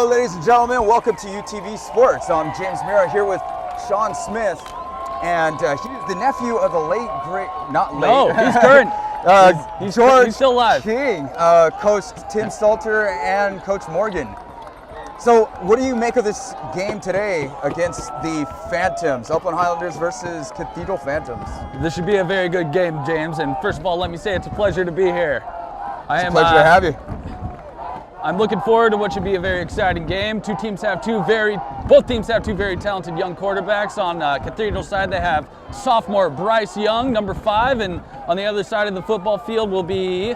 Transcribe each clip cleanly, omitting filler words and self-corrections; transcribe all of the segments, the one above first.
Hello, ladies and gentlemen. Welcome to UTV Sports. I'm James Mira here with Sean Smith, and he's the nephew of the late, great, not late. No, he's current. George still alive. King, Coach Tim Salter, and Coach Morgan. So, what do you make of this game today against the Phantoms, Upland Highlanders versus Cathedral Phantoms? This should be a very good game, James. And first of all, let me say it's a pleasure to be here. It's a pleasure to have you. I'm looking forward to what should be a very exciting game. Both teams have two very talented young quarterbacks. On Cathedral side, they have sophomore Bryce Young, number 5, and on the other side of the football field will be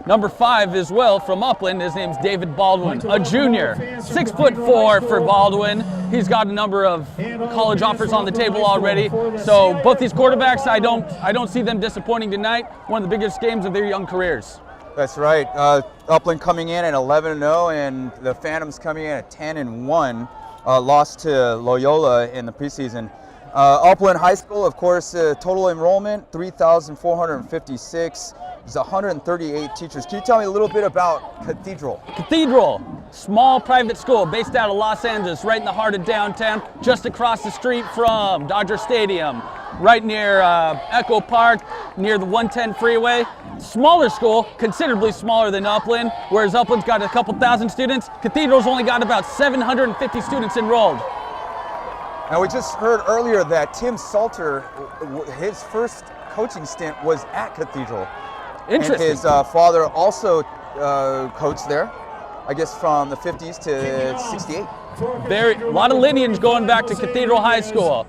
number 5 as well from Upland. His name's David Baldwin, a junior, 6'4" for Baldwin. He's got a number of college offers on the table already. So both these quarterbacks, I don't see them disappointing tonight. One of the biggest games of their young careers. That's right. Upland coming in at 11-0, and the Phantoms coming in at 10-1. Lost to Loyola in the preseason. Upland High School, of course, total enrollment 3,456. There's 138 teachers. Can you tell me a little bit about Cathedral? Cathedral, small private school based out of Los Angeles, right in the heart of downtown, just across the street from Dodger Stadium, right near Echo Park, near the 110 freeway. Smaller school, considerably smaller than Upland, whereas Upland's got a couple thousand students. Cathedral's only got about 750 students enrolled. Now, we just heard earlier that Tim Salter, his first coaching stint was at Cathedral. Interesting. And his father also coached there, I guess from the 50s to 68. A lot of lineage going back to Cathedral High School.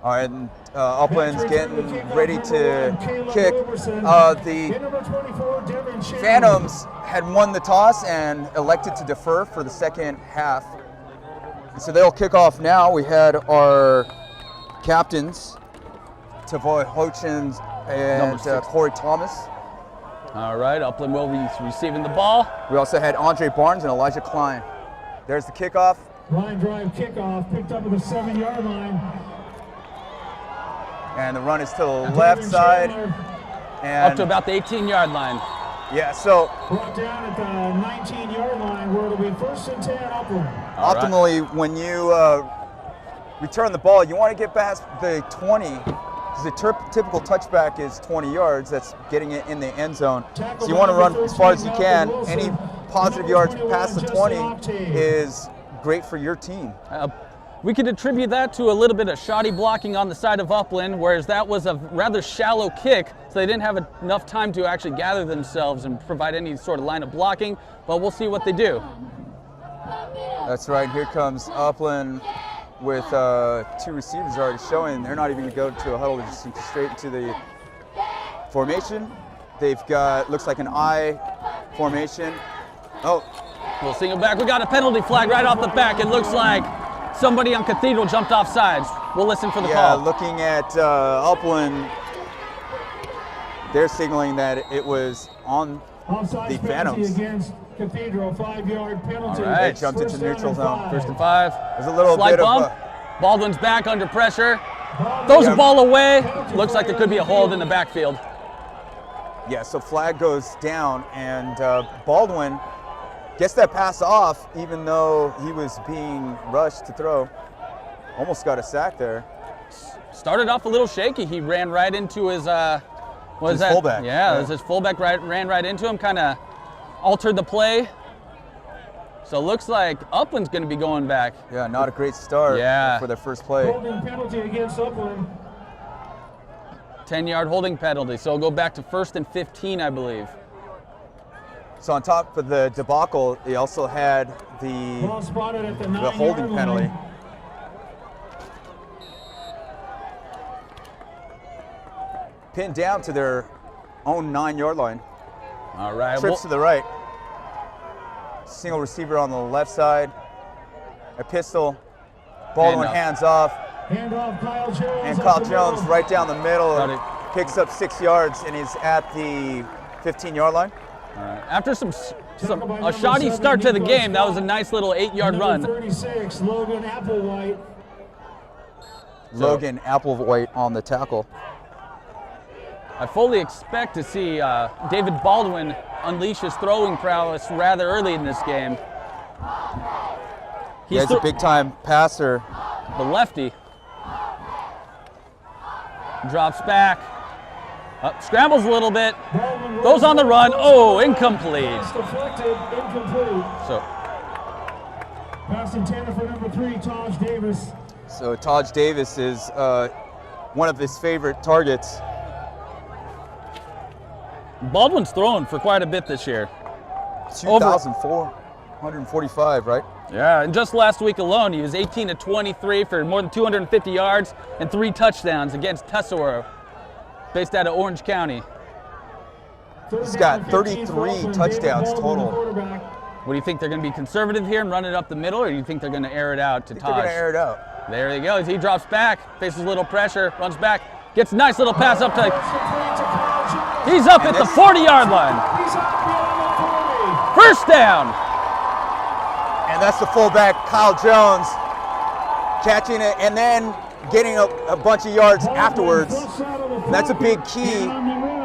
All right, and Upland's getting ready to kick. The Phantoms had won the toss and elected to defer for the second half. So they'll kick off now. We had our captains, Tavoy Hochins and Corey Thomas. All right, Upland will be receiving the ball. We also had Andre Barnes and Elijah Klein. There's the kickoff. Line drive kickoff, picked up at the 7-yard line. And the run is to the left side. And up to about the 18-yard line. Yeah, so brought down at the 19-yard line where it'll be 1st and 10 Upland. Optimally, when you return the ball, you want to get past the 20, because the typical touchback is 20 yards. That's getting it in the end zone. So you want to run as far as you can. Any positive yards past the 20 is great for your team. We could attribute that to a little bit of shoddy blocking on the side of Upland, whereas that was a rather shallow kick, so they didn't have enough time to actually gather themselves and provide any sort of line of blocking, but we'll see what they do. That's right, here comes Upland with 2 receivers already showing. They're not even going to go to a huddle, they're just straight into the formation. They've got, looks like an I formation. Oh. We'll sing it back. We got a penalty flag right off the back. It looks like somebody on Cathedral jumped off sides. We'll listen for the call. Yeah, looking at Upland, they're signaling that it was on the Phantoms. Against Cathedral, 5-yard penalty. All right. They jumped into neutral zone. 1st and 5. There's a little slight bit bump. of Baldwin's back under pressure. Throws the ball away. Looks like there could be a hold in the backfield. Yeah, so flag goes down, and Baldwin gets that pass off, even though he was being rushed to throw. Almost got a sack there. Started off a little shaky. He ran right into his, fullback. Yeah, his fullback ran right into him, kind of altered the play. So it looks like Upland's going to be going back. Yeah, not a great start for their first play. Holding penalty against Upland. 10-yard holding penalty, so it'll go back to 1st and 15, I believe. So on top of the debacle, they also had the holding penalty. Pinned down to their own 9-yard line. All right. Trips to the right. Single receiver on the left side. A pistol. Baldwin hands off. Handoff, Kyle Jones. And Kyle Jones right down the middle. Picks up 6 yards and is at the 15-yard line. All right. After a shoddy start to the game, that was a nice little 8-yard run. 36, Logan Applewhite. Logan Applewhite on the tackle. I fully expect to see David Baldwin unleash his throwing prowess rather early in this game. He's a big-time passer. The lefty. Drops back. Scrambles a little bit. Goes on the run. Oh, incomplete. Deflected, incomplete. So, Pass intended for number 3, Taj Davis. So Taj Davis is one of his favorite targets. Baldwin's thrown for quite a bit this year. 145, right? Yeah, and just last week alone, he was 18 to 23 for more than 250 yards and 3 touchdowns against Tesoro, based out of Orange County. He's got 33 touchdowns total. What do you think, they're going to be conservative here and run it up the middle, or do you think they're going to air it out to Taj? They're going to air it out. There he goes. He drops back, faces a little pressure, runs back, gets a nice little pass up to. He's up at the 40-yard line. First down. And that's the fullback, Kyle Jones, catching it and then getting a bunch of yards afterwards. And that's a big key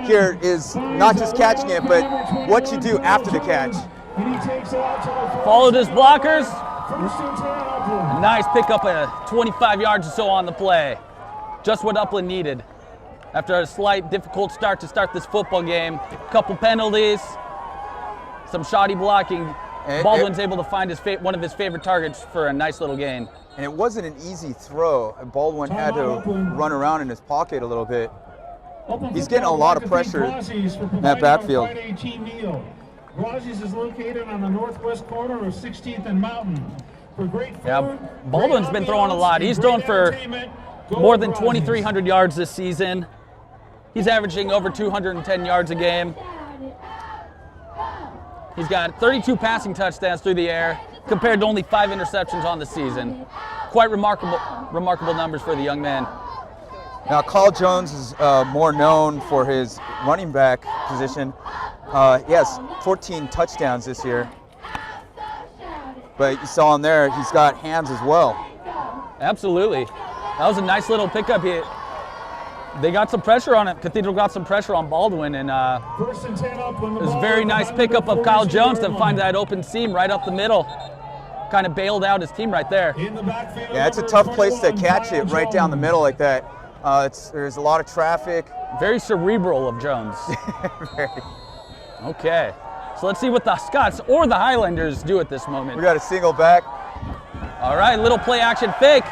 here, is not just catching it, but what you do after the catch. Followed his blockers. A nice pickup of 25 yards or so on the play. Just what Upland needed. After a slight difficult start to start this football game, a couple penalties, some shoddy blocking, Baldwin's able to find one of his favorite targets for a nice little gain. And it wasn't an easy throw. Baldwin had to run around in his pocket a little bit. He's getting a lot of pressure in that backfield. Rogers is located on the northwest corner of 16th and Mountain. For great food, yeah, Baldwin's been throwing a lot. He's thrown for more than 2,300 yards this season. He's averaging over 210 yards a game. He's got 32 passing touchdowns through the air, compared to only 5 interceptions on the season. Quite remarkable numbers for the young man. Now, Kyle Jones is more known for his running back position. He has 14 touchdowns this year. But you saw him there, he's got hands as well. Absolutely. That was a nice little pickup. They got some pressure on it. Cathedral got some pressure on Baldwin, and it was a very nice pickup of Kyle Jones to find that open seam right up the middle. Kind of bailed out his team right there. Yeah, it's a tough place to catch it right down the middle like that. There's a lot of traffic. Very cerebral of Jones. Very. Okay, so let's see what the Scots or the Highlanders do at this moment. We got a single back. All right, little play action fake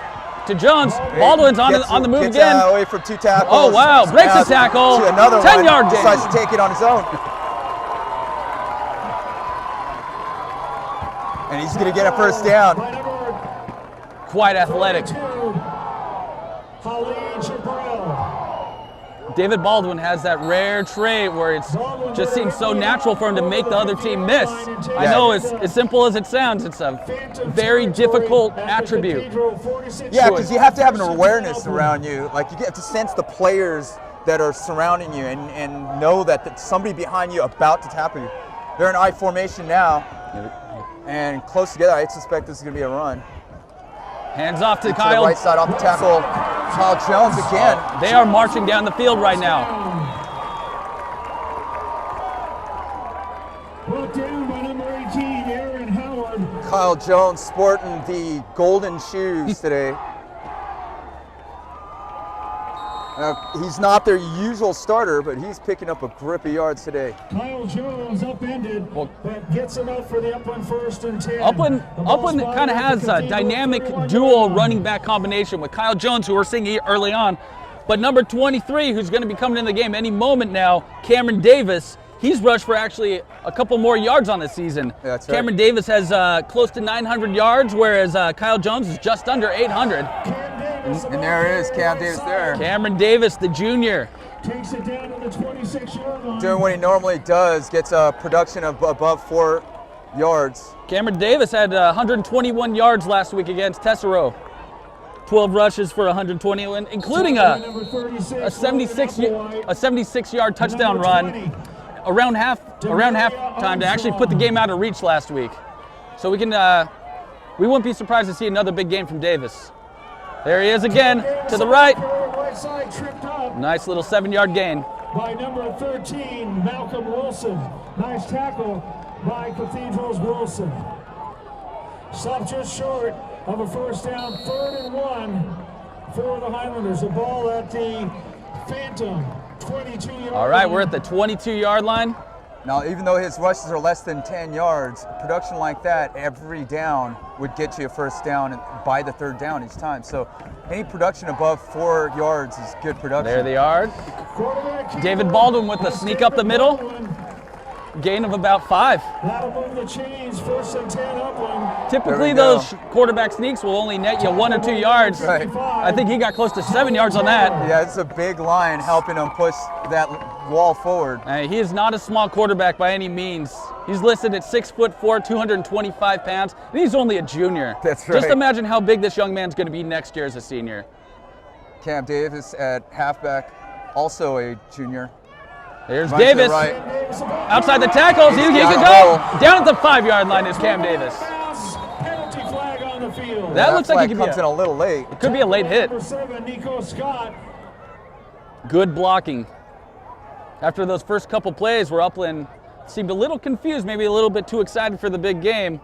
to Jones. Baldwin's on the move again. Away from 2 tackles. Oh wow, breaks the tackle. To another 10-yard gain. Decides to take it on his own. And he's going to get a first down. Quite athletic. David Baldwin has that rare trait where it just seems so natural for him to make the other team miss. I know it's as simple as it sounds. It's a very difficult attribute. Yeah, because you have to have an awareness around you. Like, you have to sense the players that are surrounding you and know that somebody behind you about to tackle you. They're in I formation now and close together. I suspect this is going to be a run. Hands off to To Kyle. the right side off the tackle. Kyle Jones again. They are marching down the field right now. Brought down by number 18, Aaron Howard. Kyle Jones sporting the golden shoes today. He's not their usual starter, but he's picking up a grip of yards today. Kyle Jones upended, but gets enough for the Upland 1st and 10. Upland kind of has a dynamic dual running back combination with Kyle Jones, who we're seeing early on, but number 23, who's going to be coming in the game any moment now, Cameron Davis. He's rushed for actually a couple more yards on the season. That's right. Cameron Davis has close to 900 yards, whereas Kyle Jones is just under 800. And there it is, Cam Davis there. Cameron Davis, the junior. Takes it down to the 26-yard line. Doing what he normally does, gets a production of above 4 yards. Cameron Davis had 121 yards last week against Tesoro. 12 rushes for 121, including a 76-yard touchdown run around halftime to actually put the game out of reach last week. So we wouldn't be surprised to see another big game from Davis. There he is again, to the right. Nice little 7-yard gain. By number 13, Malcolm Wilson. Nice tackle by Cathedral's Wilson. Stopped just short of a first down, 3rd and 1 for the Highlanders. The ball at the Phantom, 22-yard All right, we're at the 22-yard line. Now, even though his rushes are less than 10 yards, production like that every down would get you a first down by the 3rd down each time. So any production above 4 yards is good production. There they are. David Baldwin with the sneak up the middle. Gain of about 5. That'll move the chains, 1st and 10 Upland. Typically those quarterback sneaks will only net you 1 or 2 yards. Right. I think he got close to 7 yards on that. Yeah, it's a big line helping him push that wall forward. He is not a small quarterback by any means. He's listed at 6'4", 225 pounds, and he's only a junior. That's right. Just imagine how big this young man's going to be next year as a senior. Cam Davis at halfback, also a junior. There's Right to the Davis. right. Outside the tackles, he got can a go. hole. Down at the 5-yard line is Cam Davis. Penalty flag on the field. That looks like flag he could be comes in a little late. could be a late hit. Number 7, Nico Scott. Good blocking. After those first couple plays where Upland seemed a little confused, maybe a little bit too excited for the big game,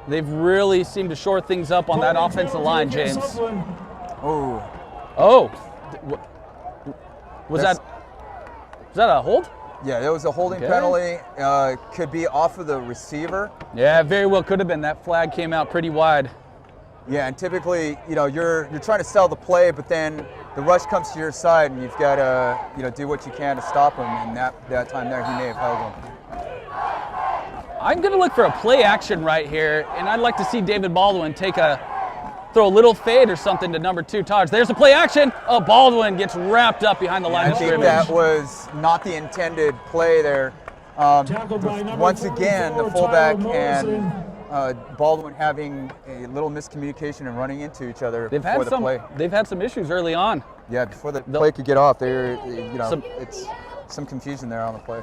they've really seemed to shore things up on that offensive line, James. Oh, Oh, was that a hold? yeah, there was a holding Okay. penalty. Could be off of the receiver. Yeah, very well could have been. That flag came out pretty wide. Yeah, and typically, you're trying to sell the play, but then the rush comes to your side, and you've got to, do what you can to stop him. And that time there, he may have held him. I'm going to look for a play action right here, and I'd like to see David Baldwin throw a little fade or something to number 2, Taj. There's a play action. Oh, Baldwin gets wrapped up behind the line I of think scrimmage. that was not the intended play there. Once again, the fullback and Baldwin having a little miscommunication and running into each other before the play. They've had some issues early on. Yeah, before the play could get off, it's some confusion there on the play.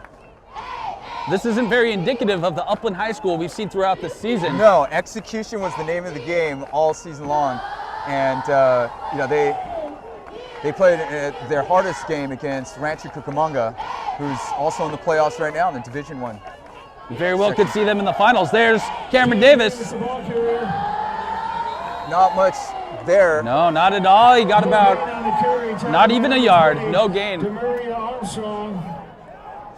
This isn't very indicative of the Upland High School we've seen throughout the season. No, execution was the name of the game all season long, and they played their hardest game against Rancho Cucamonga, who's also in the playoffs right now in the Division I. Very well could see them in the finals. There's Cameron Davis. Not much there. No, not at all. He got about not even a yard. No gain.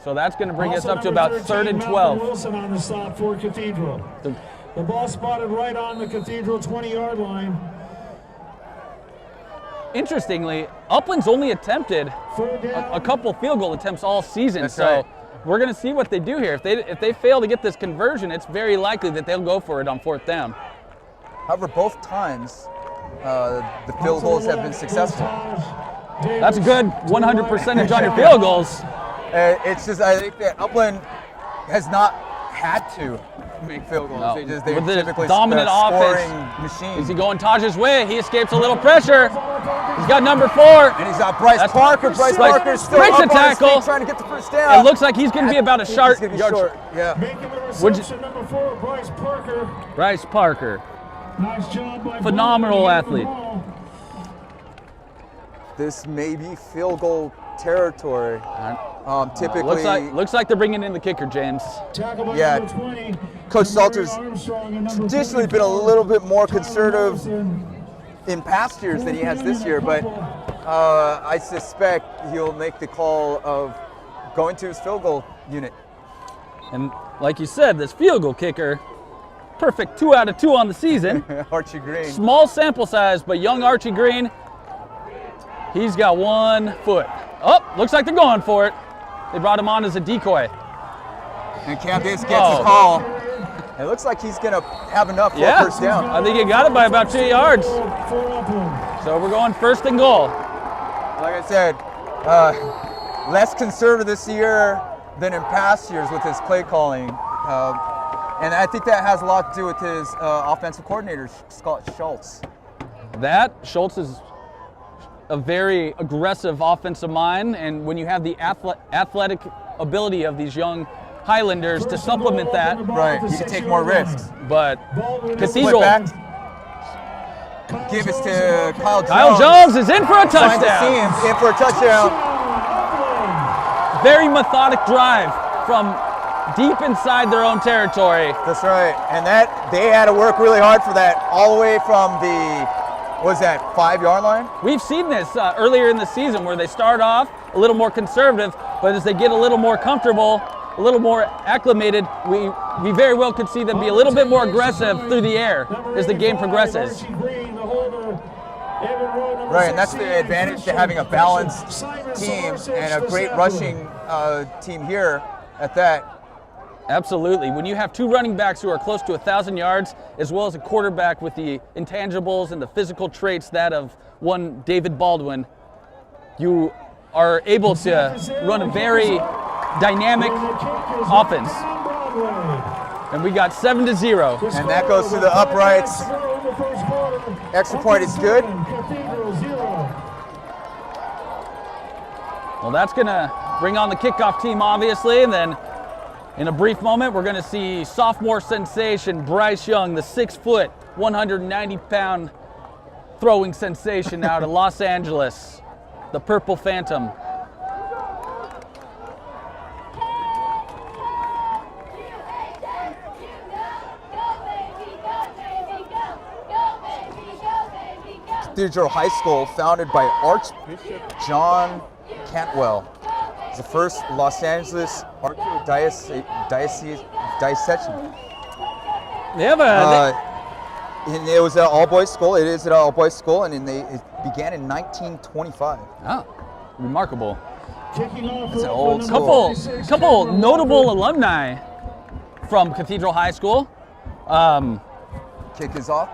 So that's going to bring us up to about 3rd and 12. Wilson on the stop for Cathedral. The ball spotted right on the Cathedral 20-yard line. Interestingly, Upland's only attempted a couple field goal attempts all season. That's so right. we're going to see what they do here. If they fail to get this conversion, it's very likely that they'll go for it on 4th down. However, both times the field goals have been successful. That's a good 100 percentage on your field goals. It's just, I think that Upland has not had to make field goals. No. They're With the typically dominant scoring offense, machine. is he going Taj's way? He escapes a little pressure. He's got number 4. And he's got Bryce Parker. Bryce Parker's still breaks up the on his tackle. feet trying to get the first down. It looks like he's going to be about a He's gonna be yard short. Yeah. Making the Would you- reception, number 4, Bryce Parker. Bryce Parker. Nice job by Phenomenal Baldwin. athlete. This may be field goal territory. Typically, Looks like they're bringing in the kicker, James. Tackle by Yeah. number 20, Coach Salter's Armstrong, and number traditionally 42, been a little bit more conservative Wilson. in past years than he has this year, but I suspect he'll make the call of going to his field goal unit. And like you said, this field goal kicker, perfect 2 out of 2 on the season. Archie Green. Small sample size, but young Archie Green, he's got 1 foot. Oh, looks like they're going for it. They brought him on as a decoy. And Cam Davis gets his call. It looks like he's going to have enough for a first down. I think he got it by about 2 yards. For Upland. So we're going 1st and goal. Like I said, less conservative this year than in past years with his play calling. And I think that has a lot to do with his offensive coordinator, Scott Schultz. Schultz is a very aggressive offensive mind, and when you have the athletic ability of these young Highlanders to supplement that, Right, you can take more risks. but Split Cathedral, back. Give it to Kyle Jones. Kyle Jones is in for a Trying to see touchdown. him in for a touchdown. Very methodic drive from deep inside their own territory. That's right. And that they had to work really hard for that, all the way from the, what was that, 5-yard line? We've seen this earlier in the season where they start off a little more conservative, but as they get a little more comfortable, a little more acclimated, we very well could see them be a little bit more aggressive through the air as the game progresses. Right, and that's the advantage to having a balanced team and a great rushing team here at that. Absolutely. When you have 2 running backs who are close to 1,000 yards, as well as a quarterback with the intangibles and the physical traits that of one David Baldwin, you are able to run a very dynamic offense. And we got 7-0. And that goes to the uprights. Extra point is good. Well, that's going to bring on the kickoff team, obviously, and then in a brief moment, we're going to see sophomore sensation Bryce Young, the 6-foot, 190-pound throwing sensation out of Los Angeles, the Purple Phantom. Cathedral High School, founded by Archbishop John Cantwell. It's the first Los Angeles Archdiocese. They have a... And it was an all-boys school. It is an all-boys school, and it began in 1925. Oh, remarkable. It's an old school. Couple notable alumni from Cathedral High School. Kick is off.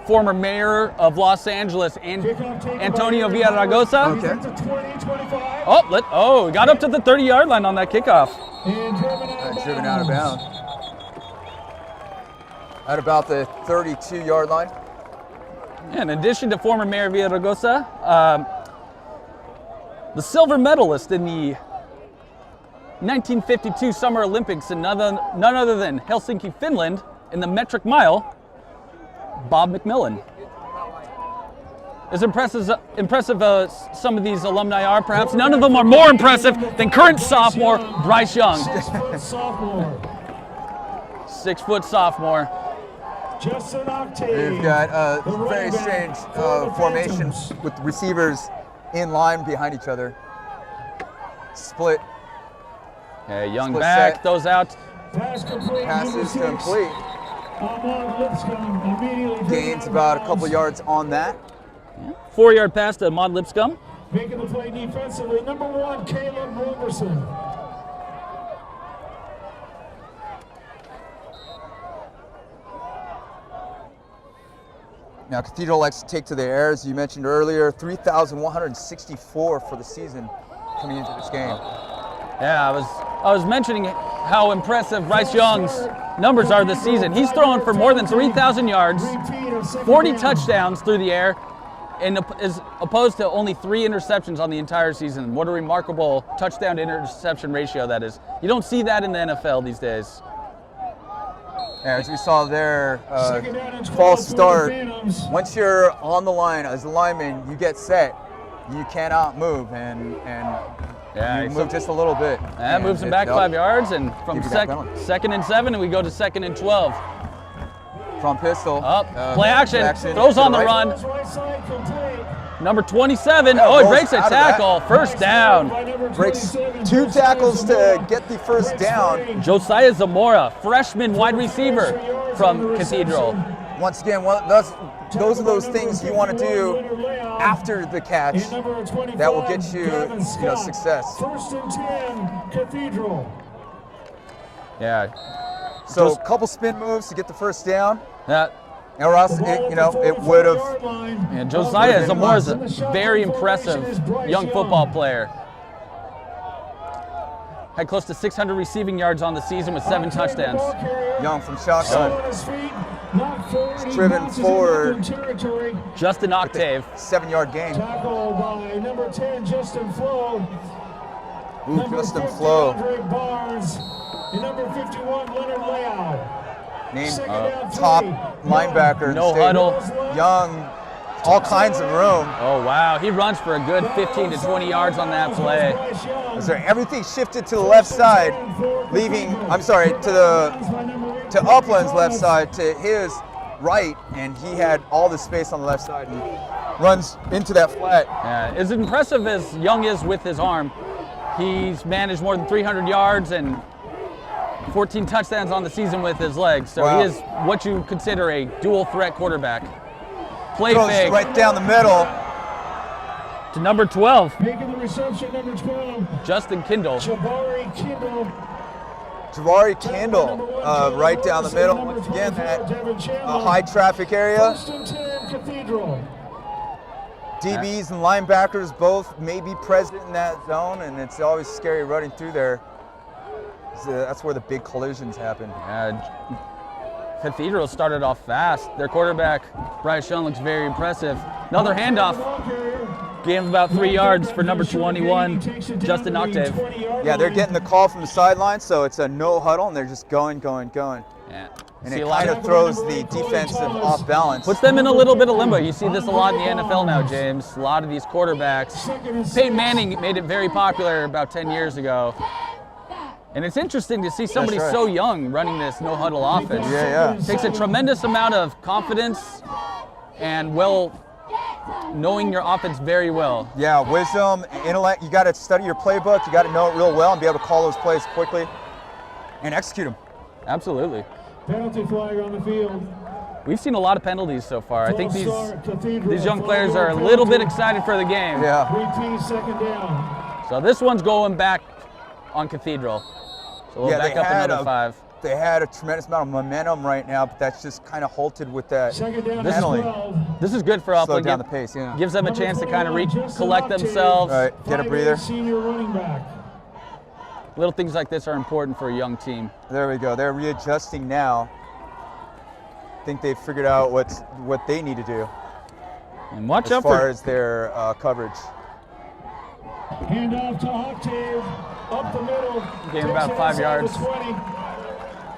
Former mayor of Los Angeles, Antonio Villaraigosa. Okay. Oh, got up to the 30-yard line on that kickoff. Driven out of bounds. At about the 32-yard line. Yeah, in addition to former Mayor Villaraigosa, the silver medalist in the 1952 Summer Olympics in none other than Helsinki, Finland, in the metric mile, Bob McMillan. As impressive as some of these alumni are, perhaps none of them are more impressive than current sophomore Bryce Young. 6-foot sophomore. Just an octave. We've got a very strange formation with receivers in line behind each other. Split. Yeah, Young Split back, set. throws out. Pass complete. Passes complete. Gains about a couple yards on that. 4-yard pass to Ahmad Lipscomb. Making the play defensively, number 1, Caleb Roberson. Now, Cathedral likes to take to the air, as you mentioned earlier, 3,164 for the season coming into this game. Yeah, I was mentioning how impressive Bryce Young's numbers are this season. He's thrown for more than 3,000 yards, 40 touchdowns through the air, and as opposed to only 3 interceptions on the entire season. What a remarkable touchdown to interception ratio that is. You don't see that in the NFL these days. Yeah, as we saw there, false start. Once you're on the line as a lineman, you get set. You cannot move, and you move just a little bit. That moves him back 5 yards, and from second and 7, and we go to 2nd and 12. From pistol. Play action. Throws on the run. Number 27. Oh, he breaks a tackle. First down. Breaks 2 tackles to get the first down. Josiah Zamora, freshman wide receiver from Cathedral. Once again, those are those things you want to do after the catch that will get you, success. 1st and 10, Cathedral. Yeah. So a couple spin moves to get the first down. Or else, it would have. And Josiah Zamora is a very impressive young football player. Had close to 600 receiving yards on the season with 7 touchdowns. Young from shotgun. Driven forward. Just an octave. 7-yard gain. Tackle by number 10, Justin Flo. Justin Flo. Barnes. And number 51, Leonard Leal. Named top linebacker. No huddle. Young all kinds of room. Oh, wow. He runs for a good 15 to 20 yards on that play. So everything shifted to the left side, leaving, to Upland's left side, to his right, and he had all the space on the left side and runs into that flat. Yeah, as impressive as Young is with his arm, he's managed more than 300 yards and 14 touchdowns on the season with his legs. So wow. He is what you consider a dual threat quarterback. Play Throws fake right down the middle. to number 12, Making the reception, number 12, Justin Kindle. Jabari Kindle. Jabari Kindle, right down the middle. Once again, that high traffic area. First and 10, Cathedral. DBs and linebackers both may be present in that zone, and it's always scary running through there. So that's where the big collisions happen. Cathedral started off fast. Their quarterback, Bryce Young, looks very impressive. Another handoff. Gained about 3 yards for number 21, Justin Octave. Yeah, they're getting the call from the sideline, so it's a no huddle, and they're just going. Yeah. And it kind of throws the defensive off balance. Puts them in a little bit of limbo. You see this a lot in the NFL now, James. A lot of these quarterbacks. Peyton Manning made it very popular about 10 years ago. And it's interesting to see somebody That's right. so young running this no-huddle offense. Yeah. Takes a tremendous amount of confidence and knowing your offense very well. Yeah, wisdom, intellect. You got to study your playbook. You got to know it real well and be able to call those plays quickly and execute them. Absolutely. Penalty flag on the field. We've seen a lot of penalties so far. I think these young players are a little bit excited for the game. Yeah. Repeat, second down. So this one's going back on Cathedral. So we'll back up another 5. They had a tremendous amount of momentum right now, but that's just kind of halted with that Second down, penalty. 12. This is good for Slow Upland. down the pace, yeah. Gives them a chance to kind of recollect themselves. All right, get a breather. Senior running back. Little things like this are important for a young team. There we go. They're readjusting now. I think they've figured out what they need to do And watch as out far for as their coverage. Hand off to Octave, up the middle. Gain about Takes it 5 inside yards. the 20,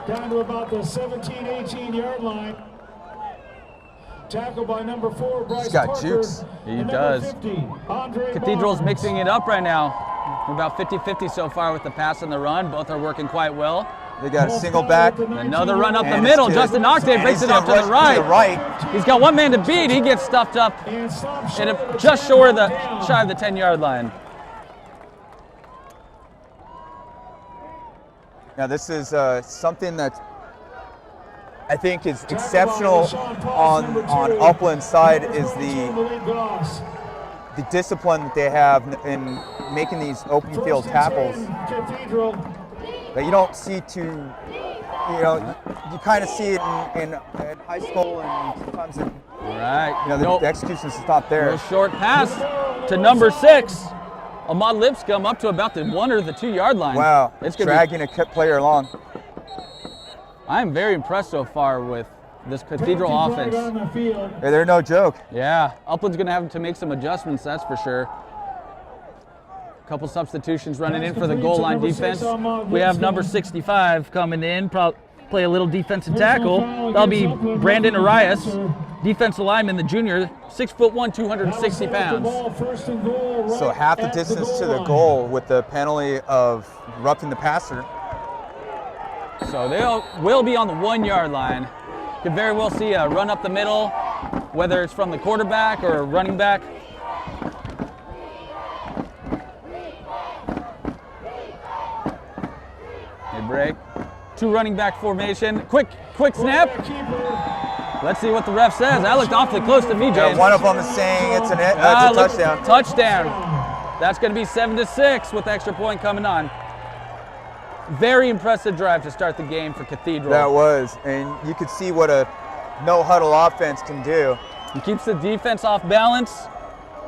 down to about the 17, 18-yard line. Tackled by number 4, Bryce He's got Parker. jukes. He And number does. 50, Andre Cathedral's Barnes. mixing it up right now. We're about 50-50 so far with the pass and the run. Both are working quite well. They got a single back. Another run up the And middle. it's good. Justin Octave And breaks he's it off to gonna the rush right. He's got one man to beat. He gets stuffed up And stop short and of the just 10 shy of the down. 10-yard line. Now this is something that I think is exceptional on Upland's side is the discipline that they have in making these open field tackles that you don't see you kind of see it in high school and sometimes in, Right. the execution's just not there. Little short pass to number 6. Ahmad Lipscomb up to about the 1 or the 2-yard line. Wow, It's gonna dragging a player along. I'm very impressed so far with this Cathedral offense. Hey, they're no joke. Yeah, Upland's going to have to make some adjustments, that's for sure. A couple substitutions running in for the goal line defense. We have number 65 coming in, play a little defensive tackle. That'll be Brandon Arias, defensive lineman, the junior, 6'1", 260 pounds. So half the distance to the goal with the penalty of roughing the passer. So they will be on the 1-yard line. Could very well see a run up the middle, whether it's from the quarterback or a running back. They break. 2 running back formation. Quick snap. Let's see what the ref says. That looked awfully close to me, James. Yeah, one of them is saying it's a touchdown. Touchdown. That's going to be 7-6 with the extra point coming on. Very impressive drive to start the game for Cathedral. That was, and you could see what a no-huddle offense can do. He keeps the defense off balance,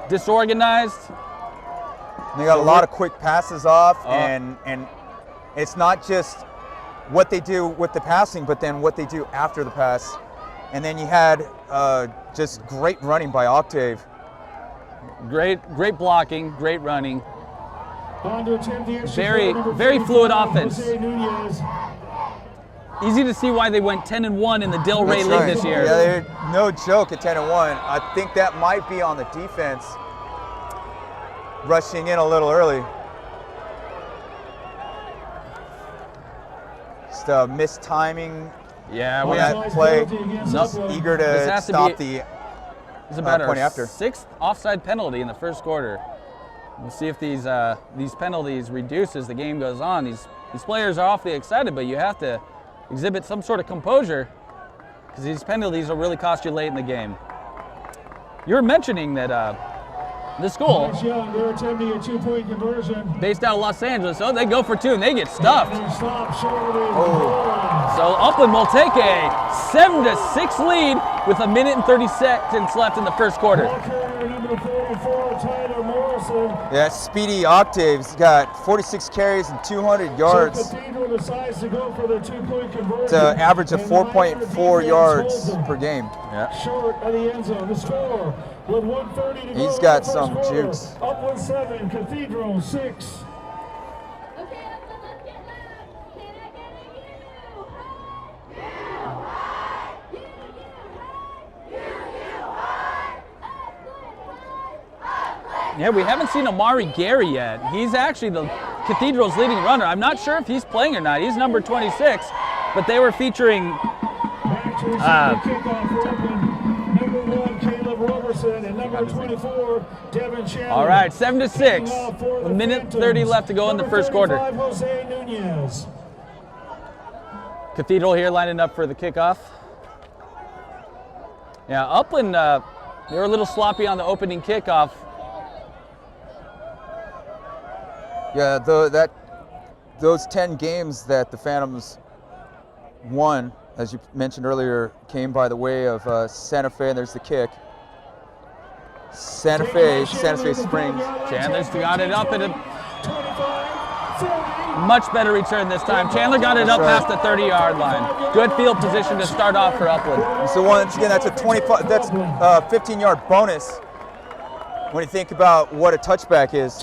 disorganized. And they got a lot of quick passes off, and it's not just what they do with the passing, but then what they do after the pass. And then you had just great running by Octave. Great blocking, great running. Very fluid offense. easy to see why they went 10-1 in the Delray League this year. Yeah, they're no joke at 10-1. I think that might be on the defense, rushing in a little early. Just missed timing. Yeah, on we that had play. Nope. Eager to stop the It's about our point after. 6th offside penalty in the first quarter. We'll see if these penalties reduce as the game goes on. These players are awfully excited, but you have to exhibit some sort of composure because these penalties will really cost you late in the game. You were mentioning that the school, Young, they're attempting a 2-point conversion. based out of Los Angeles, they go for 2 and they get stuffed. Oh. So Upland will take a 7-6 lead with 1 minute and 30 seconds left in the first quarter. Number 44, Tyler Morrison. Yeah, Speedy Octaves got 46 carries and 200 yards. So Cathedral decides to go for the 2-point conversion. It's an average of 4.4 yards per game. Yeah. Short of the end zone. The score with 1:30 to go. He's got in the some first quarter. jukes. Upland 7, Cathedral 6. Yeah, we haven't seen Amari Gary yet. He's actually the Cathedral's leading runner. I'm not sure if he's playing or not. He's number 26, but they were featuring Kickoff for Upland. Number 1, Caleb Roberson, and number 24, Devin Chandler. all right, 7-6. Kicking off for the 1 minute Phantoms. 30 left to go in the Number first quarter. 35, Jose Nunez. Cathedral here lining up for the kickoff. Yeah, Upland, they were a little sloppy on the opening kickoff. Yeah, those 10 games that the Phantoms won, as you mentioned earlier, came by the way of Santa Fe, and there's the kick. Santa Fe Springs. Chandler's got it up at a much better return this time. Chandler got it up past the 30-yard line. Good field position to start off for Upland. So once again, that's a 15-yard bonus when you think about what a touchback is.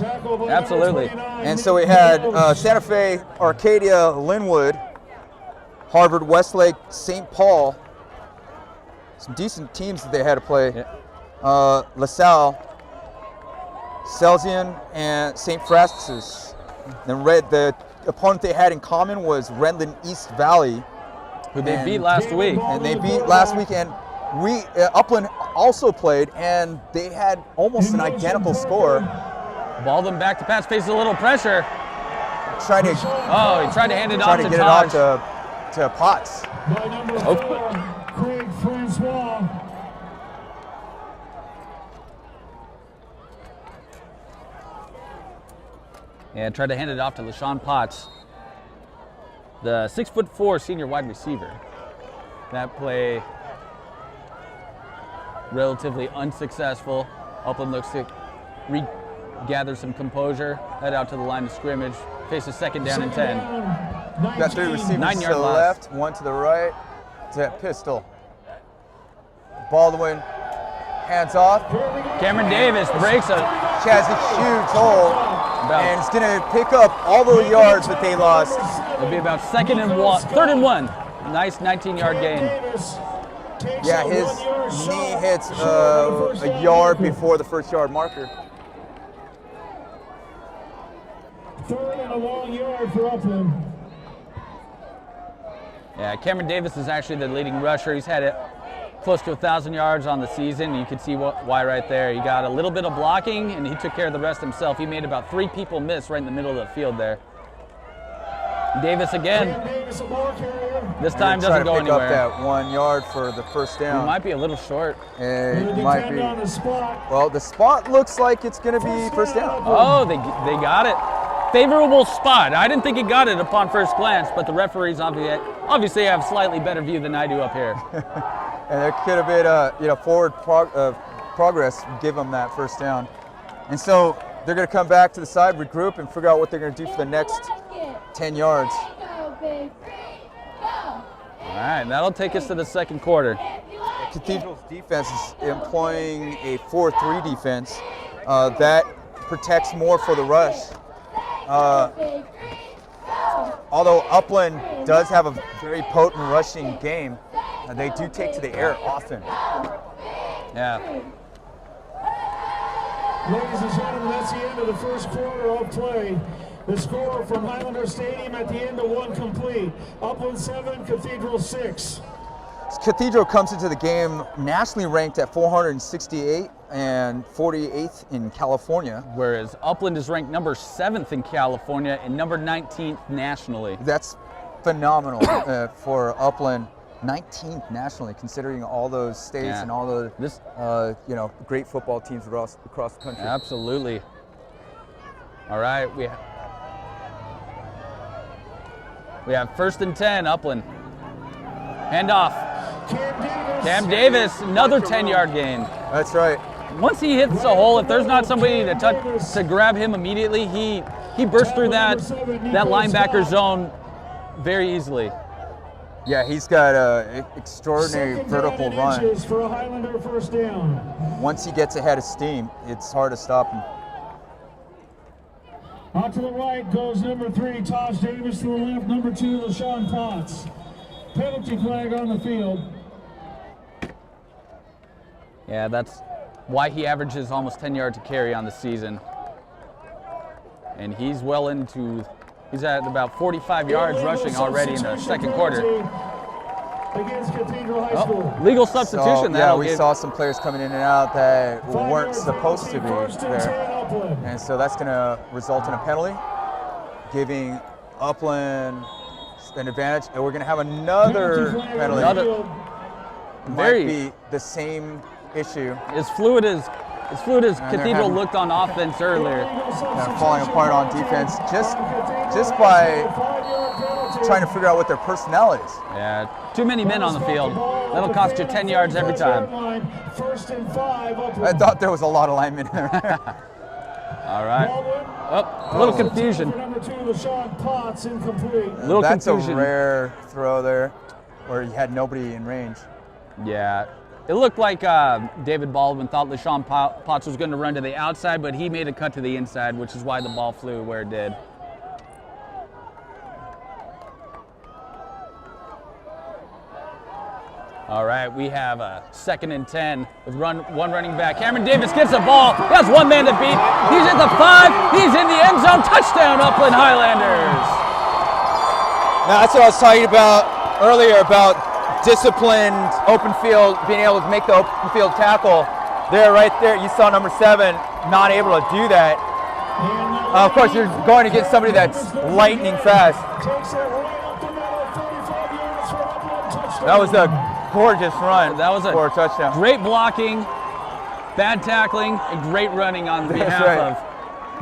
Absolutely. And so we had Santa Fe, Arcadia, Linwood, Harvard, Westlake, St. Paul. Some decent teams that they had to play. Yeah. LaSalle, Celsian, and St. Francis. Then the opponent they had in common was Redland East Valley, Who they beat last week. and they beat last week. And Upland also played, and they had almost an identical score. Baldwin back to pass, faces a little pressure. Trying to He tried to hand it off trying to to get it off Taj. to Potts. By number 4, Craig Francois. And tried to hand it off to LaShawn Potts, the 6'4" senior wide receiver. That play relatively unsuccessful. Upland looks to regather some composure, head out to the line of scrimmage, faces second down and 10. Got 3 receivers 9 to yard the loss. left, 1 to the right. To that pistol. Baldwin hands off. Cameron Davis breaks a She has a huge hole, and it's going to pick up all the yards that they lost. It'll be about third and one. Nice 19-yard gain. Yeah, his knee hits a yard before the first yard marker. 3rd and a long yard for Upland. Yeah, Cameron Davis is actually the leading rusher. He's had it close to 1,000 yards on the season. You can see why right there. He got a little bit of blocking, and he took care of the rest himself. He made about 3 people miss right in the middle of the field there. Davis again. This time doesn't go anywhere. Try to pick anywhere. up that 1 yard for the first He down. might be a little short. It might be. On the spot. Well, the spot looks like it's going to be first down. Oh, they got it. Favorable spot. I didn't think he got it upon first glance, but the referees obviously have slightly better view than I do up here. And there could have been forward progress, give them that first down. And so they're going to come back to the side, regroup, and figure out what they're going to do for the next 10 yards. All right, that'll take us to the second quarter. Cathedral's defense is employing a 4-3 defense that protects more for the rush. although Upland does have a very potent rushing game, they do take to the air often. Yeah. Ladies and gentlemen, that's the end of the first quarter of play. The score from Highlander Stadium at the end of one complete. Upland 7, Cathedral 6. Cathedral comes into the game nationally ranked at 468 and 48th in California. Whereas Upland is ranked number 7th in California and number 19th nationally. That's phenomenal for Upland. 19th nationally, considering all those states and all the great football teams across the country. Absolutely. All right, we have 1st and 10, Upland. Handoff. Cam Davis, another 10-yard gain. That's right. Once he hits the hole, if there's not somebody to grab him immediately, he bursts through that linebacker zone very easily. Yeah, he's got an extraordinary vertical run. For a Highlander first down. Once he gets ahead of steam, it's hard to stop him. On to the right goes number 3, Tosh Davis. To the left, number 2, LaShawn Potts. Penalty flag on the field. Yeah, that's why he averages almost 10 yards to carry on the season. And he's at about 45 yards rushing already in the second quarter. Against Cathedral High School. Legal substitution. So, we saw some players coming in and out that weren't supposed to be there. And so that's going to result in a penalty, giving Upland an advantage. And we're going to have another penalty. Might be the same issue. As fluid as Cathedral looked on offense earlier. Falling apart on defense just by trying to figure out what their personnel is. Yeah, too many men on the field. That'll cost you 10 yards every time. I thought there was a lot of linemen there. All right. Oh, a little confusion. That's a rare throw there, where he had nobody in range. Yeah. It looked like David Baldwin thought LaShawn Potts was going to run to the outside, but he made a cut to the inside, which is why the ball flew where it did. All right, we have a 2nd and 10 with one running back. Cameron Davis gets the ball. He has one man to beat. He's at the 5. He's in the end zone. Touchdown, Upland Highlanders. Now, that's what I was talking about earlier about disciplined open field, being able to make the open field tackle. There, right there, you saw number 7 not able to do that. Of course, you're going to get somebody that's lightning fast. That was a gorgeous run. That was for a touchdown. Great blocking, bad tackling, and great running on behalf of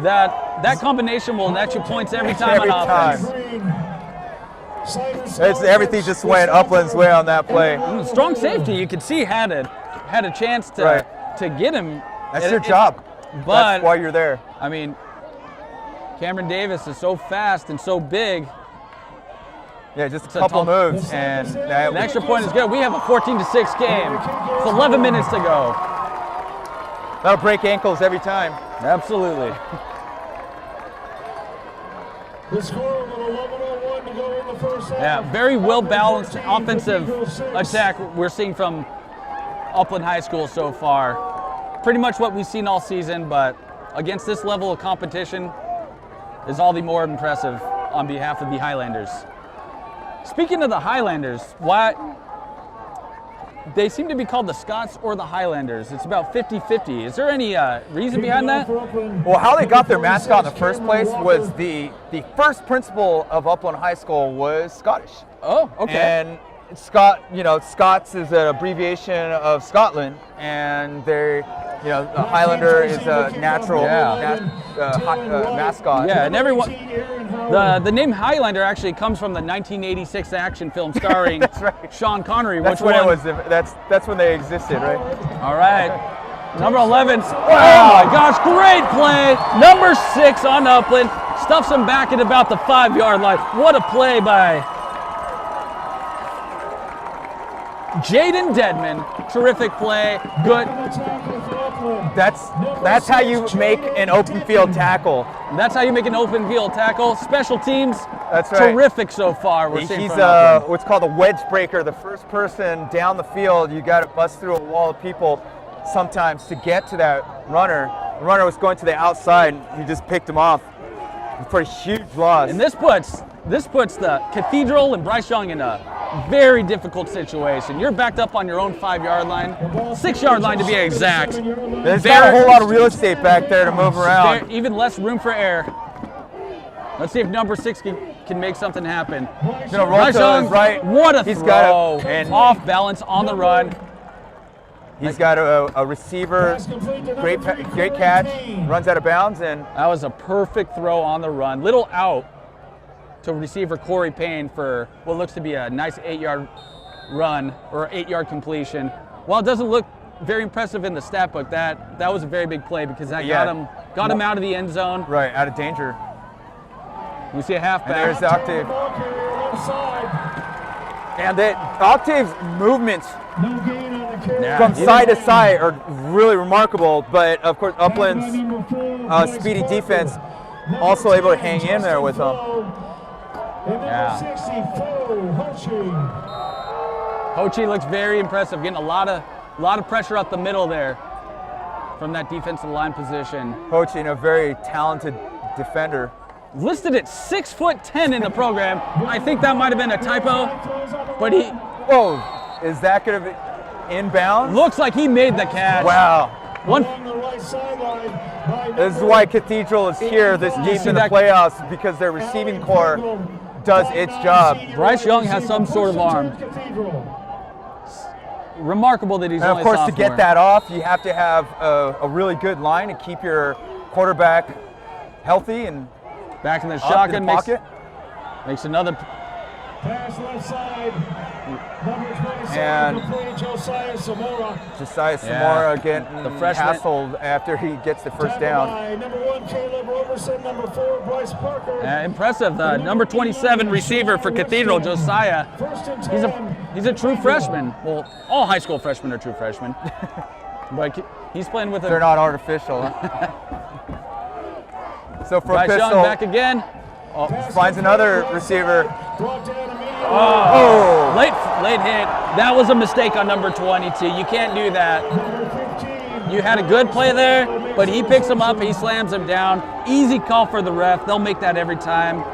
that combination will net you points every time on offense. Everything just went Upland's way on that play. Strong safety, you could see had a chance to get him. That's your job. But that's why you're there. I mean, Cameron Davis is so fast and so big. Yeah, just a couple moves, and an extra point is good. We have a 14-6 game. It's 11 minutes to go. That'll break ankles every time. Absolutely. The score with 11:01 to go in the first half. Yeah, very well-balanced offensive attack we're seeing from Upland High School so far. Pretty much what we've seen all season, but against this level of competition is all the more impressive on behalf of the Highlanders. Speaking of the Highlanders, why they seem to be called the Scots or the Highlanders. It's about 50-50. Is there any reason behind that? Well, how they got their mascot in the first place was the first principal of Upland High School was Scottish. Oh, okay. And Scots is an abbreviation of Scotland, and the Highlander is a natural mascot. Yeah, and everyone. The name Highlander actually comes from the 1986 action film starring Sean Connery. That's when they existed, right? All right. Number 11. Oh my gosh, great play. Number 6 on Upland. Stuffs him back at about the 5-yard line. What a play by Jaden Deadman. Terrific play. Good. That's how you make an open field tackle. That's how you make an open field tackle. Special teams, that's right. Terrific so far. We're seeing He's from Upland. what's called a wedge breaker. The first person down the field, you got to bust through a wall of people sometimes to get to that runner. The runner was going to the outside, and he just picked him off for a huge loss. And this puts the Cathedral and Bryce Young in a very difficult situation. You're backed up on your own 5-yard line, 6-yard line to be exact. There's not a whole lot of real estate back there to move around. Even less room for air. Let's see if number 6 can make something happen. He's gonna roll to his right. What a He's throw! got it, and off balance on the run. He's got a receiver, great catch, runs out of bounds, and that was a perfect throw on the run. Little out to receiver Corey Payne for what looks to be a nice 8-yard run or 8-yard completion. While it doesn't look very impressive in the stat book, that was a very big play because that got him out of the end zone. Right, out of danger. We see a halfback. And there's Octave. And Octave's movements from side to side are really remarkable, but of course Upland's speedy defense also able to hang in there with him. Hochi looks very impressive, getting a lot of pressure up the middle there from that defensive line position. Hochi, a very talented defender. Listed at 6'10" in the program. I think that might have been a typo, but he. Whoa, is that going to be inbounds? Looks like he made the catch. Wow. This is why Cathedral is here this deep in the playoffs, because their receiving core does its job. Bryce Young has some sort of arm. Remarkable that he's and only of course, sophomore. to get that off, you have to have a really good line to keep your quarterback healthy and back in the shotgun, makes another pass left side. Number 27, and Josiah Zamora. Josiah Zamora getting the freshman hassled after he gets the first down. Number 1, Caleb Roberson. Number 4, Bryce Parker. Impressive. Number 27 receiver for Cathedral, Josiah. He's a true freshman. Well, all high school freshmen are true freshmen. But he's playing with They're not artificial. So for Bryce Pistol, Young back again. Finds another receiver. Oh, late hit. That was a mistake on number 22. You can't do that. You had a good play there, but he picks him up, he slams him down. Easy call for the ref. They'll make that every time.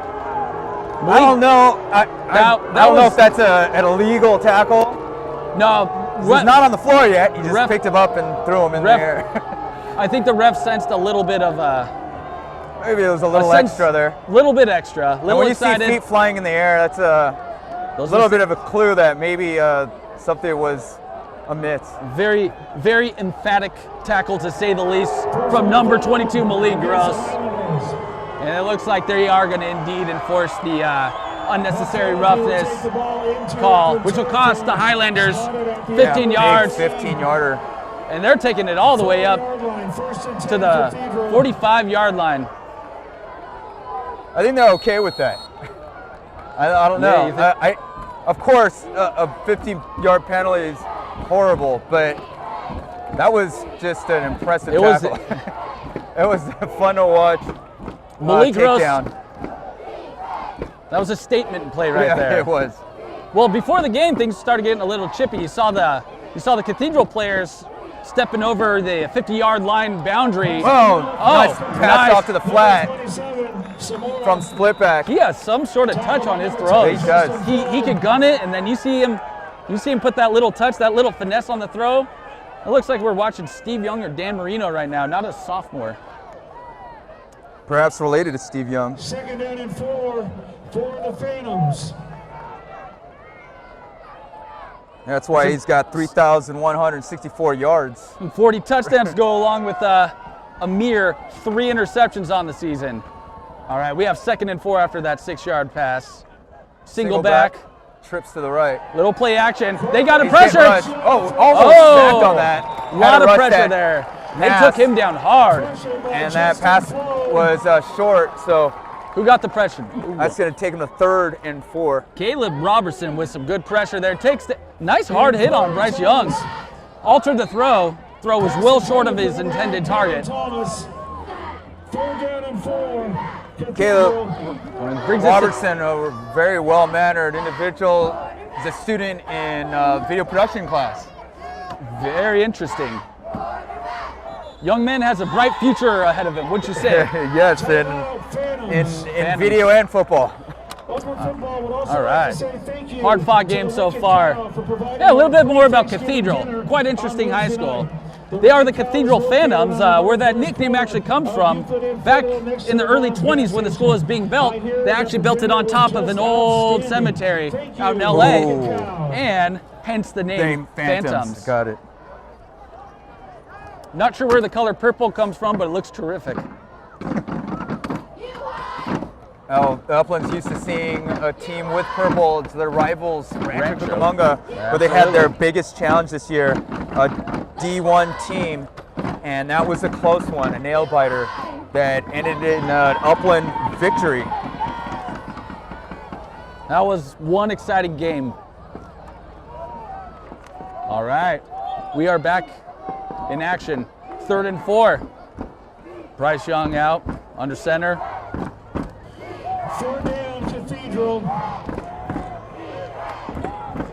I don't know. I don't know if that's an illegal tackle. No. He's not on the floor yet. He just picked him up and threw him in the air. I think the ref sensed a little bit of maybe it was a little extra there. A little bit extra. A little when excited. You see feet flying in the air, that's a little bit of a clue that maybe something was amiss. Very, very emphatic tackle, to say the least, from number 22, Malik Gross. And it looks like they are going to indeed enforce the unnecessary roughness call, which will cost the Highlanders 15 yards. 15-yarder. And they're taking it all the way up to the 45-yard line. I think they're okay with that. I don't know. Of course, a 15-yard penalty is horrible, but that was just an impressive tackle. It was fun to watch. Malik Gross. Takedown. That was a statement play right there. It was. Well, before the game, things started getting a little chippy. You saw the Cathedral players stepping over the 50-yard line boundary. Nice pass off to the flat from split back. He has some sort of touch on his throws. He does. He could gun it, and then you see him put that little touch, that little finesse on the throw. It looks like we're watching Steve Young or Dan Marino right now, not a sophomore. Perhaps related to Steve Young. 2nd down and 4 for the Phantoms. That's why he's got 3,164 yards. And 40 touchdowns go along with a mere 3 interceptions on the season. All right, we have 2nd and 4 after that 6-yard pass. Single back. Trips to the right. Little play action. They got a pressure. Almost sacked on that. A lot of pressure there. They took him down hard. And that pass was short, so. Who got the pressure? That's going to take him to 3rd and 4. Caleb Robertson with some good pressure there. Takes the nice hard hit on Bryce Young. Altered the throw. throw was well short of his intended target. Thomas. 3rd down and 4. Caleb Brings us Robertson, a very well-mannered individual, is a student in video production class. very interesting. Young man has a bright future ahead of him, wouldn't you say? Yes, in video and football. All right. Hard-fought game so far. Yeah, a little bit more about Cathedral. Quite interesting high school. They are the Cathedral Phantoms, where that nickname actually comes from. Back in the early 20s when the school was being built, they actually built it on top of an old cemetery out in LA. And hence the name Phantoms. Got it. Not sure where the color purple comes from, but it looks terrific. Oh, the Upland's used to seeing a team with purple. It's their rivals, Rancho Cucamonga, where they had their biggest challenge this year, a D1 team, and that was a close one, a nail-biter that ended in an Upland victory. That was one exciting game. All right, we are back in action. 3rd and 4. Bryce Young out under center. 4th down, Cathedral.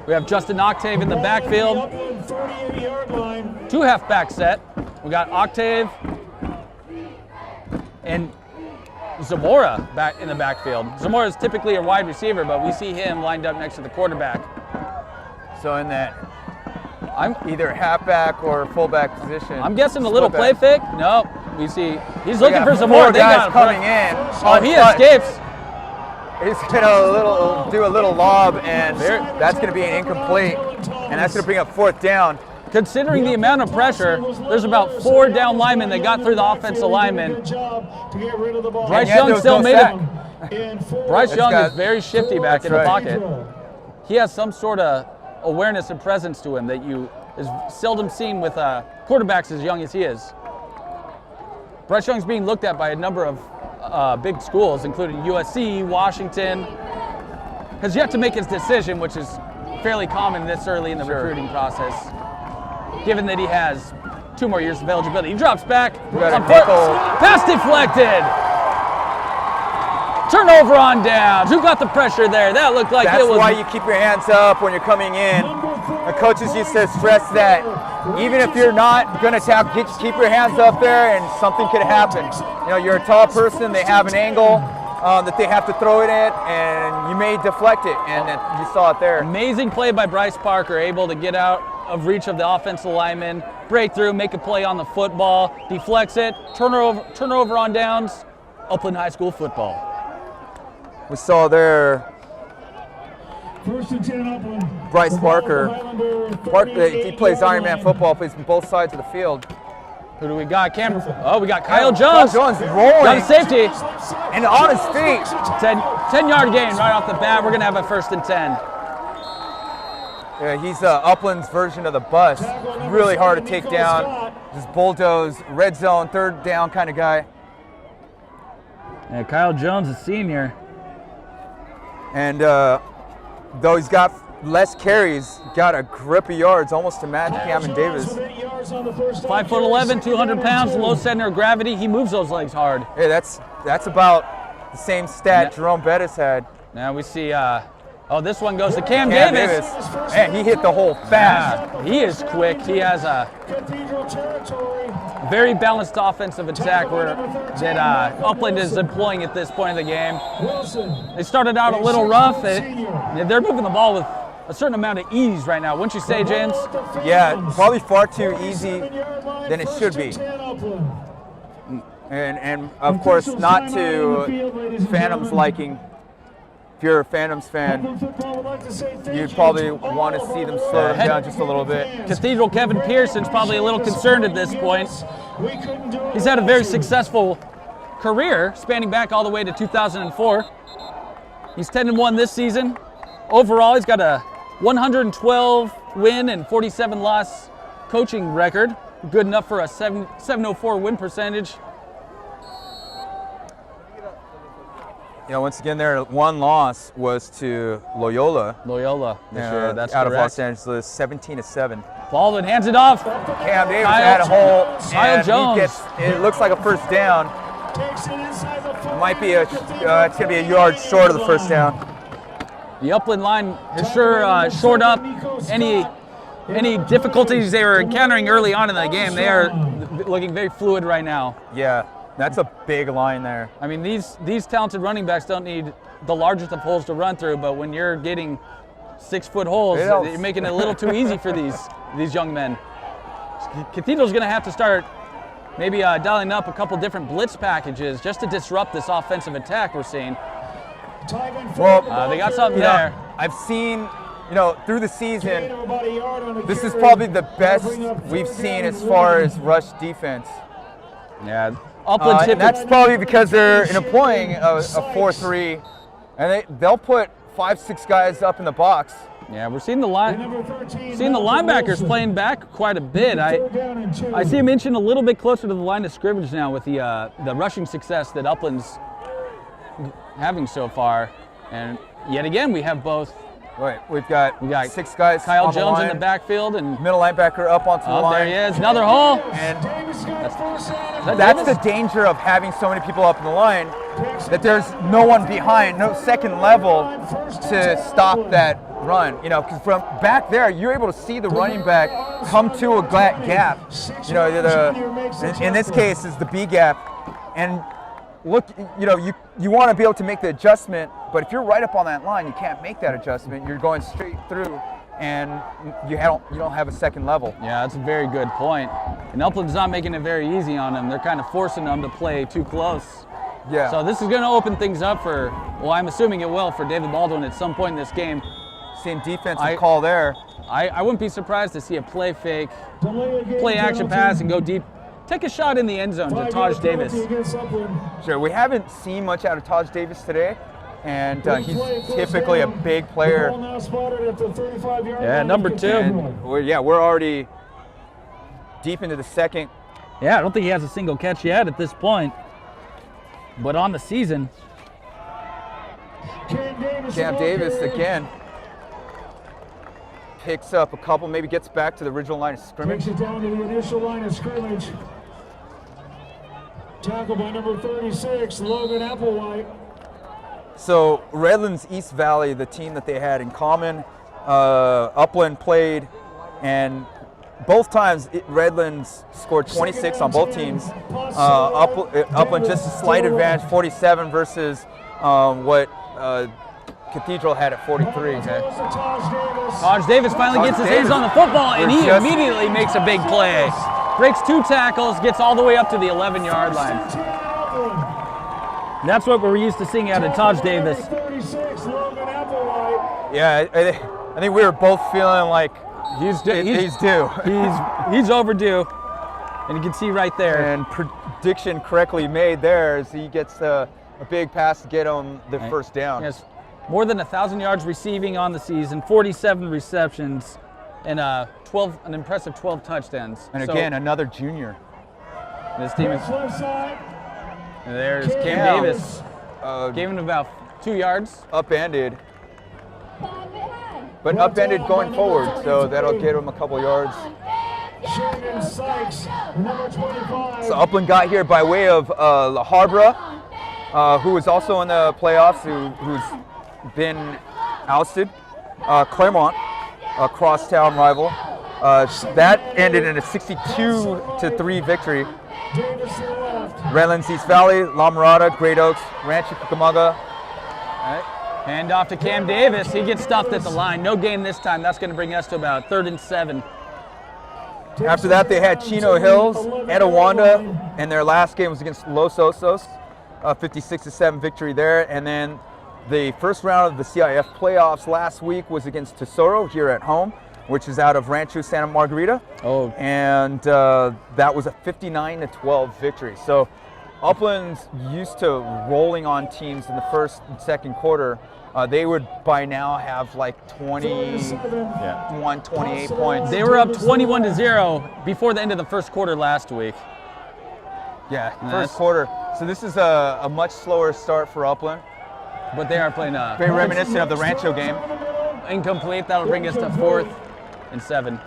We have Justin Octave in the backfield. 38-yard line. 2 halfback set. We got Octave and Zamora back in the backfield. Zamora is typically a wide receiver, but we see him lined up next to the quarterback. So in that either halfback or fullback position. I'm guessing a little play Split fake. No, we see he's back. looking for We got Zamora. four They guys got him coming in. Oh, he But escapes. He's gonna do a little lob, and that's gonna be an incomplete, and that's gonna bring up 4th down. Considering the amount of pressure, there's about 4 down linemen that got through the offensive linemen. Bryce yet Young there was still no made sack. it. Bryce Young is very shifty back in the pocket. He has some sort of awareness and presence to him that you is seldom seen with quarterbacks as young as he is. Bryce Young's being looked at by a number of big schools, including USC, Washington. Has yet to make his decision, which is fairly common this early in the recruiting process, given that he has 2 more years of eligibility. He drops back. Pass deflected. Turnover on downs. Who got the pressure there? That looked like That's it was. why you keep your hands up when you're coming in. The coaches used to stress that even if you're not going to tackle, keep your hands up there and something could happen. You know, you're a tall person, they have an angle that they have to throw it at, and you may deflect it, and you saw it there. Amazing play by Bryce Parker, able to get out of reach of the offensive lineman, break through, make a play on the football, deflects it, turnover on downs, Upland High School football. We saw there 1st and 10 Upland. Bryce Parker. He plays Iron Man football, plays from both sides of the field. Who do we got? Oh, we got Kyle Jones. Kyle Jones rolling. Got a safety. And on his feet. 10-yard gain right off the bat. We're going to have a 1st and 10. Yeah, he's Upland's version of the bus. Really hard to take down. Just bulldoze, red zone, 3rd down kind of guy. Yeah, Kyle Jones, a senior. And though he's got less carries, got a grip of yards, almost to match Cameron Davis. 5'11", 200 pounds, low center of gravity. He moves those legs hard. Hey, that's about the same stat Jerome Bettis had. Now we see, this one goes to Cam Davis. Man, he hit the hole fast. Yeah, he is quick. He has a very balanced offensive attack that Upland is employing at this point in the game. They started out a little rough. They're moving the ball with a certain amount of ease right now. Wouldn't you say, James? Yeah, probably far too easy than it should be. And of course, not to Phantoms liking. If you're a Phantoms fan, you'd probably want to see them slow them down just a little bit. Cathedral Kevin Pearson's probably a little concerned at this point. He's had a very successful career, spanning back all the way to 2004. He's 10-1 this season. Overall, he's got a 112 win and 47 loss coaching record. Good enough for a 704 win percentage. once again, their one loss was to Loyola. Loyola this year, that's out correct. of Los Angeles, 17-7. Baldwin hands it off. Cam Davis had a hole, Kyle and Jones. it looks like a first down. Takes it inside the 40. Might be it's going to be a yard short of the first down. The Upland line is sure shored up any difficulties they were encountering early on in the game. They are looking very fluid right now. Yeah, that's a big line there. I mean, these talented running backs don't need the largest of holes to run through, but when you're getting 6-foot holes, you're making it a little too easy for these young men. Cathedral's going to have to start maybe dialing up a couple different blitz packages just to disrupt this offensive attack we're seeing. Well, they got something there. I've seen, through the season, this is probably the best we've seen as far as rush defense. Yeah, Upland and that's probably because they're employing a 4-3, and they'll put 5-6 guys up in the box. Yeah, we're seeing the linebackers playing back quite a bit. I see him inching a little bit closer to the line of scrimmage now with the rushing success that Upland's having so far. And yet again, we have both. Right, we got 6 guys. Kyle on Jones the line, in the backfield and middle linebacker up onto the line. There he is, another hole. And that's the danger of having so many people up in the line, that there's no one behind, no second level to stop that run. Because from back there, you're able to see the running back come to a gap. In this case, is the B gap, and look, you want to be able to make the adjustment, but if you're right up on that line, you can't make that adjustment. You're going straight through, and you don't have a second level. Yeah, that's a very good point. And Upland's not making it very easy on them. They're kind of forcing them to play too close. Yeah. So this is going to open things up for, well, I'm assuming it will, for David Baldwin at some point in this game. Same defensive call there. I wouldn't be surprised to see a play fake, play action pass, and go deep. Take a shot in the end zone to Taj Davis. Sure, we haven't seen much out of Taj Davis today, and he's typically a big player. Yeah, number 2. And we're already deep into the second. Yeah, I don't think he has a single catch yet at this point. But on the season, Cam Davis again picks up a couple, maybe gets back to the original line of scrimmage. Takes it down to the initial line of scrimmage. Tackled by number 36, Logan Applewhite. So Redlands East Valley, the team that they had in common, Upland played, and both times Redlands scored 26 on both teams. Upland just a slight advantage, 47 versus what Cathedral had at 43. Okay. Taj Davis finally gets his hands on the football, and he immediately makes a big play. Breaks 2 tackles, gets all the way up to the 11-yard line. That's what we're used to seeing out of Taj Davis. Yeah, I think we were both feeling like he's due. He's overdue, and you can see right there. And prediction correctly made there as he gets a big pass to get him the first down. Yes, more than 1,000 yards receiving on the season, 47 receptions, and an impressive 12 touchdowns. And again, another junior. This team is. And there's Cam Davis. Gave him about 2 yards. Upended. But upended going forward, so that'll get him a couple yards. So Upland got here by way of La Habra, who was also in the playoffs, who's been ousted. Claremont, a crosstown rival. That ended in a 62-3 victory. Redlands East Valley, La Mirada, Great Oaks, Rancho Cucamonga. Hand off to Cam Davis. He gets stuffed at the line. No gain this time. That's going to bring us to about 3rd and 7. After that, they had Chino Hills, Etowanda, and their last game was against Los Osos, 56-7 victory there. And then the first round of the CIF playoffs last week was against Tesoro here at home, which is out of Rancho Santa Margarita. Oh. And that was a 59-12 victory. So Upland's used to rolling on teams in the first and second quarter. They would by now have like 21, 28 points. They were up 21-0 before the end of the first quarter last week. Yeah, first quarter. So this is a much slower start for Upland. But they are playing Very reminiscent of the Rancho game. incomplete. That'll bring us to 4th and 7.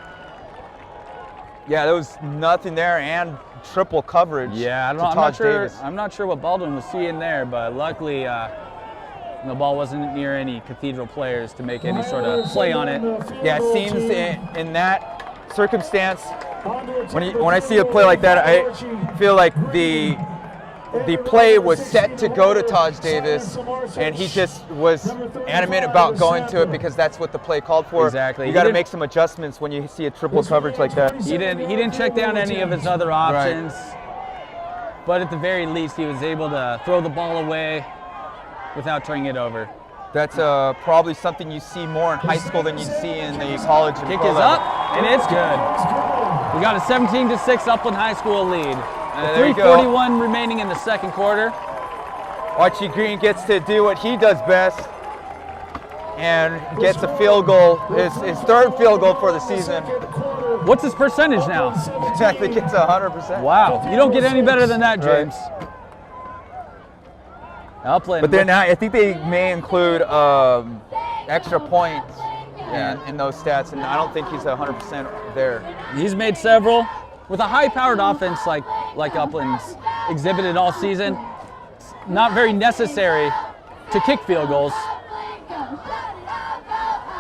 Yeah, there was nothing there and triple coverage. Yeah, I'm not sure. Davis. I'm not sure what Baldwin was seeing there, but luckily the ball wasn't near any Cathedral players to make any sort of play on it. Yeah, it seems in that circumstance, when I see a play like that, I feel like the play was set to go to Taj Davis, and he just was adamant about going to it because that's what the play called for. Exactly. You got to make some adjustments when you see a triple coverage like that. He didn't check down any of his other options, but at the very least, he was able to throw the ball away without turning it over. That's probably something you see more in high school than you see in the college. And Kick pro is level. up, and it's good. We got a 17-6 Upland High School lead. There you go. 3:41 remaining in the second quarter. Archie Green gets to do what he does best and gets a field goal, his 3rd field goal for the season. What's his percentage now? I think it's 100%. Wow, you don't get any better than that, James. Upland. But then I think they may include extra points in those stats, and I don't think he's 100% there. He's made several. With a high-powered offense like Upland's exhibited all season, it's not very necessary to kick field goals.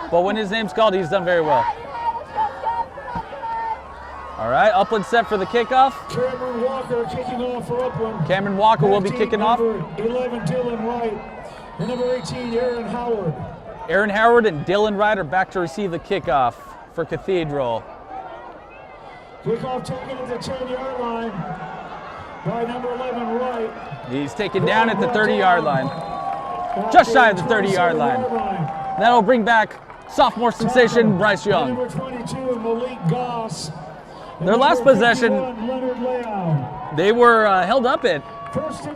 But when his name's called, he's done very well. All right, Upland set for the kickoff. Cameron Walker kicking off for Upland. Cameron Walker will be kicking off. Number 11, Dylan Wright. And number 18, Aaron Howard. Aaron Howard and Dylan Wright are back to receive the kickoff for Cathedral. Kickoff taken at the 10-yard line by number 11, Wright. He's taken down at the 30-yard line. Just shy of the 30-yard line. That'll bring back sophomore sensation Bryce Young. Number 22, Malik Goss. Their last possession, they were held up at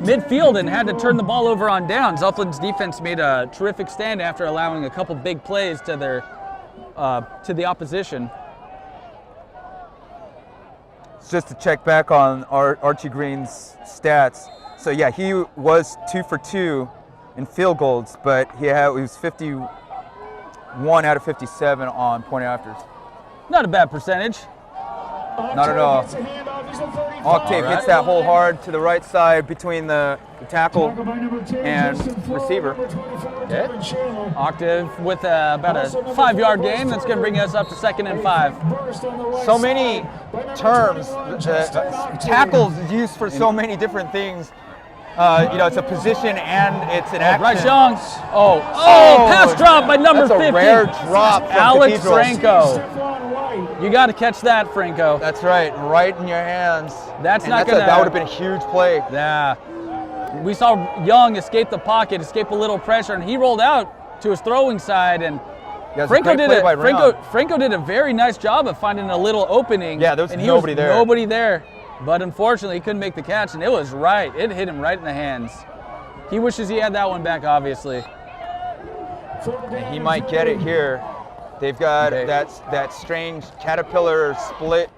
midfield and had to turn the ball over on downs. Upland's defense made a terrific stand after allowing a couple big plays to the opposition. Just to check back on Archie Green's stats. So yeah, he was 2 for 2 in field goals, but he was 51 out of 57 on point afters. Not a bad percentage. Not at all. Octave hits that hole hard to the right side between the tackle and receiver. Okay. Octave with about a 5-yard gain. That's going to bring us up to 2nd and 5. So many terms. Tackles is used for so many different things. It's a position and it's an action. Bryce Young. Pass drop by number 50. That's a rare drop from Alex Cathedral. Franco. You got to catch that, Franco. That's right, right in your hands. That would have been a huge play. Yeah. We saw Young escape the pocket, escape a little pressure, and he rolled out to his throwing side, and Franco did a very nice job of finding a little opening. Yeah, there was nobody there. Nobody there. But unfortunately, he couldn't make the catch, and it was right. It hit him right in the hands. He wishes he had that one back, obviously. And he might get it here. They've got that strange caterpillar split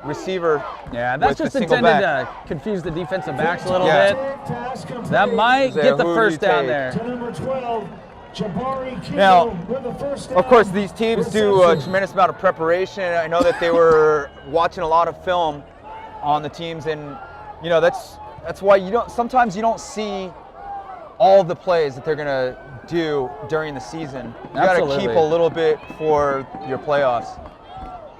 receiver. Yeah, that's just intended to confuse the defensive backs a little bit. That might get the first down there. Jabari Kindle now, with the first down. Of course, these teams do a tremendous amount of preparation. I know that they were watching a lot of film on the teams, and that's why sometimes you don't see all the plays that they're gonna do during the season. You gotta keep a little bit for your playoffs.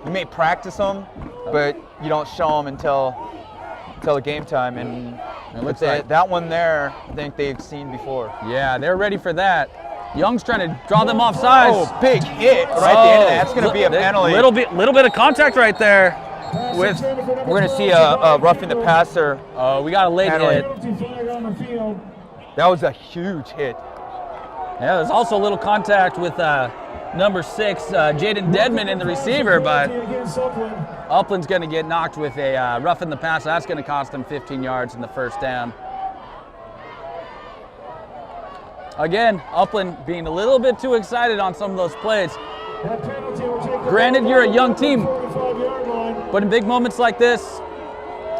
You may practice them, but you don't show them until the game time. And that one there, I think they've seen before. Yeah, they're ready for that. Young's trying to draw them off sides. Oh, big hit right at the end of that. That's gonna be a penalty. Little bit of contact right there. We're gonna see a roughing the passer. Oh, we got a late hit. That was a huge hit. Yeah, there's also a little contact with number 6, Jaden Dedman in the receiver, but Upland's going to get knocked with a roughing the pass. That's going to cost them 15 yards in the first down. Again, Upland being a little bit too excited on some of those plays. Granted, you're a young team, but in big moments like this,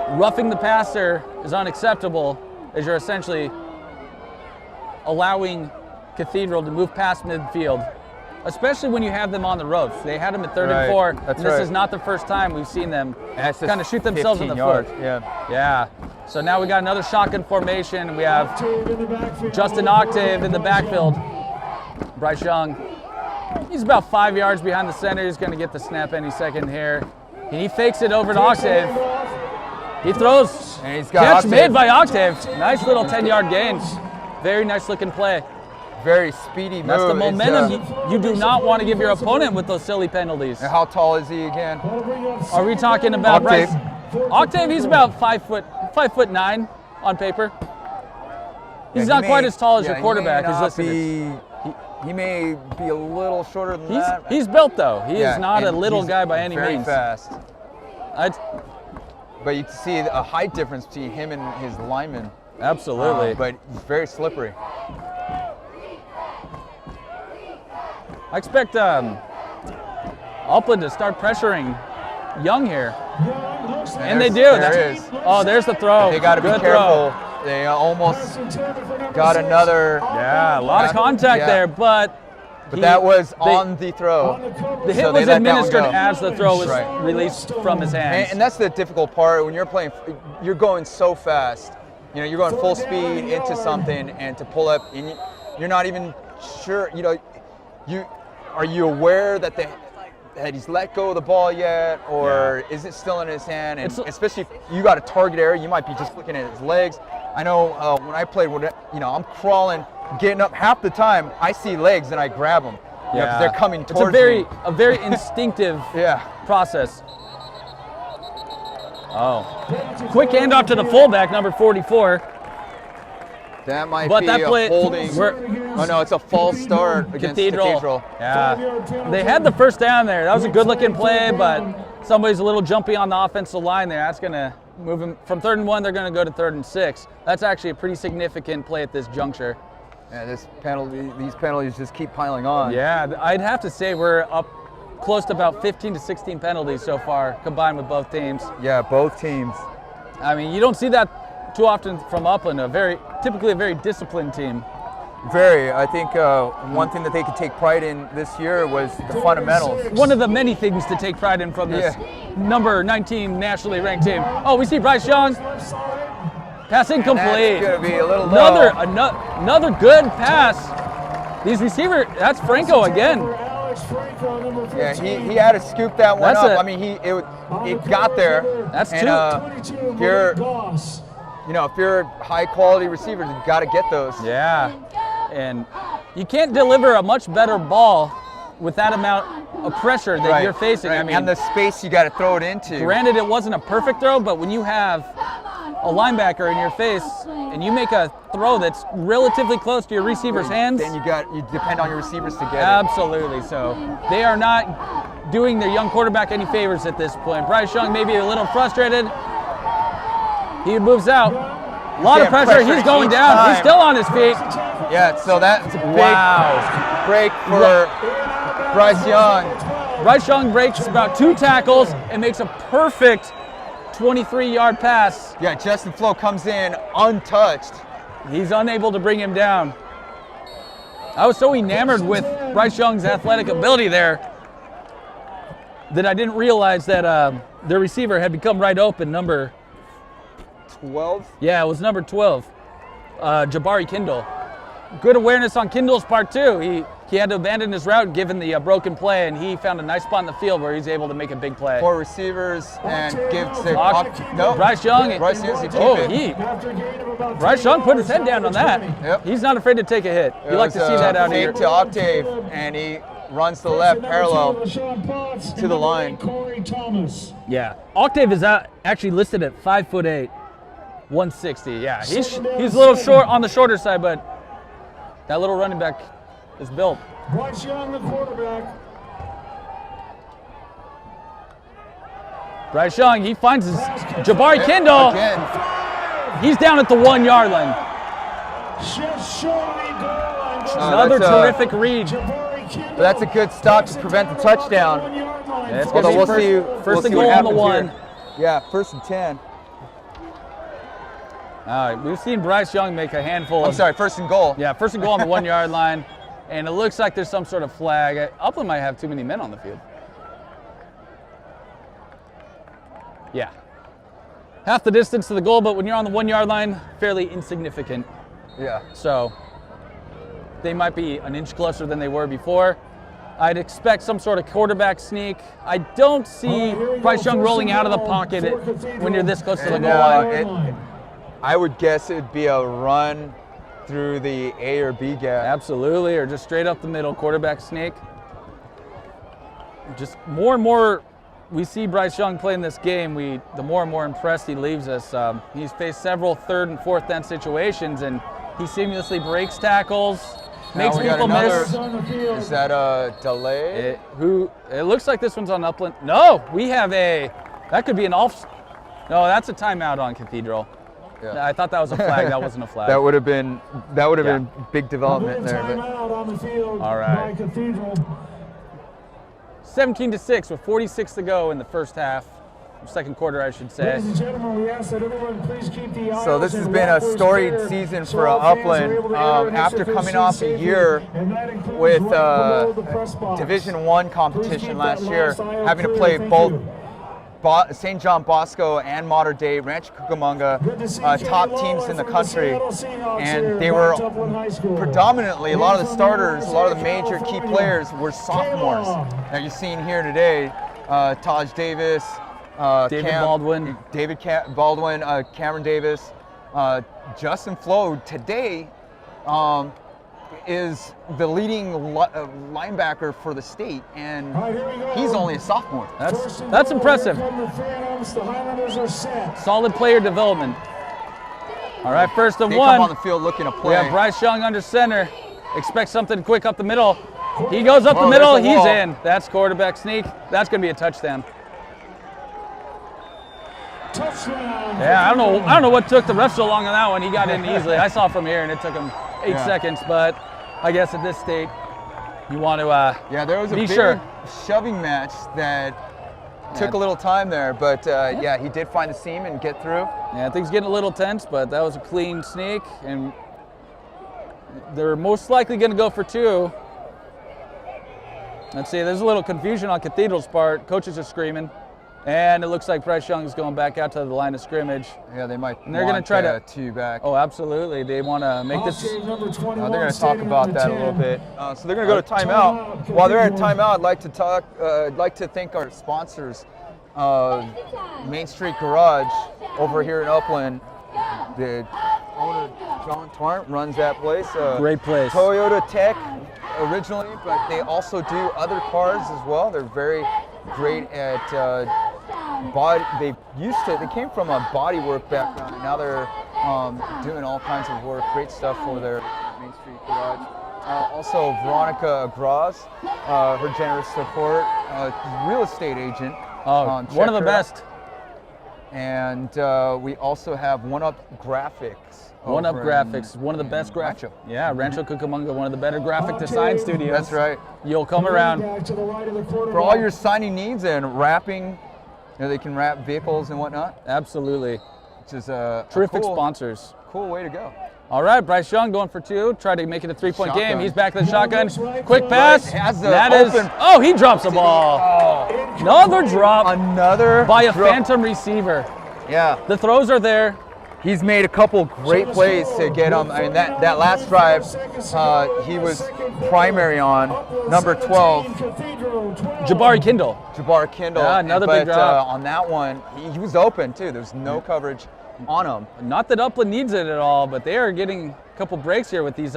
roughing the passer is unacceptable, as you're essentially allowing Cathedral to move past midfield, especially when you have them on the ropes. They had them at 3rd and 4. That's This is not the first time we've seen them kind of shoot themselves in the foot. Yeah. So now we got another shotgun formation, and we have Justin Octave in the backfield. Bryce Young, he's about 5 yards behind the center. He's going to get the snap any second here. He fakes it over to Octave. He throws. And he's got Catch Octave. made by Octave. Nice little 10-yard gain. Very nice looking play. Very speedy move. That's the momentum you do not want to give your opponent with those silly penalties. And how tall is he again? Are we talking about Octave. Bryce? Octave, he's about 5'9" on paper. He's not quite as tall as your quarterback who's listening. He may be a little shorter than that. He's built though. He is not a little guy by any very means. Fast. But you can see a height difference between him and his lineman. Absolutely. But he's very slippery. I expect Upland to start pressuring Young here. And they do. Oh, there's the throw. They got to be careful. They almost got another. Yeah, a lot of contact there, but that was on the throw. The hit was administered as the throw was released from his hands. And that's the difficult part when you're playing. You're going so fast. You know, you're going full speed into something, and to pull up, and you're not even sure. You know, are you aware that he's let go of the ball yet, or is it still in his hand? And especially if you got a target area, you might be just looking at his legs. I know when I played, I'm crawling, getting up. Half the time, I see legs and I grab them. Because they're coming towards me. It's a very instinctive process. Oh, quick handoff to the fullback, number 44. That might be a holding. Oh no, it's a false start against Cathedral. Yeah, they had the first down there. That was a good-looking play, but somebody's a little jumpy on the offensive line there. That's going to move them from 3rd and 1. They're going to go to 3rd and 6. That's actually a pretty significant play at this juncture. Yeah, these penalties just keep piling on. Yeah, I'd have to say we're up close to about 15 to 16 penalties so far, combined with both teams. Yeah, both teams. I mean, you don't see that too often from Upland, typically a very disciplined team. Very. I think one thing that they could take pride in this year was the fundamentals. One of the many things to take pride in from this number 19 nationally ranked team. Oh, we see Bryce Young. Pass incomplete. That's going to be a little low. Another good pass. These receivers, that's Franco again. Yeah, he had to scoop that one up. I mean, it got there. That's two. If you're a high quality receiver, you've got to get those. Yeah, and you can't deliver a much better ball with that amount of pressure that you're facing. I mean, and the space you got to throw it into. Granted, it wasn't a perfect throw, but when you have a linebacker in your face and you make a throw that's relatively close to your receiver's hands, then you depend on your receivers to get it. Absolutely. So they are not doing their young quarterback any favors at this point. Bryce Young may be a little frustrated. He moves out. A lot of pressure. He's going down. He's still on his feet. Yeah, so that's a big break for Bryce Young. Bryce Young breaks about 2 tackles and makes a perfect 23-yard pass. Yeah, Justin Flo comes in untouched. He's unable to bring him down. I was so enamored with Bryce Young's athletic ability there that I didn't realize that their receiver had become right open, number 12? Yeah, it was number 12, Jabari Kindle. Good awareness on Kindle's part too. He had to abandon his route given the broken play, and he found a nice spot in the field where he's able to make a big play. 4 receivers and gives it Bryce Young. Bryce Young put his head down on that. Yep. He's not afraid to take a hit. You like to see that out here. To Octave, and he runs to the left parallel to the line. Yeah, Octave is actually listed at 5'8", 160. Yeah, he's a little short on the shorter side, but that little running back is built. Bryce Young, the quarterback. Bryce Young, he finds his Jabari Kindle. Again. He's down at the 1-yard line. Another terrific read. But that's a good stop to prevent the touchdown. Yeah, although we'll see first and goal on the 1. Yeah, 1st and 10. All right, we've seen Bryce Young make a handful I'm sorry, first and goal. Yeah, first and goal on the 1 yard line, and it looks like there's some sort of flag. Upland might have too many men on the field. Yeah. Half the distance to the goal, but when you're on the 1 yard line, fairly insignificant. Yeah. So they might be an inch closer than they were before. I'd expect some sort of quarterback sneak. I don't see Bryce Young rolling out of the pocket when you're this close to the goal line. I would guess it'd be a run through the A or B gap. Absolutely, or just straight up the middle, quarterback sneak. Just more and more we see Bryce Young play in this game, the more and more impressed he leaves us. He's faced several third and fourth down situations, and he seamlessly breaks tackles, makes people miss. Is that a delay? It looks like this one's on Upland. No, we have that could be an off. No, that's a timeout on Cathedral. Yeah. I thought that was a flag. That wasn't a flag. That would have been big development there. On the field. All right. By Cathedral. 17-6 with 46 to go in the first half. Second quarter, I should say. Ladies and gentlemen, we ask that everyone please keep the So this has been a storied season for Upland after coming off a year with Division I competition last year, having to play both St. John Bosco and Modern Day Rancho Cucamonga, top teams in the country, and they were predominantly, a lot of the starters, a lot of the major key players were sophomores. Now you're seeing here today, Taj Davis, Baldwin, Baldwin, Cameron Davis, Justin Flo today is the leading linebacker for the state, and he's only a sophomore. That's impressive. Solid player development. All right, first and they one. Come on the field looking to play. We have Bryce Young under center. Expect something quick up the middle. He goes up the middle. He's in. That's quarterback sneak. That's going to be a touchdown. Yeah, I don't know what took the ref so long on that one. He got in easily. I saw from here, and it took him 8 seconds. But I guess at this state, you want to there was a be big sure. shoving match that took a little time there. But he did find the seam and get through. Yeah, things getting a little tense, but that was a clean sneak, and they're most likely going to go for two. Let's see. There's a little confusion on Cathedral's part. Coaches are screaming. And it looks like Bryce Young is going back out to the line of scrimmage. Yeah, they might. And they're going to try to two back. Oh, absolutely. They want to make this. They're going to talk about that a little bit. So they're going to go to timeout. While they're at timeout, I'd like to talk. I'd like to thank our sponsors, Main Street Garage over here in Upland. The owner John Tarrant runs that place. Great place. Toyota Tech originally, but they also do other cars as well. They're very great at body. They came from a body work background, and now they're doing all kinds of work. Great stuff for their Main Street Garage. Also, Veronica Graz, her generous support, real estate agent. Oh, one of the best. And we also have One Up Graphics. One Up Graphics, one of the best graphics. Yeah, Rancho Cucamonga, one of the better graphic design studios. That's right. You'll come around. For all your signing needs and wrapping, they can wrap vehicles and whatnot. Absolutely. Which is a terrific cool, sponsors. Cool way to go. All right, Bryce Young going for two. Try to make it a 3-point game. He's back to the shotgun. Quick pass. Oh, he drops the ball. Oh. Another drop. Another by a phantom receiver. Yeah. The throws are there. He's made a couple great plays to get him. I mean, that last drive, he was primary on number 12. Jabari Kindle. Jabari Kindle. Yeah, another big drop. On that one, he was open too. There was no coverage on him. Not that Upland needs it at all, but they are getting a couple breaks here with these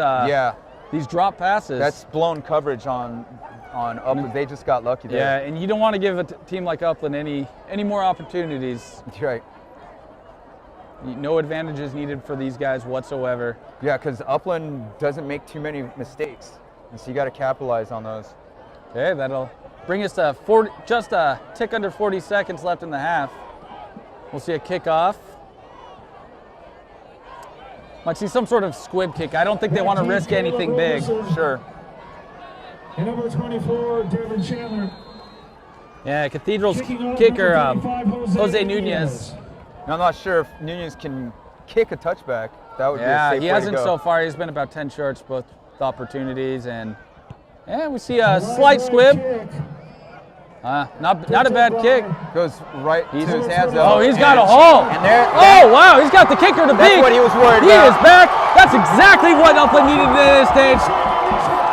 these drop passes. That's blown coverage on Upland. They just got lucky there. Yeah, and you don't want to give a team like Upland any more opportunities. That's right. No advantages needed for these guys whatsoever. Yeah, because Upland doesn't make too many mistakes, and so you got to capitalize on those. Okay, that'll bring us to just a tick under 40 seconds left in the half. We'll see a kickoff. Might see some sort of squib kick. I don't think they want to risk anything big. Sure. And number 24, Devin Chandler. Yeah, Cathedral's kicker, Jose Nunez. Now, I'm not sure if Nunez can kick a touchback. That would be a Yeah, safe he way to hasn't go. so far. He's been about 10 shorts, both opportunities, and we see a slight squib. Not a bad kick. Goes right to his hands. Oh, he's got a haul. And there. Oh, wow, he's got the kicker to beat. That's what he was worried He about. is back. That's exactly what Upland needed at this stage.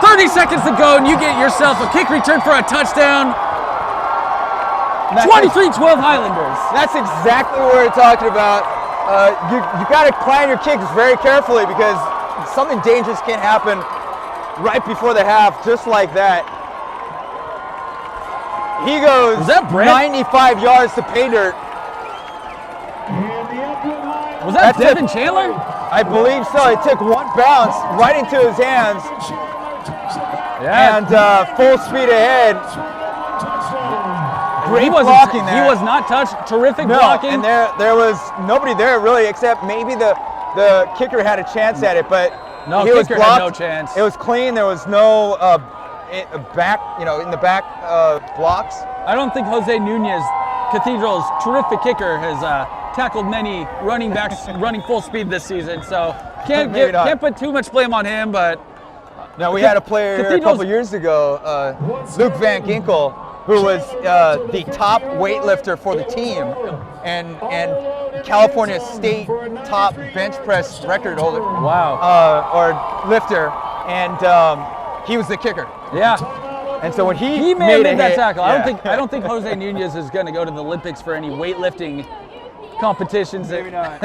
30 seconds to go, and you get yourself a kick return for a touchdown. 23-12 Highlanders. That's exactly what we're talking about. You got to plan your kicks very carefully because something dangerous can happen right before the half, just like that. He goes Was that Brent? 95 yards to pay dirt. Was that Devin Chandler? I believe so. It took one bounce right into his hands Yeah. and full speed ahead. Great blocking there. He was not touched. Terrific No, blocking. and there was nobody there really, except maybe the kicker had a chance at it, but No, he was kicker had no blocked. chance. It was clean. There was no back, in the back blocks. I don't think Jose Nunez, Cathedral's terrific kicker, has tackled many running backs running full speed this season. So Maybe not. can't put too much blame on him. But Now we had a player here a couple years ago, Luke Van Ginkel, who was the top weightlifter for the team and California State top bench press record holder. Wow. Or lifter, and he was the kicker. Yeah. And so when He may have made that hit, tackle. yeah. I don't think Jose Nunez is going to go to the Olympics for any weightlifting competitions. Maybe not.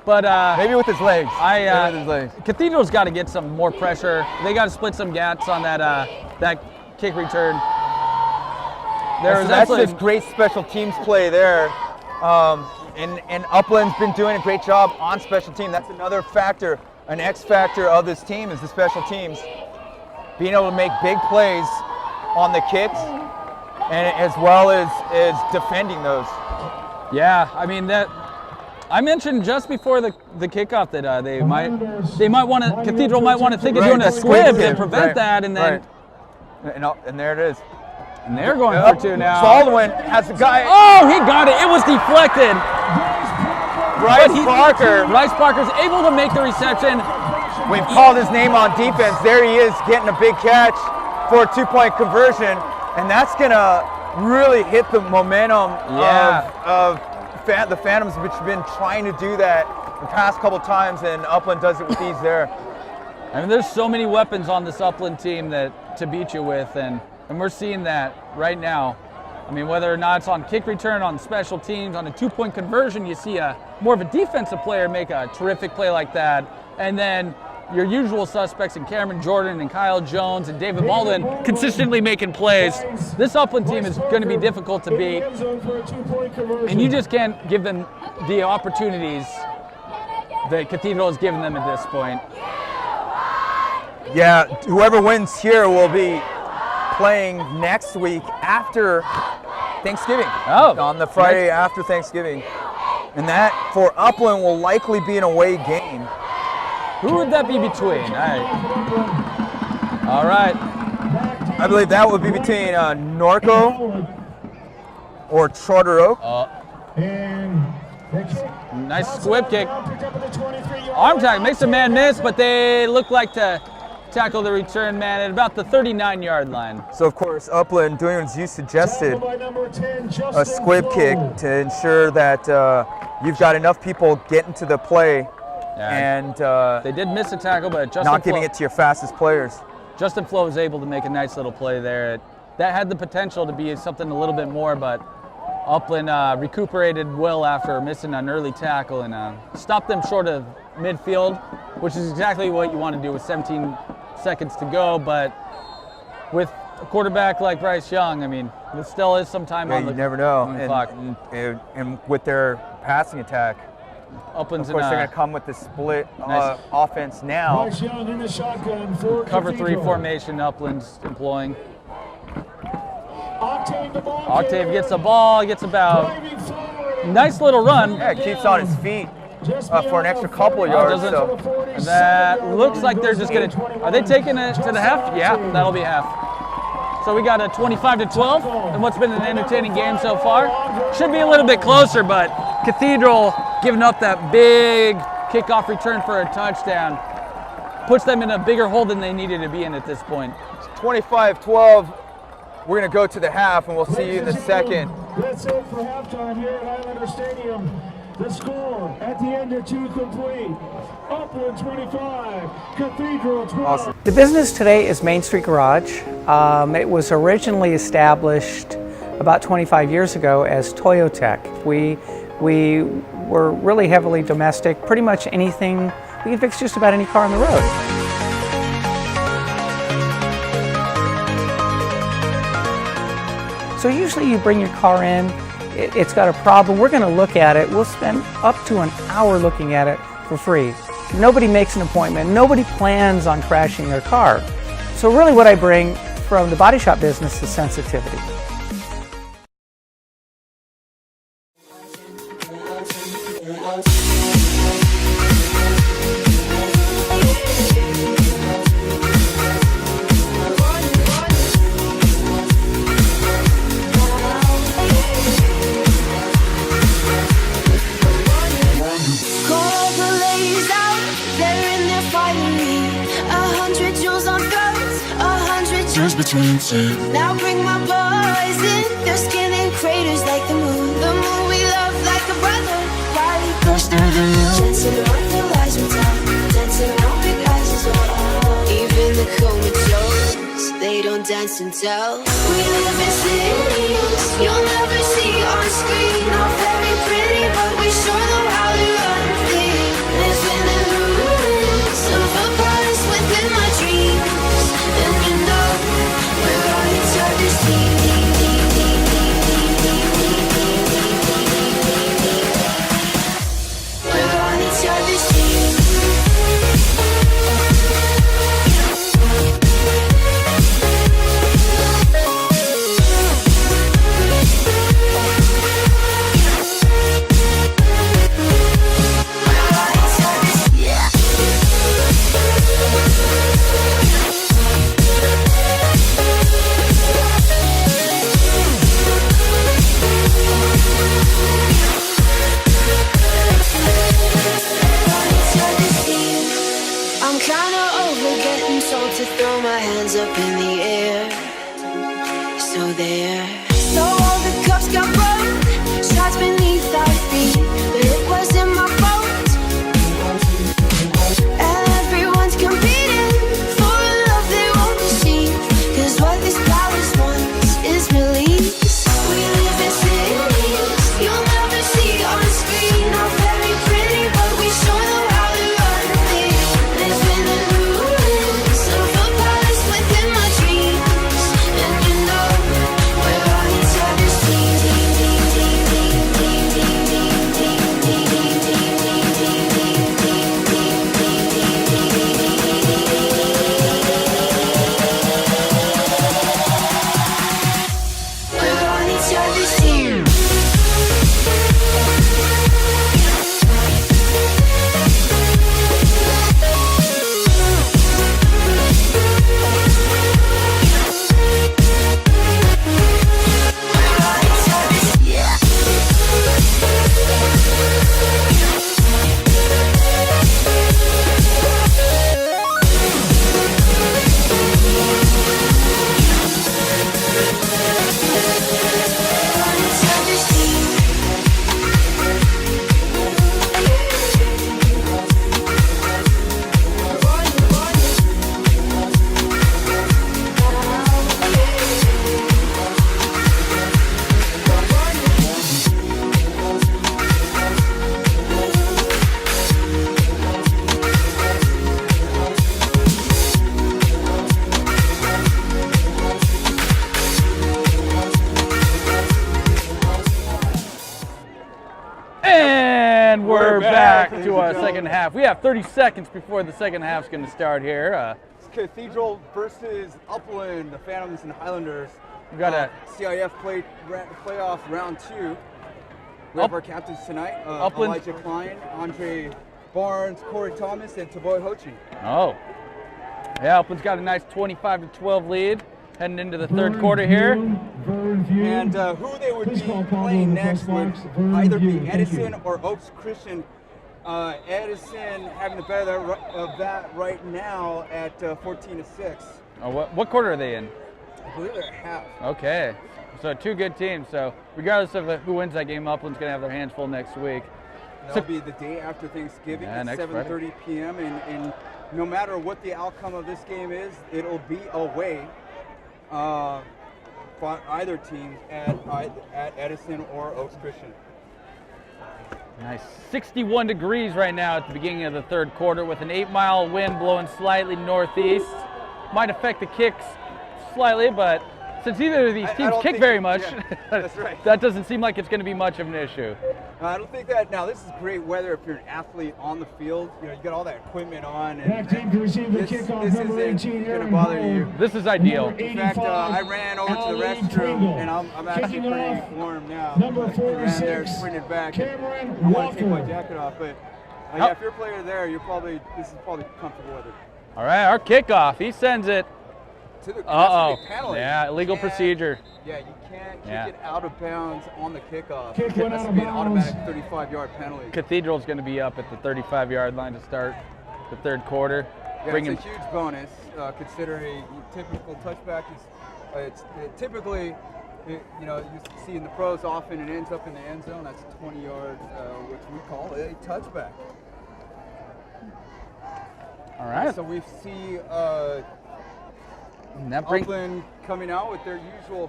But Maybe with his legs. Maybe with his legs. Cathedral's got to get some more pressure. They got to split some gats on that kick return. That's just great special teams play there. And Upland's been doing a great job on special team. That's another factor, an X factor of this team is the special teams. Being able to make big plays on the kicks and as well as defending those. Yeah, I mean that. I mentioned just before the kickoff that Cathedral might want to think of doing a squib and prevent that, and then and there it is. And they're going for two now. Baldwin has a guy. Oh, he got it. It was deflected. Bryce Parker's able to make the reception. We've called his name on defense. There he is getting a big catch for a 2-point conversion. And that's going to really hit the momentum of the Phantoms, which have been trying to do that the past couple times, and Upland does it with ease there. I mean, there's so many weapons on this Upland team to beat you with, and we're seeing that right now. I mean, whether or not it's on kick return, on special teams, on a 2-point conversion, you see more of a defensive player make a terrific play like that. And then your usual suspects in Cameron Jordan and Kyle Jones and David Baldwin consistently making plays. This Upland team is going to be difficult to beat, and you just can't give them the opportunities that Cathedral has given them at this point. Yeah, whoever wins here will be playing next week after Thanksgiving. Oh, on the Friday after Thanksgiving. And that, for Upland, will likely be an away game. Who would that be between? All right. I believe that would be between Norco or Charter Oak. Nice squib kick. Arm tag makes a man miss, but they look like to tackle the return man at about the 39-yard line. So, of course, Upland, doing as you suggested, a squib kick to ensure that you've got enough people getting to the play. And they did miss a tackle, but not giving it to your fastest players. Justin Flo was able to make a nice little play there. That had the potential to be something a little bit more, but Upland recuperated well after missing an early tackle and stopped them short of midfield, which is exactly what you want to do with 17 seconds to go. But with a quarterback like Bryce Young, I mean, there still is some time on the clock. You never know. And with their passing attack, Upland's of course, they're going to come with the split offense now. Cover 3 formation Upland's employing. Octave gets the ball, gets about nice little run. Yeah, keeps on his feet for an extra couple of yards. That looks like they're just going to. Are they taking it to the half? Yeah, that'll be half. So we got a 25-12 in what's been an entertaining game so far. Should be a little bit closer, but Cathedral giving up that big kickoff return for a touchdown. Puts them in a bigger hole than they needed to be in at this point. 25-12. We're going to go to the half, and we'll see you in the second. That's it for halftime here at Islander Stadium. The score at the end of 2 complete. Upland 25, Cathedral 12. Awesome. The business today is Main Street Garage. It was originally established about 25 years ago as Toyotech. We were really heavily domestic. Pretty much anything, we can fix just about any car on the road. So usually you bring your car in, it's got a problem, we're going to look at it. We'll spend up to an hour looking at it for free. Nobody makes an appointment. Nobody plans on crashing their car. So really what I bring from the body shop business is sensitivity. Between two. Now bring my boys in. Their skin in craters like the moon. The moon we love like a brother. While he goes through the moon. Dancing around the lies we tell. Dancing around big eyes as well. Even the comatose, they don't dance and tell. We live in cities you'll never see on screen. Not very pretty, but we sure know how to run things. Living in ruins of a palace within my dreams. And you know we're on each other's team. We're on each other's team. To throw my hands up in the air. So there. So all the cups got broke. Shots beneath our feet. But it wasn't my fault. And everyone's competing for a love they won't receive. Cause what this palace wants is release. We live in cities you'll never see on screen. Not very pretty, but we sure know how to run things. Living in ruins of a palace within my dreams. And you know we're on each other's team. We're on each other's team. And we're back to our second half. We have 30 seconds before the second half's going to start here. Cathedral versus Upland, the Phantoms and Highlanders. We got a CIF playoff round 2. We have our captains tonight, Upland. Elijah Klein, Andre Barnes, Corey Thomas, and Tavoy Hochi. Oh. Yeah, Upland's got a nice 25-12 lead heading into the third quarter here. And who they would be playing next would either be Edison or Oaks Christian Edison having the better of that right now at 14-6. Oh, what quarter are they in? I believe they're at half. Okay. So 2 good teams. So regardless of who wins that game, Upland's going to have their hands full next week. That'll be the day after Thanksgiving at next 7:30 p.m. And no matter what the outcome of this game is, it'll be away for either team at Edison or Oaks Christian. Nice. 61 degrees right now at the beginning of the third quarter with an 8-mile wind blowing slightly northeast. Might affect the kicks slightly, but since neither of these teams kick very much, that's right. that doesn't seem like it's going to be much of an issue. I don't think that. Now, this is great weather if you're an athlete on the field. You know, you got all that equipment on. And Back team to receive the kickoff, this number 18, isn't going to Aaron bother Hall. you. This is ideal. In fact, I ran over to the restroom, and I'm actually Kicking pretty off, warm now. number I ran there, 46, sprinted back. Cameron I want to take my Walker. jacket off, but yeah, if you're a player there, this is probably comfortable weather. All right, our kickoff. He sends it. To the penalty. Yeah, illegal procedure. Yeah, you can't kick it out of bounds on the kickoff. Kick went That's out to of be an bounds. automatic 35-yard penalty. Cathedral's going to be up at the 35-yard line to start the third quarter. Yeah, it's a huge bonus considering typical touchback is typically, you see in the pros often it ends up in the end zone. That's 20 yards, which we call a touchback. All right. So we see And that brings Upland coming out with their usual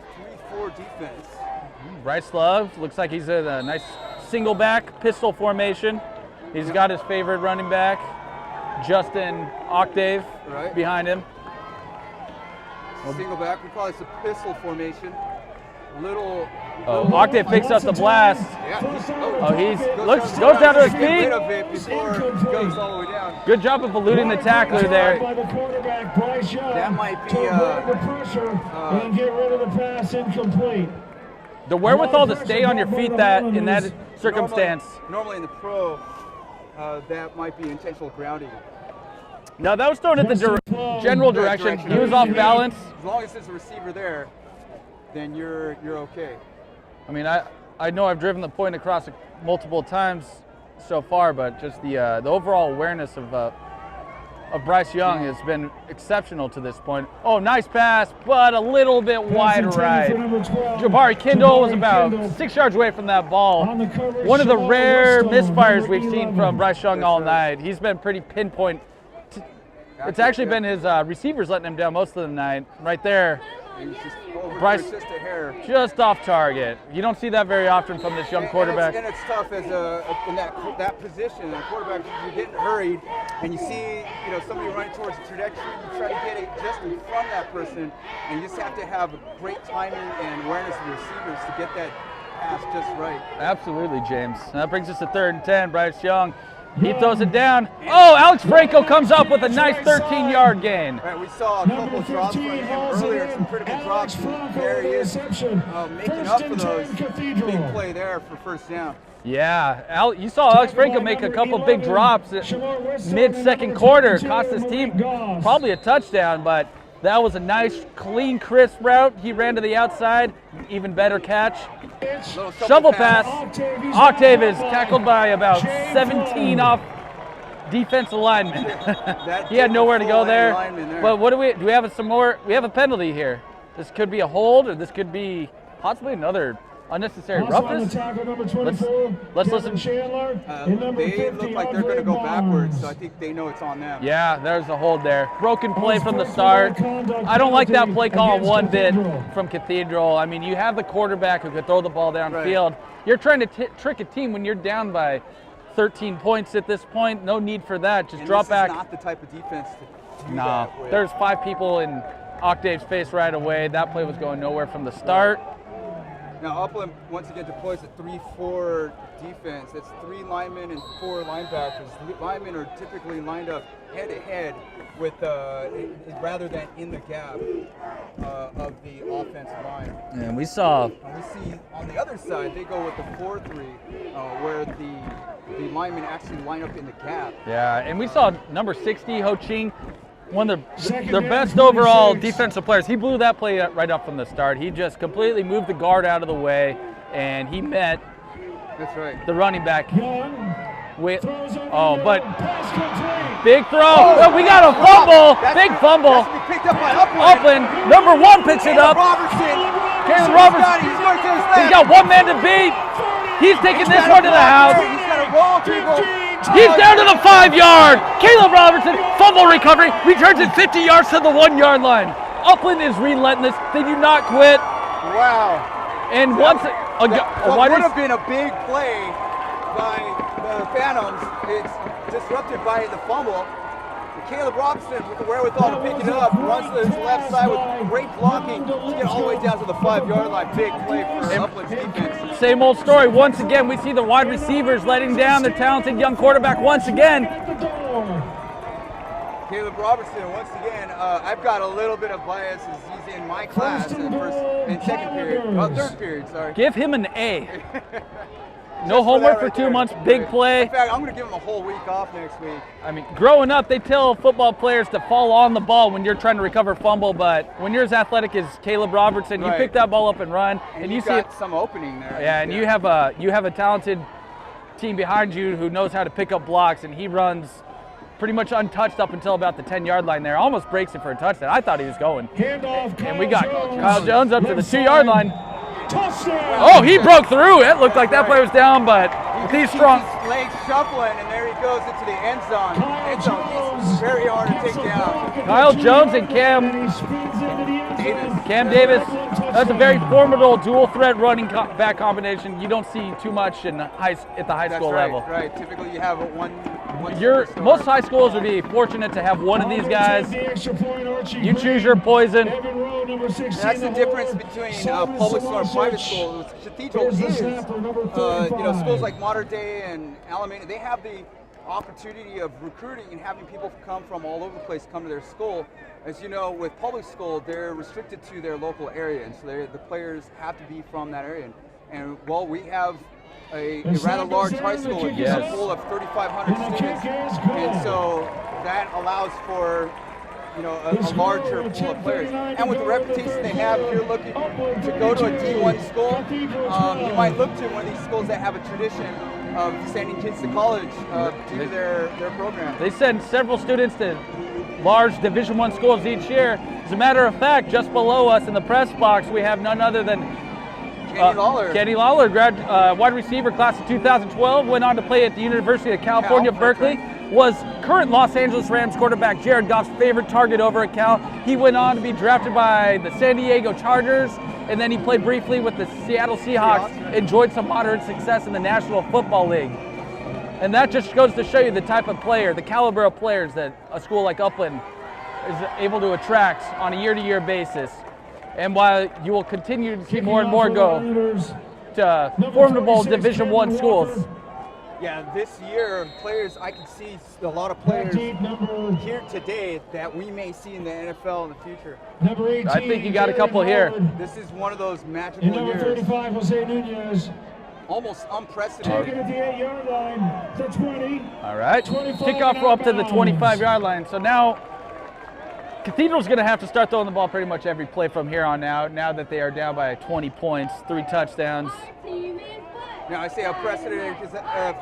3-4 defense. Bryce Love looks like he's in a nice single back pistol formation. He's got his favorite running back, Justin Octave, behind him. Single back, we call this a pistol formation. Octave picks up the blast. Yeah, goes down to his Get feet. rid of it before it goes all the way down. Good job of eluding the tackler there. By the quarterback, Bryce Young, That might be, to avoid the pressure and get rid of the pass incomplete. The wherewithal to stay on your feet in that circumstance. Normally in the pro, that might be intentional grounding. No, that was thrown at the general direction. He was off balance. As long as there's a receiver there, then you're okay. I mean, I know I've driven the point across multiple times so far, but just the overall awareness of Bryce Young has been exceptional to this point. Oh, nice pass, but a little bit wide right. Jabari Kindle was about 6 yards away from that ball. One of the rare misfires we've seen from Bryce Young all night. He's been pretty pinpoint. It's actually been his receivers letting him down most of the night. Right there, Bryce just a hair. just off target. You don't see that very often from this young quarterback. And it's tough as in that position. A quarterback, you're getting hurried, and you see somebody running towards the trajectory. You try to get it just in front of that person, and you just have to have great timing and awareness of your receivers to get that pass just right. Absolutely, James. That brings us to 3rd and 10. Bryce Young. He throws it down. Oh, Alex Franco comes up with a nice 13-yard gain. Right, we saw a couple of drops from him earlier, some critical drops. There he is, making up for those. Big play there for first down. Yeah, you saw Alex Franco make a couple big drops mid-second quarter. Cost his team probably a touchdown, but that was a nice, clean, crisp route. He ran to the outside. Even better catch. Shovel pass. Octave is tackled by about 17 off defensive linemen. He had nowhere to go there. But what do we have some more? We have a penalty here. This could be a hold, or this could be possibly another unnecessary roughness. Let's listen. They look like they're going to go backwards, so I think they know it's on them. Yeah, there's a hold there. Broken play from the start. I don't like that play call one bit from Cathedral. I mean, you have the quarterback who could throw the ball downfield. Right. You're trying to trick a team when you're down by 13 points at this point. No need for that. Just drop back. This is not the type of defense to do no, that with. There's 5 people in Octave's face right away. That play was going nowhere from the start. Now Upland once again deploys a 3-4 defense. That's 3 linemen and 4 linebackers. Linemen are typically lined up head-to-head with, rather than in the gap of the offensive line. And we see on the other side they go with the 4-3, where the linemen actually line up in the gap. Yeah, and we saw number 60 Ho Ching, one of their best overall defensive players. He blew that play right up from the start. He just completely moved the guard out of the way, and he met the running back. Wait. Throws over Oh, the but pass complete. big throw. Oh, we got a fumble. Big fumble. That's gonna be picked up by Upland. Upland, number 1 picks it up. Robertson. Caleb He's Robertson. got it. He's going to his He's left. got 1 man to beat. He's taking this one to the house. He's got a roll dribble. He's down to the 5-yard. Caleb Robertson, fumble recovery, returns it 50 yards to the 1-yard line. Upland is relentless. They do not quit. Wow. And once a What wide would have receiver. been a big play by the Phantoms, it's disrupted by the fumble. Caleb Robinson with the wherewithal to pick it up, runs to his left side with great blocking to get all the way down to the 5-yard line. Big play for Upland's defense. Same old story. Once again, we see the wide receivers letting down the talented young quarterback once again. Caleb Robertson, once again, I've got a little bit of bias as he's in my class in second period, third period, sorry. Give him an A. No homework for 2 months, big play. In fact, I'm going to give him a whole week off next week. I mean, growing up, they tell football players to fall on the ball when you're trying to recover fumble, but when you're as athletic as Caleb Robertson, you Right. pick that ball up and run, and you you've see got it. some opening there. Yeah, and you have a talented team behind you who knows how to pick up blocks, and he runs pretty much untouched up until about the 10-yard line there. Almost breaks it for a touchdown. I thought he was going. Handoff, And we got Kyle Jones up to the Left 2-yard side. line. Touchdown. Oh, he broke through. It looked like that play was down, but he's strong. His legs shuffling, and there he goes into the end zone. Kyle End zone. Jones He's very hard to gets take a down. block at Kyle the Jones two, and Cam and he spins into the end zone. Cam Davis, that's a very formidable dual threat running back combination. You don't see too much at the high That's school right, level. right. Typically you have one superstar. Most high schools would be fortunate to have one of these guys. The extra point, Archie You Green. choose your poison. Evan Rowe, number 16, That's the difference Lawler. between Simon public school and private Samardzic. school. Cathedral There's the is, snapper, number 35. schools like Modern Day and Alameda, they have the opportunity of recruiting and having people come from all over the place come to their school. As you know, with public school, they're restricted to their local area, and so the players have to be from that area. And well, we have a rather large high school. It's a pool of 3,500 students, and so that allows for a larger pool of players. And with the reputation they have, if you're looking to go to a D1 school, you might look to one of these schools that have a tradition of sending kids to college due to their program. They send several students to large Division I schools each year. As a matter of fact, just below us in the press box, we have none other than Lawler. Kenny Lawler, wide receiver, class of 2012, went on to play at the University of California, Berkeley. Was current Los Angeles Rams quarterback Jared Goff's favorite target over at Cal. He went on to be drafted by the San Diego Chargers, and then he played briefly with the Seattle Seahawks, enjoyed some moderate success in the National Football League. And that just goes to show you the type of player, the caliber of players that a school like Upland is able to attract on a year-to-year basis. And while you will continue to see more and more go to formidable Division I schools. Yeah, this year, players, I can see a lot of players here today that we may see in the NFL in the future. Number 18, I think you got a couple here. This is one of those magical And number years. 35, Jose Nunez. Almost unprecedented. Taken at the 8-yard line, the 20. All right, 25 kickoff up to the outbounds. 25-yard line. So now Cathedral's going to have to start throwing the ball pretty much every play from here on out, now that they are down by 20 points, 3 touchdowns. Now I say unprecedented because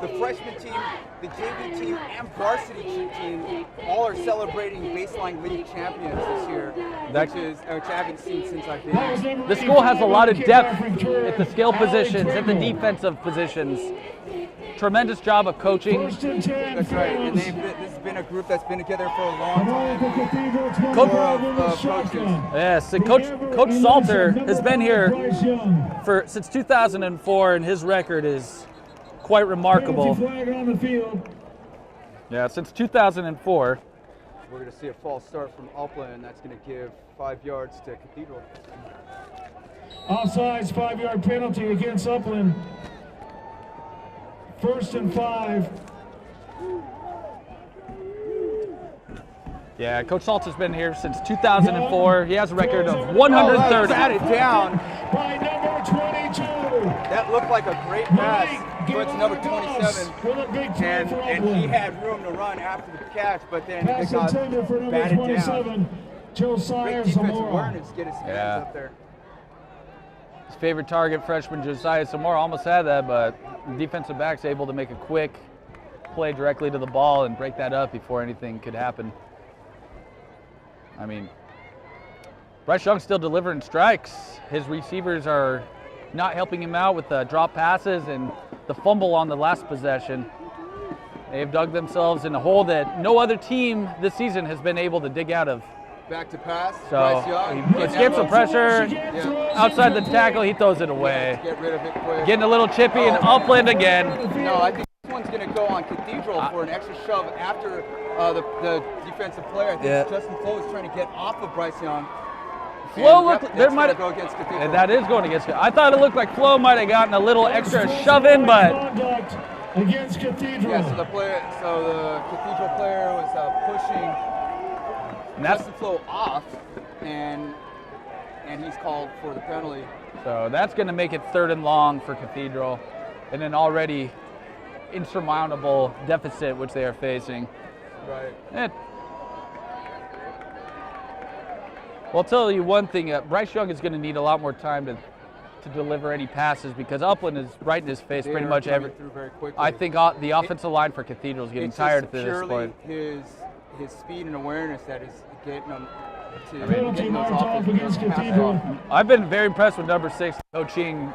the freshman team, the JV team, and varsity team all are celebrating baseline league champions this year, which I haven't seen since I've been here. The school has a lot of depth at the skill positions, at the defensive positions. Tremendous job of coaching. First and 10. That's right, and this has been a group that's been together for a long time. Cathedral, 25 Coach- in the shotgun. Yes, and Coach Salter has been here Bryce Young. since 2004, and his record is quite remarkable. Penalty flag on the field. Yeah, since 2004. We're going to see a false start from Upland, and that's going to give 5 yards to Cathedral. Offsides, 5-yard penalty against Upland. First and 5. Yeah, Coach Salter's been here since 2004. He has a record of 130. Batted down. By number 22. That looked like a great pass, but to number 27. With a big play And for he Upland. had room to run after the catch, but then Pass it got intended for number batted 27, down. Josiah Great defensive Zamora. awareness, get his hands Yeah. up there. His favorite target, freshman Josiah Zamora, almost had that, but the defensive back's able to make a quick play directly to the ball and break that up before anything could happen. I mean, Bryce Young's still delivering strikes. His receivers are not helping him out with the drop passes and the fumble on the last possession. They've dug themselves in a hole that no other team this season has been able to dig out of. Back to pass. So he escapes the pressure. Outside the tackle, he throws it away. Get rid of it quick. Getting a little chippy and Upland again. No, I think this one's going to go on Cathedral for an extra shove after the defensive player. I think Justin Flo is trying to get off of Bryce Young. Flo looked, there might go against Cathedral. That is going against. I thought it looked like Flo might have gotten a little extra shove in, but against Cathedral. Yeah, so the Cathedral player was pushing Justin Flo off, and he's called for the penalty. So that's going to make it 3rd and long for Cathedral, and an already insurmountable deficit which they are facing. Right. Well, I'll tell you one thing, Bryce Young is going to need a lot more time to deliver any passes because Upland is right in his face pretty much every. I think the offensive line for Cathedral is getting tired at this point. His speed and awareness that is getting him to Penalty marked off against Cathedral. I've been very impressed with number 6, coaching.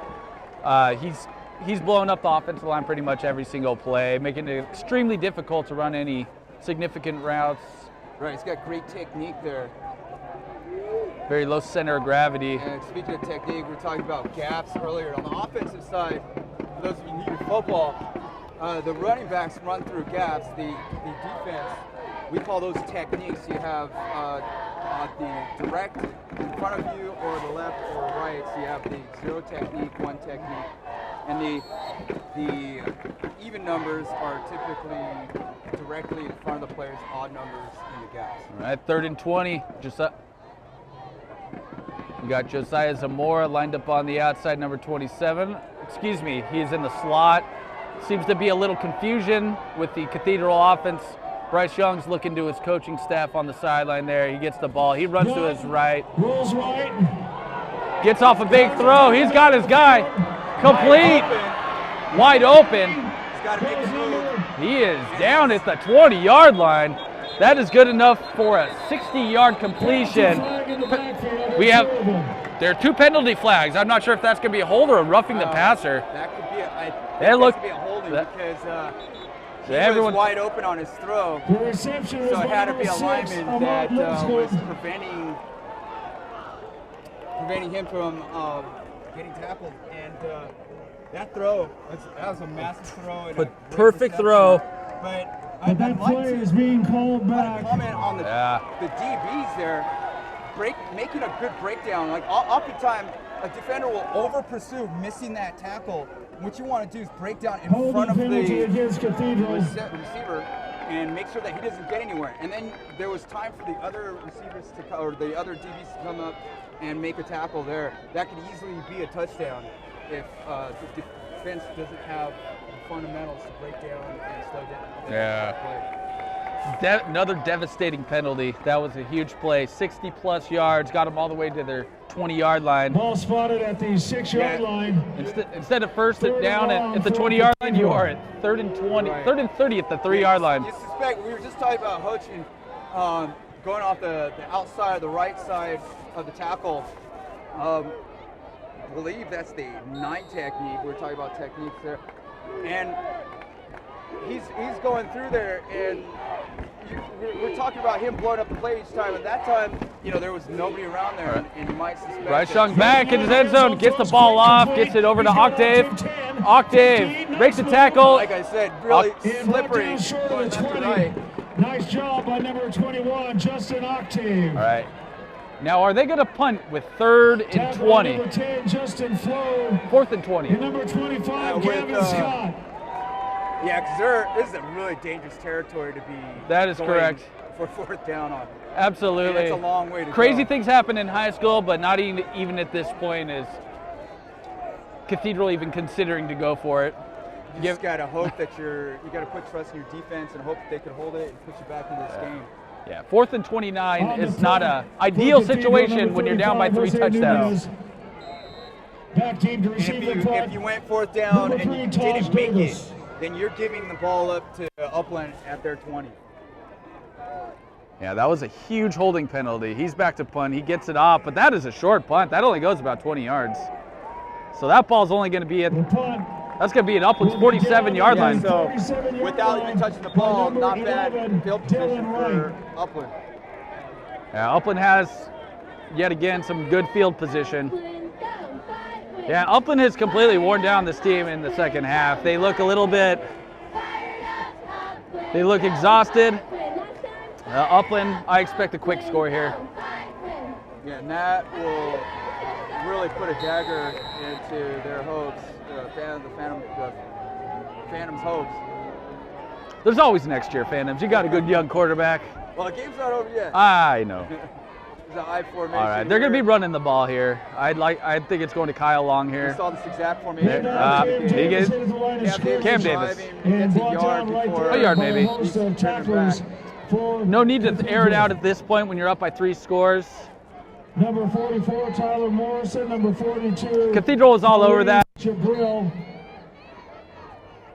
He's blowing up the offensive line pretty much every single play, making it extremely difficult to run any significant routes. Right, he's got great technique there. Very low center of gravity. And speaking of technique, we were talking about gaps earlier. On the offensive side, for those of you new to football, the running backs run through gaps. The defense, we call those techniques. You have the direct in front of you or the left or right. So you have the 0 technique, 1 technique. And the even numbers are typically directly in front of the players, odd numbers in the gaps. All right, 3rd and 20. We got Josiah Zamora lined up on the outside, number 27. Excuse me, he's in the slot. Seems to be a little confusion with the Cathedral offense. Bryce Young's looking to his coaching staff on the sideline there. He gets the ball. He runs to his right. Rolls right. Gets off a big throw. He's got his guy. Complete. Wide open. He's got to make a move. He is down at the 20-yard line. That is good enough for a 60-yard completion. There are 2 penalty flags. I'm not sure if that's going to be a hold or a roughing the passer. That could be a holding because he was wide open on his throw. The reception so it had to be a lineman that was preventing him from getting tackled. And that throw, that was a massive throw. And perfect throw. But that play is being called back. Comment on the DBs there, making a good breakdown. Like oftentimes, a defender will over pursue, missing that tackle. What you want to do is break down in front of the receiver and make sure that he doesn't get anywhere. And then there was time for the other receivers or the other DBs to come up and make a tackle there. That could easily be a touchdown if the defense doesn't have fundamentals to break down and slow down. Yeah. Another devastating penalty. That was a huge play. 60-plus yards, got them all the way to their 20-yard line. Ball spotted at the 6-yard line. Instead of first down at the 20-yard line, you are at 3rd and 20, 3rd and 30 at the 3-yard line. You suspect, we were just talking about Hutchin going off the outside, the right side of the tackle. I believe that's the 9 technique. We're talking about techniques there. And he's going through there, and we're talking about him blowing up the play each time. At that time, there was nobody around there, and you might suspect. Bryce Young back in his end zone, gets the ball off, gets it over to Octave. Octave breaks the tackle. Like I said, really slippery. Going left to right. Nice job by number 21, Justin Octave. All right. Now, are they going to punt with 3rd and 20? Number 10, Justin Flo. 4th and 20. And number 25, Gavin Scott. Yeah, because this is a really dangerous territory to be. That is correct. For 4th down on. Absolutely. It's a long way to go. Crazy things happen in high school, but not even at this point is Cathedral even considering to go for it. You just got to hope that you got to put trust in your defense and hope that they can hold it and put you back into this game. Yeah, 4th and 29 is not an ideal situation when you're down by 3 touchdowns. Back team to receive the punt. If you went 4th down and you didn't make it, then you're giving the ball up to Upland at their 20. Yeah, that was a huge holding penalty. He's back to punt. He gets it off, but that is a short punt. That only goes about 20 yards. So that ball's only going to be at, that's going to be at Upland's 47-yard line. So without even touching the ball, not bad field position for Upland. Yeah, Upland has, yet again, some good field position. Yeah, Upland has completely worn down this team in the second half. They look a little bit, they look exhausted. Upland, I expect a quick score here. Yeah, and that will really put a dagger into their hopes, the Phantoms' hopes. There's always next year, Phantoms. You got a good young quarterback. Well, the game's not over yet. I know. It's an I formation. All right, they're going to be running the ball here. I think it's going to Kyle Long here. We saw this exact formation. Cam Davis. Gets a yard before. A yard maybe. Tacklers. No need to air it out at this point when you're up by 3 scores. Number 44, Tyler Morrison. Number 42. Cathedral was all over that. Jabril.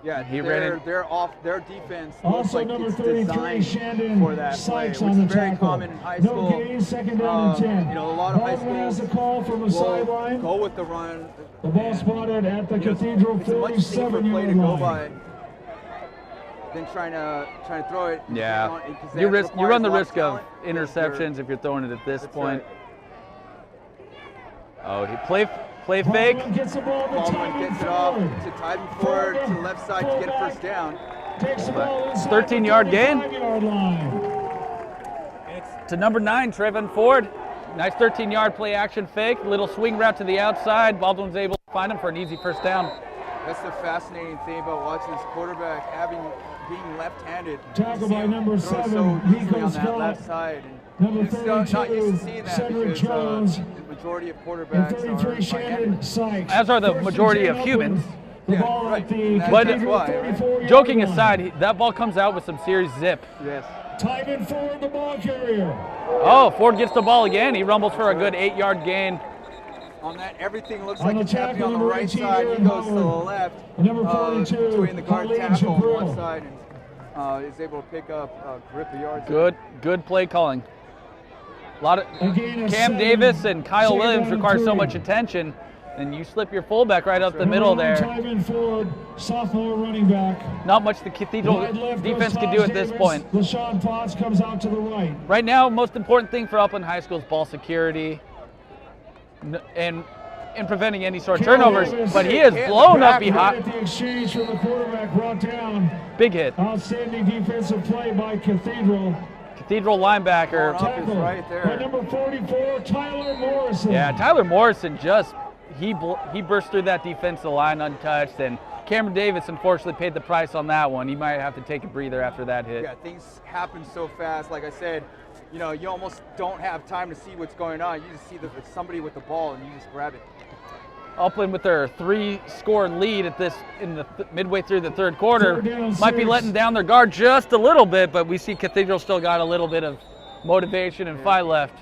Yeah, He ran it. they're off. Their defense looks Also like number it's 33, designed Shandon for that play, Sykes which on the is very tackle. common in high No school. gain, second down and 10. You know, a lot of high Baldwin has schools a call from the will sideline. go with the run. The ball spotted at the Cathedral It's a much safer play 47-yard to go line. by than trying to throw it. Yeah, because you that run the requires risk a of lot talent. interceptions if you're throwing it at this That's point. right. Oh, he play fake. Baldwin gets the ball to Baldwin Tyman gets it off Ford. to Tyman Ford to the left side to get a first down. Takes the ball inside 13-yard the gain. 35-yard line. To number 9, Trevin Ford. Nice 13-yard play action fake. Little swing route to the outside. Baldwin's able to find him for an easy first down. That's the fascinating thing about watching this quarterback being left-handed. Tackled You see by him number throw 7, so easily Nico on that Scott. left side. And Number you're just not used to 32, seeing that Cedric because Jones. the majority of And quarterbacks 33, are Shandon right-handed. Sykes. As are the First and majority 10 of humans. Upland. The Yeah, ball right. at the That's Cathedral why, right? 34-yard Joking line. aside, that ball comes out with some serious zip. Yes. Tyman Ford, the ball carrier. Oh, Ford gets the ball again. He rumbles for a good 8-yard gain. On that, everything looks On like the it's happening tackle, on the number right 18, side. He Aaron goes to the Howard. left. And number 42, Between the guard Khalid tackle on Jabril. one side and is able to pick up grip the yards. Good play calling. A lot of Again, a Cam 7, Davis and Kyle second Williams down and require so 3. much attention, and you slip your fullback right up the middle there. Tyman Ford, sophomore running back. Not much the Cathedral Wide left goes defense can Taj do at this Davis. point. LaShawn Potts comes out to the right. Right now, most important thing for Upland High School is ball security and preventing any sort of turnovers. But he is blown up behind. At the exchange from the quarterback brought down. Big hit. Outstanding defensive play by Cathedral. Cathedral linebacker. Up is right there. By number 44, Tyler Morrison. Yeah, Tyler Morrison he burst through that defensive line untouched, and Cameron Davis unfortunately paid the price on that one. He might have to take a breather after that hit. Yeah, things happen so fast. Like I said, you know, you almost don't have time to see what's going on. You just see somebody with the ball and you just grab it. Upland with their 3-score lead at midway through the third quarter might be letting down their guard just a little bit, but we see Cathedral still got a little bit of motivation and fight left.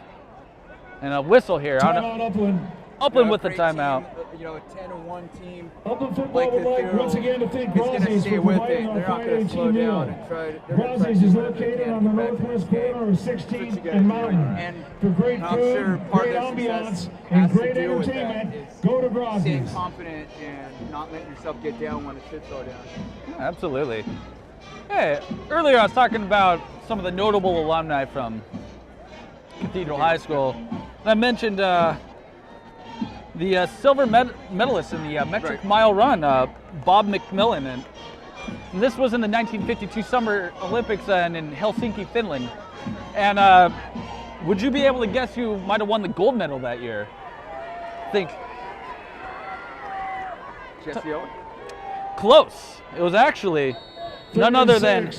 And a whistle here. Timeout Upland. Upland You know, with the great timeout. Team, you know, a 10-1 team. Upland football would like once again to thank is going to Brazos stay for with providing it. our They're not Friday going to slow team down meal. and try. Brazos is located on the northwest corner of 16th and Mountain. And For great I'm food, sure part great of their ambiance, success and has to great do with that, entertainment, is go to staying Brazos. confident and not letting yourself get down when it should slow down. Yeah, absolutely. Hey, earlier I was talking about some of the notable alumni from Cathedral High School. And I mentioned the silver medalist in the metric mile run, Bob McMillan. And this was in the 1952 Summer Olympics in Helsinki, Finland. And would you be able to guess who might have won the gold medal that year? Think. Jesse Owen? Close. It was actually none other than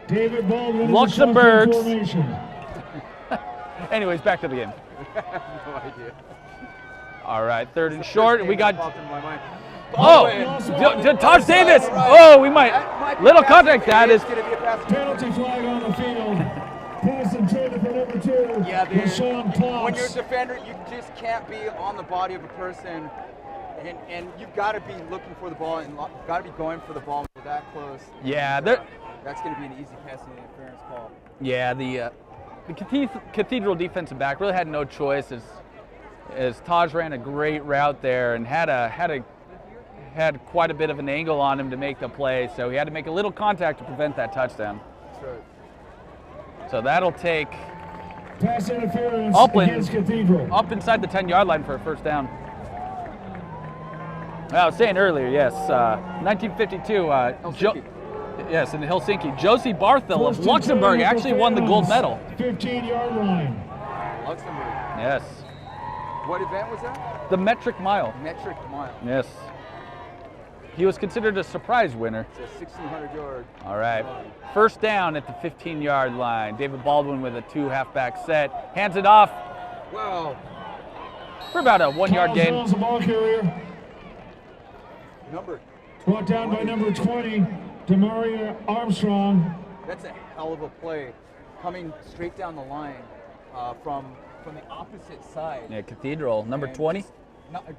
David Baldwin Luxembourg's. formation. Anyways, back to the game. I have no idea. All right, third and short, and we got. Popped into my mind. Oh, Taj Davis. Oh, we might. Little contact. That is. Going to be a pass. Penalty flag on the field. Pass intended for number 2. Yeah, LaShawn Potts. when you're a defender, you just can't be on the body of a person And you've got to be looking for the ball and got to be going for the ball when you're that close. Yeah, And, that's going to be an easy passing interference call. Yeah, the Cathedral defensive back really had no choice as Taj ran a great route there and had quite a bit of an angle on him to make the play, so he had to make a little contact to prevent that touchdown. That's right. So that'll take Pass interference Upland against Cathedral. up inside the 10-yard line for a first down. I was saying earlier, yes, 1952. Yes, in Helsinki. Josie Barthel of Luxembourg actually won the gold medal. 15-yard line. Luxembourg. Yes. What event was that? The metric mile. Metric mile. Yes. He was considered a surprise winner. It's a 1,600 yard. All right. First down at the 15-yard line. David Baldwin with a 2 halfback set. Hands it off Wow. for about a 1-yard gain. Jones, the ball carrier. Number. Brought down by number 20, Jabari Armstrong. That's a hell of a play, coming straight down the line from the opposite side. Yeah, Cathedral, number And 20. just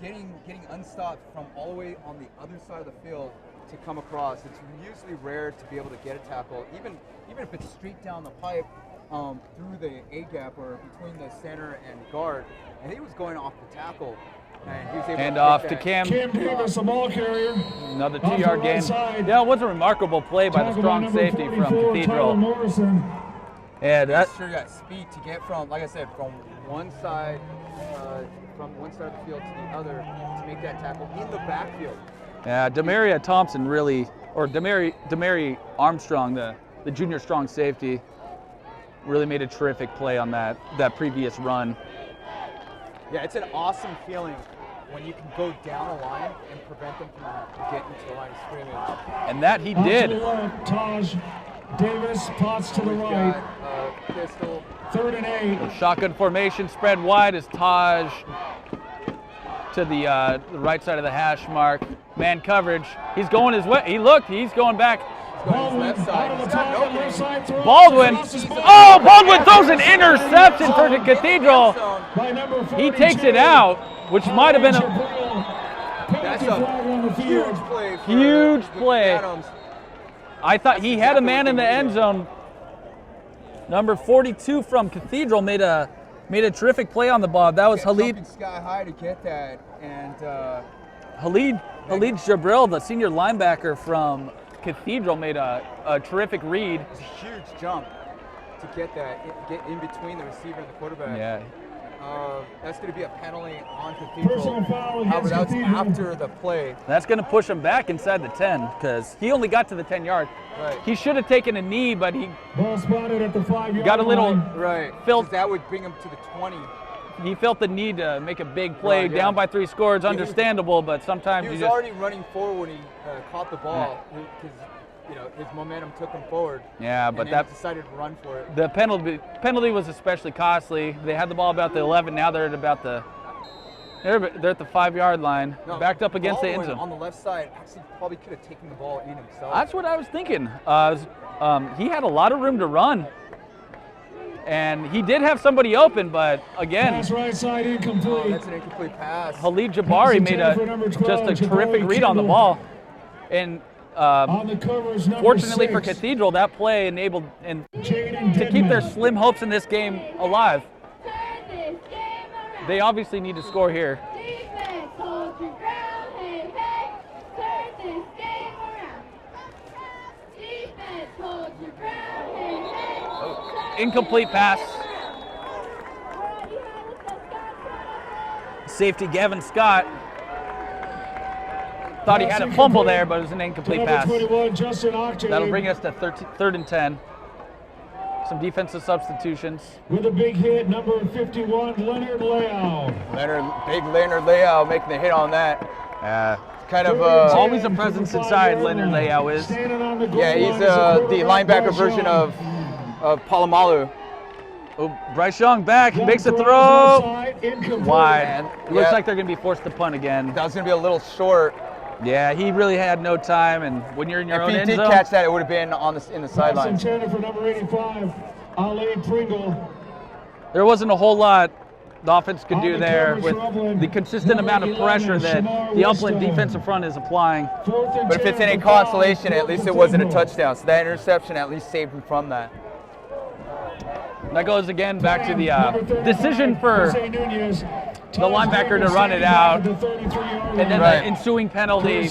getting unstopped from all the way on the other side of the field to come across. It's usually rare to be able to get a tackle, even if it's straight down the pipe through the A gap or between the center and guard. And he was going off the tackle, and he was able And to off pick to that. Cam. Cam Davis, the ball carrier. Another Off the 2-yard right gain. side. Yeah, it was a remarkable play by the Tackle strong number safety from 44, Cathedral. Tyler Morrison. Yeah, that. Sure got speed to get from, like I said, from one side of the field to the other to make that tackle in the backfield. Yeah, Demaria Thompson really, or Demary Armstrong, the junior strong safety, really made a terrific play on that previous run. Yeah, it's an awesome feeling when you can go down the line and prevent them from getting to the line of scrimmage. And that he Off to did. the left, Taj Davis, Potts to the We've right. got Pistol. 3rd and 8. Shotgun formation, spread wide as Taj to the right side of the hash mark. Man coverage. He's going his way. He's going back. Going his left side. Out of the He's got an pocket, opening. left side throw. Baldwin. Across his body. Oh, Baldwin throws an interception for the Cathedral. By number He 42, takes it out, which might have been a That's penalty flag on the a field. huge play. For Huge the play. Adams. I thought he had a exactly man what in they the end needed. zone. Number 42 from Cathedral made a terrific play on the ball. That was Jumping Halid sky high to get that, and Jabril, the senior linebacker from Cathedral, made a terrific read. it's a huge jump to get that, get in between the receiver and the quarterback. Yeah. That's going to be a penalty on Personal Cathedral. foul However, against that's Cathedral. after the play. That's going to push him back inside the 10 because he only got to the 10-yard. Right. He should have taken a knee, but he Ball spotted at the 5-yard got a little. line. Right. Phil- 'Cause that would bring him to the 20. He felt the need to make a big play. Right, yeah. Down by 3 scores, he was- understandable, but sometimes He you was just. already running forward when he caught the ball because his momentum took him forward. Yeah, and but then that he decided to run for it. the penalty was especially costly. They had the ball about the 11. Now they're at about the. They're at the 5-yard line, No, backed up against the end Baldwin zone. on the left side actually probably could have taken the ball in himself. That's what I was thinking. He had a lot of room to run, and he did have somebody open, but again, Pass right side Oh, incomplete. that's an incomplete pass. Halid Jabari made Pass intended for number 12, just a terrific Jabari read on the Kindle. ball, and On the covers, number fortunately for 6. Cathedral, that play enabled and Jaden to keep their Denman. slim hopes in this game alive. They obviously need to score here. Defense, hold your ground, hey, hey. Turn this game around. Defense, hold your ground, hey, hey. Incomplete pass. Safety Gavin Scott thought he had a fumble there, but it was an incomplete Number pass. 21, Justin Octave. That'll bring us to 3rd and 10. Some defensive substitutions. With a big hit, number 51, Leonard Leal. Big Leonard Leal making the hit on that. Kind of Always a presence inside, Leonard Leal is. Standing on the goal yeah, he's line is the quarterback, linebacker Bryce version Young. of Palomalu. Oh, Bryce Young back, Young makes a throws throw. outside, incomplete. Wide. It looks Yeah. like they're going to be forced to punt again. That was going to be a little short. Yeah, he really had no time, and when you're in your If own he end did zone, catch that, it would have been in the Pass sidelines. intended for number 85, Ale Pringle. there wasn't a whole lot the offense could do there with the consistent amount of pressure that the Upland defensive front is applying. But if it's any consolation, at least it wasn't a touchdown. So that interception at least saved him from that. That goes again back to the decision for the linebacker to run it out, and then the ensuing penalty.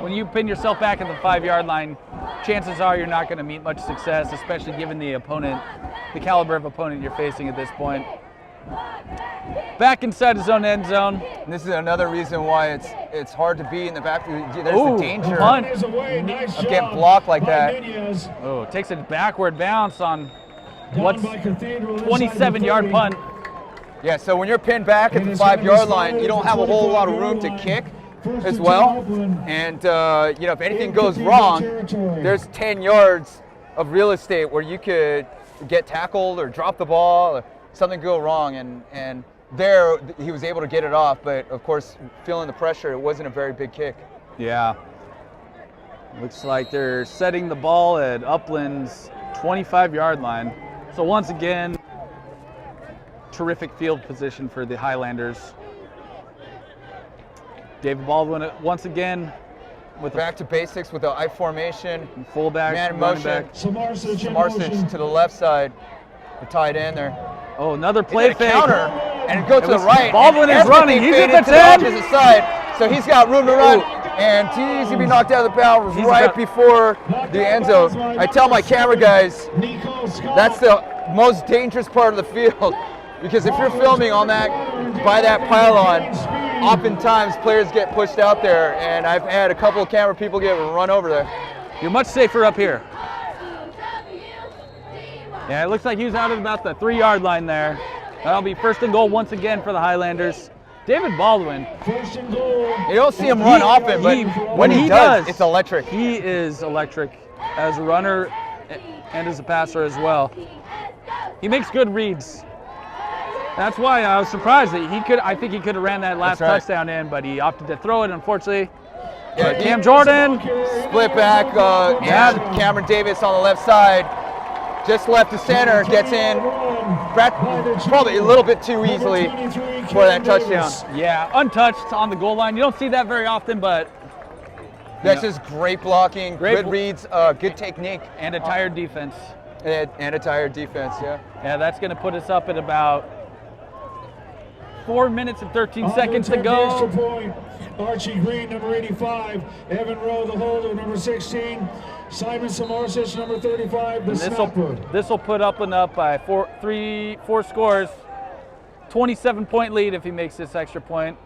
When you pin yourself back at the 5-yard line, chances are you're not going to meet much success, especially given the opponent, the caliber of opponent you're facing at this point. Back inside his own end zone. And this is another reason why it's hard to be in the back. There's the danger punt. of getting blocked like that. Oh, takes a backward bounce on what's 27-yard punt. Yeah, so when you're pinned back at the 5-yard line, you don't have a whole lot of room to kick as well. And, you know, if anything goes wrong, there's 10 yards of real estate where you could get tackled or drop the ball or something go wrong. And there, he was able to get it off. But, of course, feeling the pressure, it wasn't a very big kick. Yeah. Looks like they're setting the ball at Upland's 25-yard line. So once again, terrific field position for the Highlanders. David Baldwin once again with back to basics with the I formation, fullback, man in motion. Samarsic to the left side, the tight end there. Oh, another play fake. Counter, and go to the right. Baldwin is running. He's at the 10. Opposite side, so he's got room to run. And he's gonna be knocked out of the bounds before the end zone. I tell my camera guys, that's the most dangerous part of the field, because if you're filming on that, by that pylon, oftentimes players get pushed out there, and I've had a couple of camera people get run over there. You're much safer up here. Yeah, it looks like he was out at about the 3-yard line there. That'll be first and goal once again for the Highlanders. David Baldwin. You don't see him run often, but when he does, it's electric. He is electric as a runner and as a passer as well. He makes good reads. That's why I was surprised that I think he could have ran that last touchdown in, but he opted to throw it, unfortunately. Yeah, Cam Jordan. Split back, Cameron Davis on the left side. Just left to center, gets in, probably a little bit too easily for that touchdown. Yeah, untouched on the goal line. You don't see that very often, but that's just great blocking, good reads, good technique. And a tired defense. And a tired defense, yeah. Yeah, that's going to put us up at about 4 minutes and 13 seconds to go. Point. Archie Green, number 85. Evan Rowe, the holder, number 16. Simon Samarsic, number 35, the snapper. This will put Upland up by four scores. 27-point lead if he makes this extra point.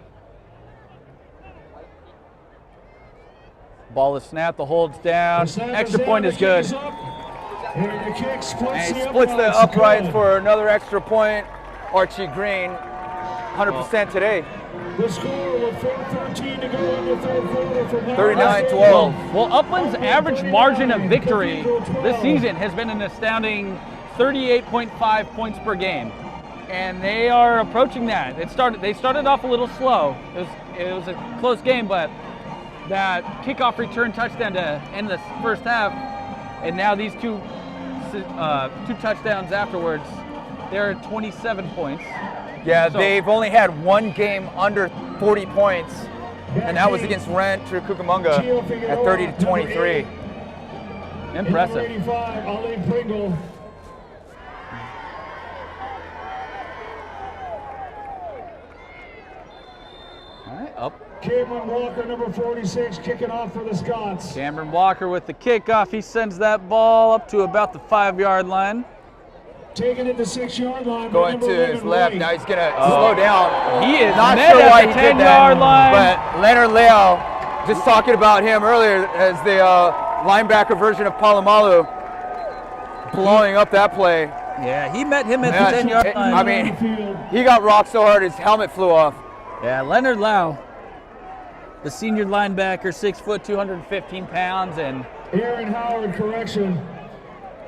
Ball is snapped, the hold's down. Extra point is good. And he splits the uprights for another extra point. Archie Green, 100% today. The score with 4:13 to go in the third quarter from 39-12. Well, Upland's average margin of victory this season has been an astounding 38.5 points per game, and they are approaching that. They started off a little slow. It was a close game, but that kickoff return touchdown to end the first half, and now these two touchdowns afterwards, they're at 27 points. Yeah, so they've only had one game under 40 points, and that was against Rent to Cucamonga at 30-23. Impressive. Number 85, Ali Pringle. All right, up. Cameron Walker, number 46, kicking off for the Scots. Cameron Walker with the kickoff. He sends that ball up to about the 5-yard line. Taking it to 6-yard line. Going to his left. Now he's going to slow down. He is not met sure at why the he did 10-yard that. line. But Leonard Leal, just talking about him earlier as the linebacker version of Palomalu, blowing up that play. Yeah, he met him at the 10-yard line. I mean, he got rocked so hard his helmet flew off. Yeah, Leonard Lau, the senior linebacker, 6 foot, 215 pounds, and Aaron Howard, correction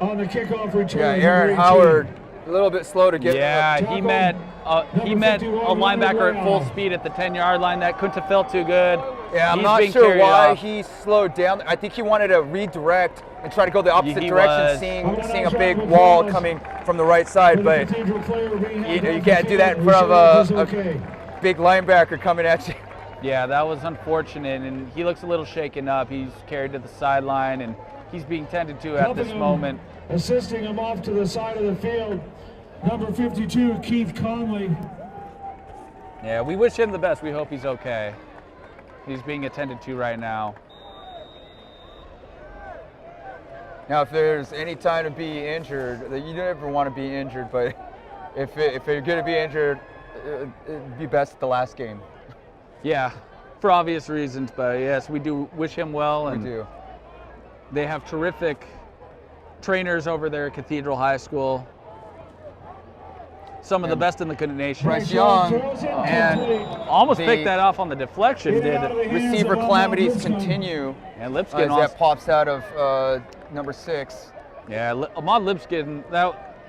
on the kickoff return. Yeah, Aaron Howard, a little bit slow to get. Yeah, he met a linebacker at full speed at the 10-yard line. That couldn't have felt too good. Yeah, I'm not sure why he slowed down. I think he wanted to redirect and try to go the opposite He direction, was. seeing a big wall coming from the right side, but you can't do that in front of a big linebacker coming at you. Yeah, that was unfortunate, and he looks a little shaken up. He's carried to the sideline, and he's being tended to at this moment. Assisting him off to the side of the field, number 52, Keith Conley. Yeah, we wish him the best. We hope he's okay. He's being attended to right now. Now, if there's any time to be injured, you never want to be injured, but if you're going to be injured, it'd be best the last game. Yeah, for obvious reasons, but yes, we do wish him well. And We do. They have terrific trainers over there at Cathedral High School. Some of the best in the nation. Bryce Young and Almost picked that off on the deflection, did receiver calamities continue And Lipskin as that pops out of number 6. Yeah, Ahmad Lipskin,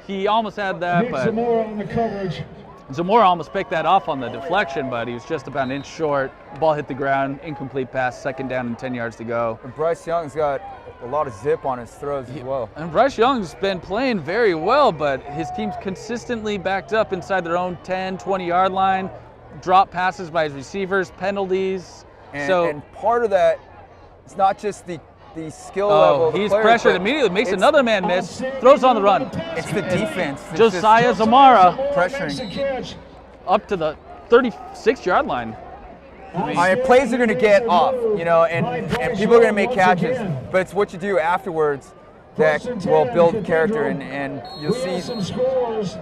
he almost had that, Nick but Zamora on the coverage. Zamora almost picked that off on the deflection, but he was just about an inch short. Ball hit the ground, incomplete pass, 2nd down and 10 yards to go. And Bryce Young's got a lot of zip on his throws as well. And Bryce Young's been playing very well, but his team's consistently backed up inside their own 10, 20-yard line, drop passes by his receivers, penalties. And part of that, it's not just the skill level of the he's players, pressured but immediately, makes it's- another man miss, throws on the run. It's the defense. It's Josiah just Zamora pressuring. up to the 36-yard line. Plays are going to get off, and people are going to make catches, but it's what you do afterwards that will build character, and you'll see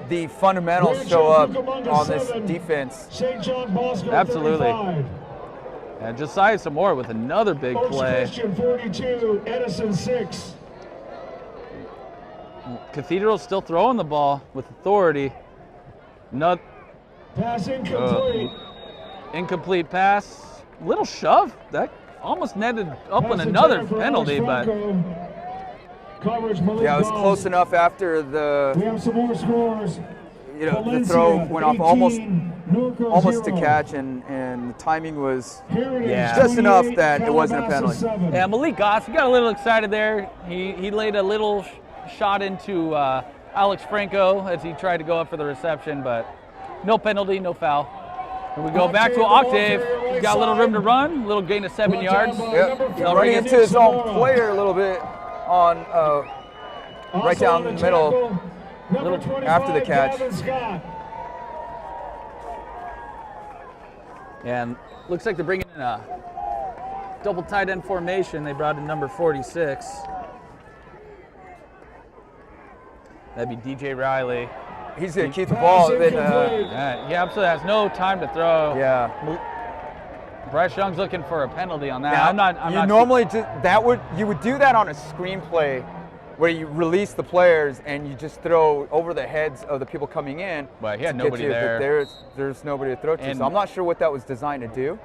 the fundamentals show up on this defense. Absolutely. And Josiah Zamora with another big play. Christian 42, Edison 6. Cathedral's still throwing the ball with authority. Pass incomplete. Incomplete pass. Little shove. That almost netted Upland another penalty, but Coverage, Yeah, it was close enough after We have some more scores. the throw went off almost 18, to 0. catch, and the timing was Here it is, just enough 28, that it wasn't a Calabasas penalty. 7. yeah, Malik Goss, he got a little excited there. He laid a little shot into Alex Franco as he tried to go up for the reception, but no penalty, no foul. And we go back to Octave. He's got a little room to run, a little gain of 7 yards. Yep, They'll running bring it into his own player a little bit on right down the middle. After the catch. Gavin Scott. And looks like they're bringing in a double tight end formation. They brought in number 46. That'd be DJ Riley. He's going to keep the ball. Then, He absolutely has no time to throw. yeah. Bryce Young's looking for a penalty on that. Now, I'm you not normally you would do that on a screenplay where you release the players and you just throw over the heads of the people coming in. But he had to get nobody to, there. But there's nobody to throw to. And- So I'm not sure what that was designed to do.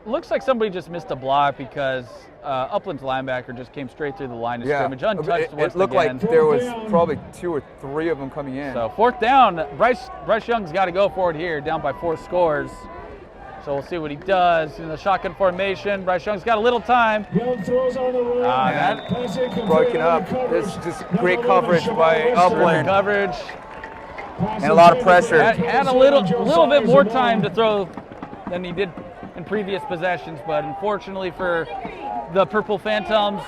Looks like somebody just missed a block because Upland's linebacker just came straight through the line of scrimmage, untouched once it looked again. like there was probably 2 or 3 of them coming in. So 4th down, Bryce Young's got to go for it here, down by 4 scores. So we'll see what he does in the shotgun formation. Bryce Young's got a little time. Young throws on the run. That Pass incomplete broken on up. the coverage. This is just Number great 11, coverage Shabbat by Webster. Upland. coverage. Pass And a lot of intended pressure. for Had a little bit more Josiah time to Zamora. throw than he did in previous possessions, but unfortunately for the Purple Phantoms,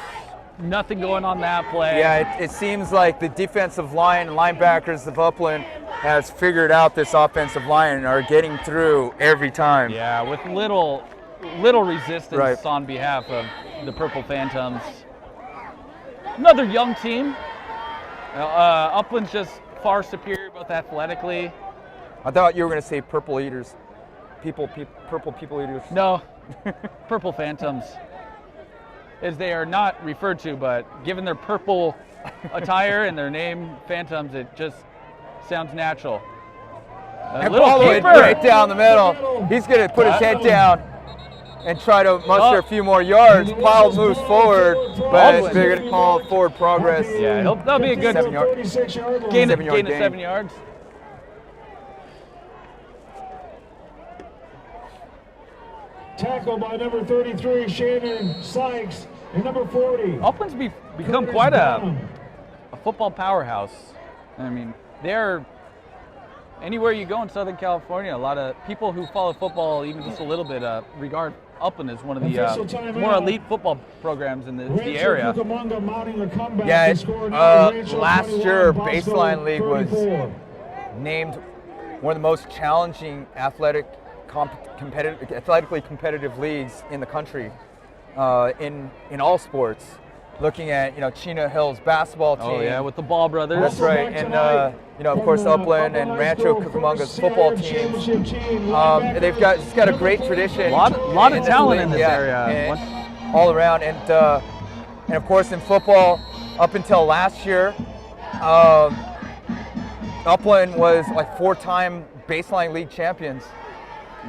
nothing going on that play. Yeah, it seems like the defensive line and linebackers of Upland has figured out this offensive line and are getting through every time. Yeah, with little resistance Right. on behalf of the Purple Phantoms. Another young team. Upland's just far superior, both athletically. I thought you were going to say purple eaters. Purple people eaters. No, Purple Phantoms, as they are not referred to, but given their purple attire and their name, Phantoms, it just sounds natural. A And little Baldwin keeper. right down the middle. He's going to put his head down and try to muster a few more yards. Pile moves forward, but Baldwin. they're going to call forward progress. Yeah, that'll be a good 7 yard. 36-yard line. gain of 7-yard gain. 7 yards. Tackle by number 33, Shannon Sykes. And number 40. Upland's become Curtis quite Brown. a football powerhouse. I mean, they're anywhere you go in Southern California, a lot of people who follow football even just a little bit regard Upland as one of the more elite football programs in the area. Yeah, last year Baseline League was named one of the most challenging athletically competitive leagues in the country in all sports. Looking at Chino Hill's basketball team. Oh yeah, with the Ball brothers. That's right, and of course Upland and Rancho Cucamonga's football teams. They've got a great tradition. A lot of talent in this area. And all around, and of course in football, up until last year, Upland was like 4-time Baseline League champions.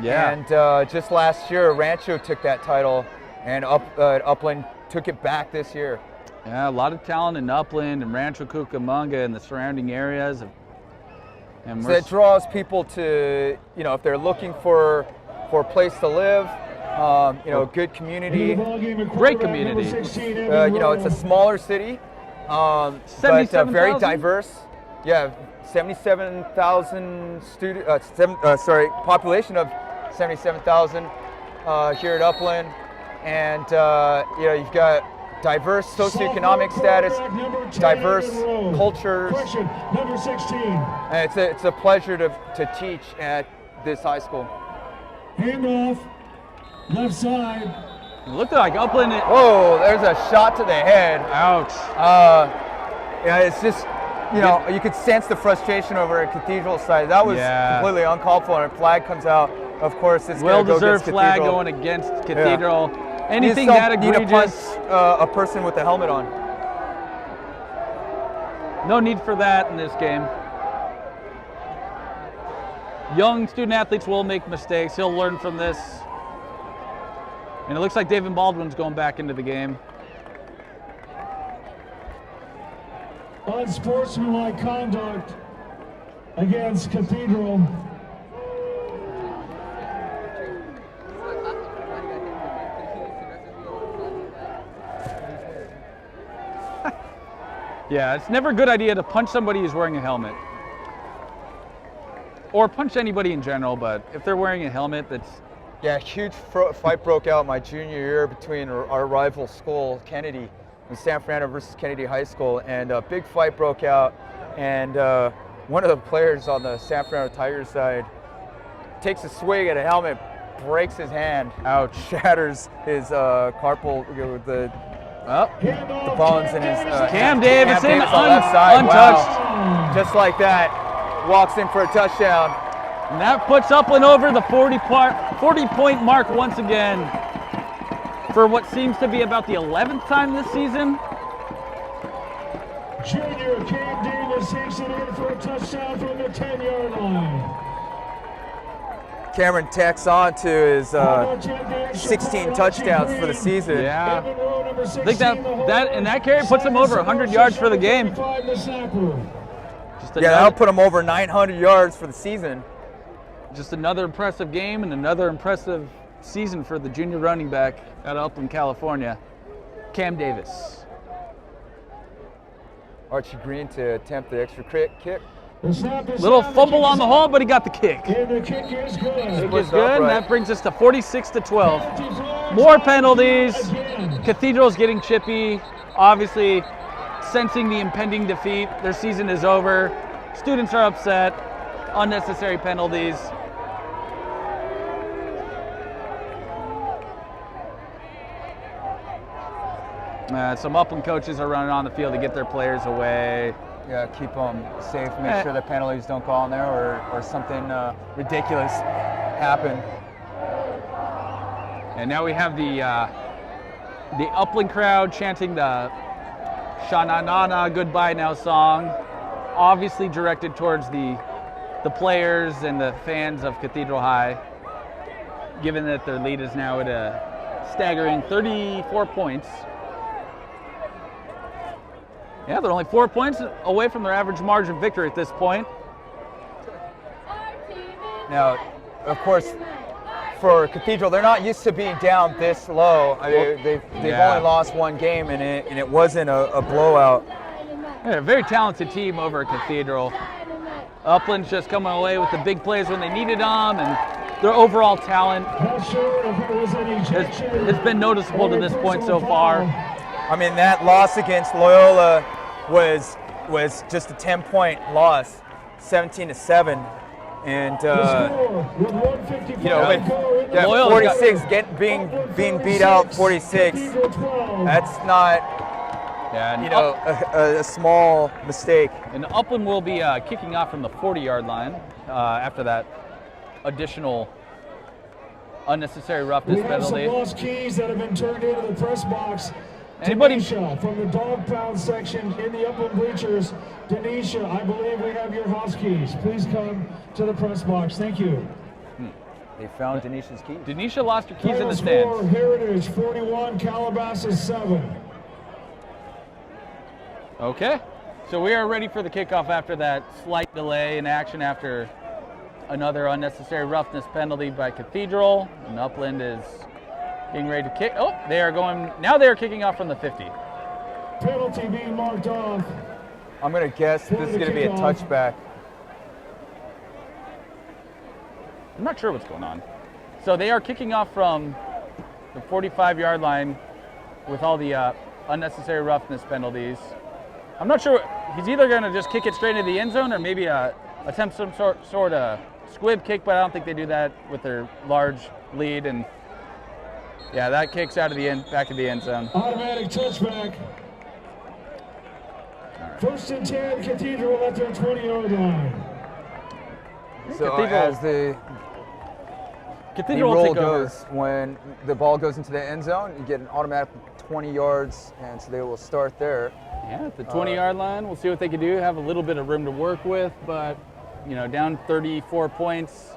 Yeah. And just last year, Rancho took that title, and Upland took it back this year. Yeah, a lot of talent in Upland and Rancho Cucamonga and the surrounding areas. And so it draws people to, if they're looking for a place to live, good community. Great community. It's a smaller city, but very diverse. Yeah, 77,000 population of 77,000 here at Upland. And you've got diverse socioeconomic status, diverse cultures. Number 16. And it's a pleasure to teach at this high school. Handoff, left side. It looked like Upland. Whoa, there's a shot to the head. Ouch. It's just, you could sense the frustration over at Cathedral side. That was completely uncalled for, and a flag comes out. Of course, it's going to go against Cathedral. Well-deserved flag going against Cathedral. Yeah. Anything that egregious. A person with a helmet on. No need for that in this game. Young student athletes will make mistakes. He'll learn from this. And it looks like David Baldwin's going back into the game. Unsportsmanlike conduct against Cathedral. Yeah, it's never a good idea to punch somebody who's wearing a helmet. Or punch anybody in general, but if they're wearing a helmet, that's... Yeah, a huge fight broke out my junior year between our rival school, Kennedy, in San Fernando versus Kennedy High School, and a big fight broke out, and one of the players on the San Fernando Tigers side takes a swing at a helmet, breaks his hand, ouch, shatters his carpal, the bones in his Cam Davis on the left side, untouched. Wow. Just like that, walks in for a touchdown. And that puts Upland over the 40-point mark once again for what seems to be about the 11th time this season. Junior Cam Davis takes it in for a touchdown from the 10-yard line. Cameron tacks on to his 16 touchdowns for the season. Yeah, I think that carry puts him over 100 yards for the game. That'll put him over 900 yards for the season. Just another impressive game and another impressive season for the junior running back out of Upland, California, Cam Davis. Archie Green to attempt the extra kick. Little fumble on the hole, but he got the kick. And the kick is good. Kick is good, and that brings us to 46-12. More penalties. Cathedral's getting chippy, obviously sensing the impending defeat. Their season is over. Students are upset. Unnecessary penalties. Some Upland coaches are running on the field to get their players away. Yeah, keep them safe, make sure the penalties don't go on there or something ridiculous happen. And now we have the Upland crowd chanting the Sha-na-na-na Goodbye Now song, obviously directed towards the players and the fans of Cathedral High, given that their lead is now at a staggering 34 points. Yeah, they're only 4 points away from their average margin of victory at this point. Now, of course, for Cathedral. They're not used to being down this low. I mean, they've only lost one game, and it wasn't a blowout. Yeah, a very talented team over at Cathedral. Upland's just coming away with the big plays when they needed them, and their overall talent has been noticeable to this point so far. I mean, that loss against Loyola was just a 10-point loss, 17-7, and you know, with 46 being beat out 46, that's not a small mistake. And Upland will be kicking off from the 40-yard line after that additional unnecessary roughness penalty. Some lost keys that have been turned into the press box. Anybody Denisha from the dog pound section in the Upland bleachers. Denisha, I believe we have your house keys. Please come to the press box. Thank you. They found Denisha's keys. Denisha lost her keys in the Final stands. score, Heritage 41, Calabasas 7. Okay, so we are ready for the kickoff after that slight delay in action after another unnecessary roughness penalty by Cathedral. And Upland is getting ready to kick. Oh, they are going, now they are kicking off from the 50. Penalty being marked off. I'm going to guess this is going to be a touchback. I'm not sure what's going on. So they are kicking off from the 45-yard line with all the unnecessary roughness penalties. I'm not sure. He's either going to just kick it straight into the end zone or maybe attempt some sort of squib kick, but I don't think they do that with their large lead. And yeah, that kicks out of the end, back of the end zone. Automatic touchback. First and 10, Cathedral at their 20-yard line. So Cathedral- as the Cathedral will roll take over. goes, when the ball goes into the end zone, you get an automatic 20 yards, and so they will start there. Yeah, at the 20-yard line, we'll see what they can do. Have a little bit of room to work with, but you know, down 34 points.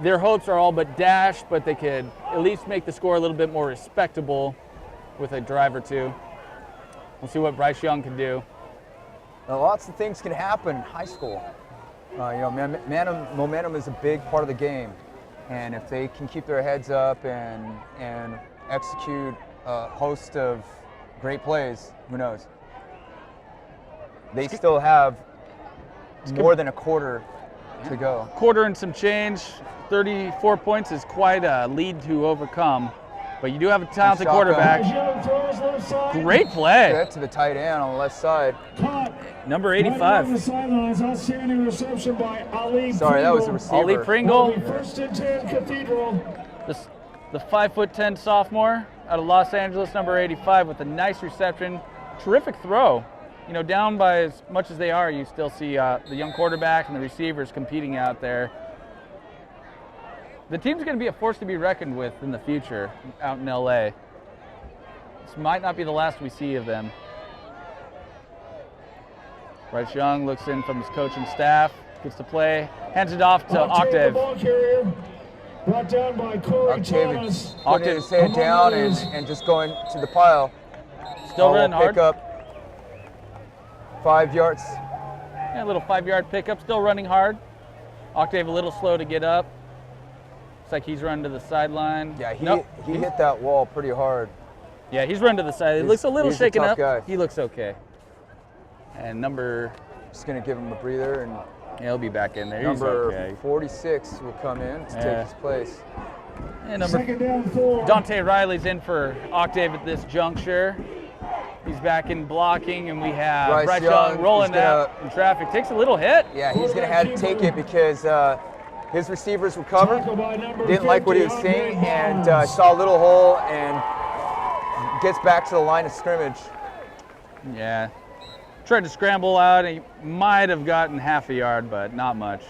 Their hopes are all but dashed, but they could at least make the score a little bit more respectable with a drive or two. We'll see what Bryce Young can do. Now, lots of things can happen in high school. You know, momentum is a big part of the game, and if they can keep their heads up and execute a host of great plays, who knows? They still have more than a quarter to go. Quarter and some change. 34 points is quite a lead to overcome, but you do have a talented Shotgun. quarterback. Young throws left side. Great play. Get to the tight end on the left side. Caught. Number Right on the 85. sidelines, outstanding reception by Ali Sorry, that was a Pringle. receiver. Ali Pringle, First and 10, Cathedral. the 5'10" sophomore out of Los Angeles, number 85, with a nice reception. Terrific throw. You know, down by as much as they are, you still see the young quarterback and the receivers competing out there. The team's going to be a force to be reckoned with in the future out in LA. This might not be the last we see of them. Bryce Young looks in from his coaching staff, gets to play, hands it off to Octave. Ball carrier, brought down by Corey Octave Thomas. is putting his head down and just going to the pile. Still running hard. Pick up 5 yards. Yeah, a little 5-yard pickup, still running hard. Octave a little slow to get up. Looks like he's running to the sideline. Yeah, Nope. he hit that wall pretty hard. Yeah, he's running to the side. He looks a little he's a shaken tough up. guy. He looks okay. And number, Just gonna give him a breather, and yeah, he'll be back in there. number He's okay. 46 will come in to Yeah. take his place. And number Second down 4. Dante Riley's in for Octave at this juncture. He's back in blocking, and we have Bryce Young Young rolling is gonna- out in traffic. Takes a little hit. Yeah, he's gonna have to take it because his receivers were covered. Tackle by number Didn't like what he 50, was seeing, Andre and Barnes. saw a little hole and gets back to the line of scrimmage. Yeah. Tried to scramble out. He might have gotten half a yard, but not much.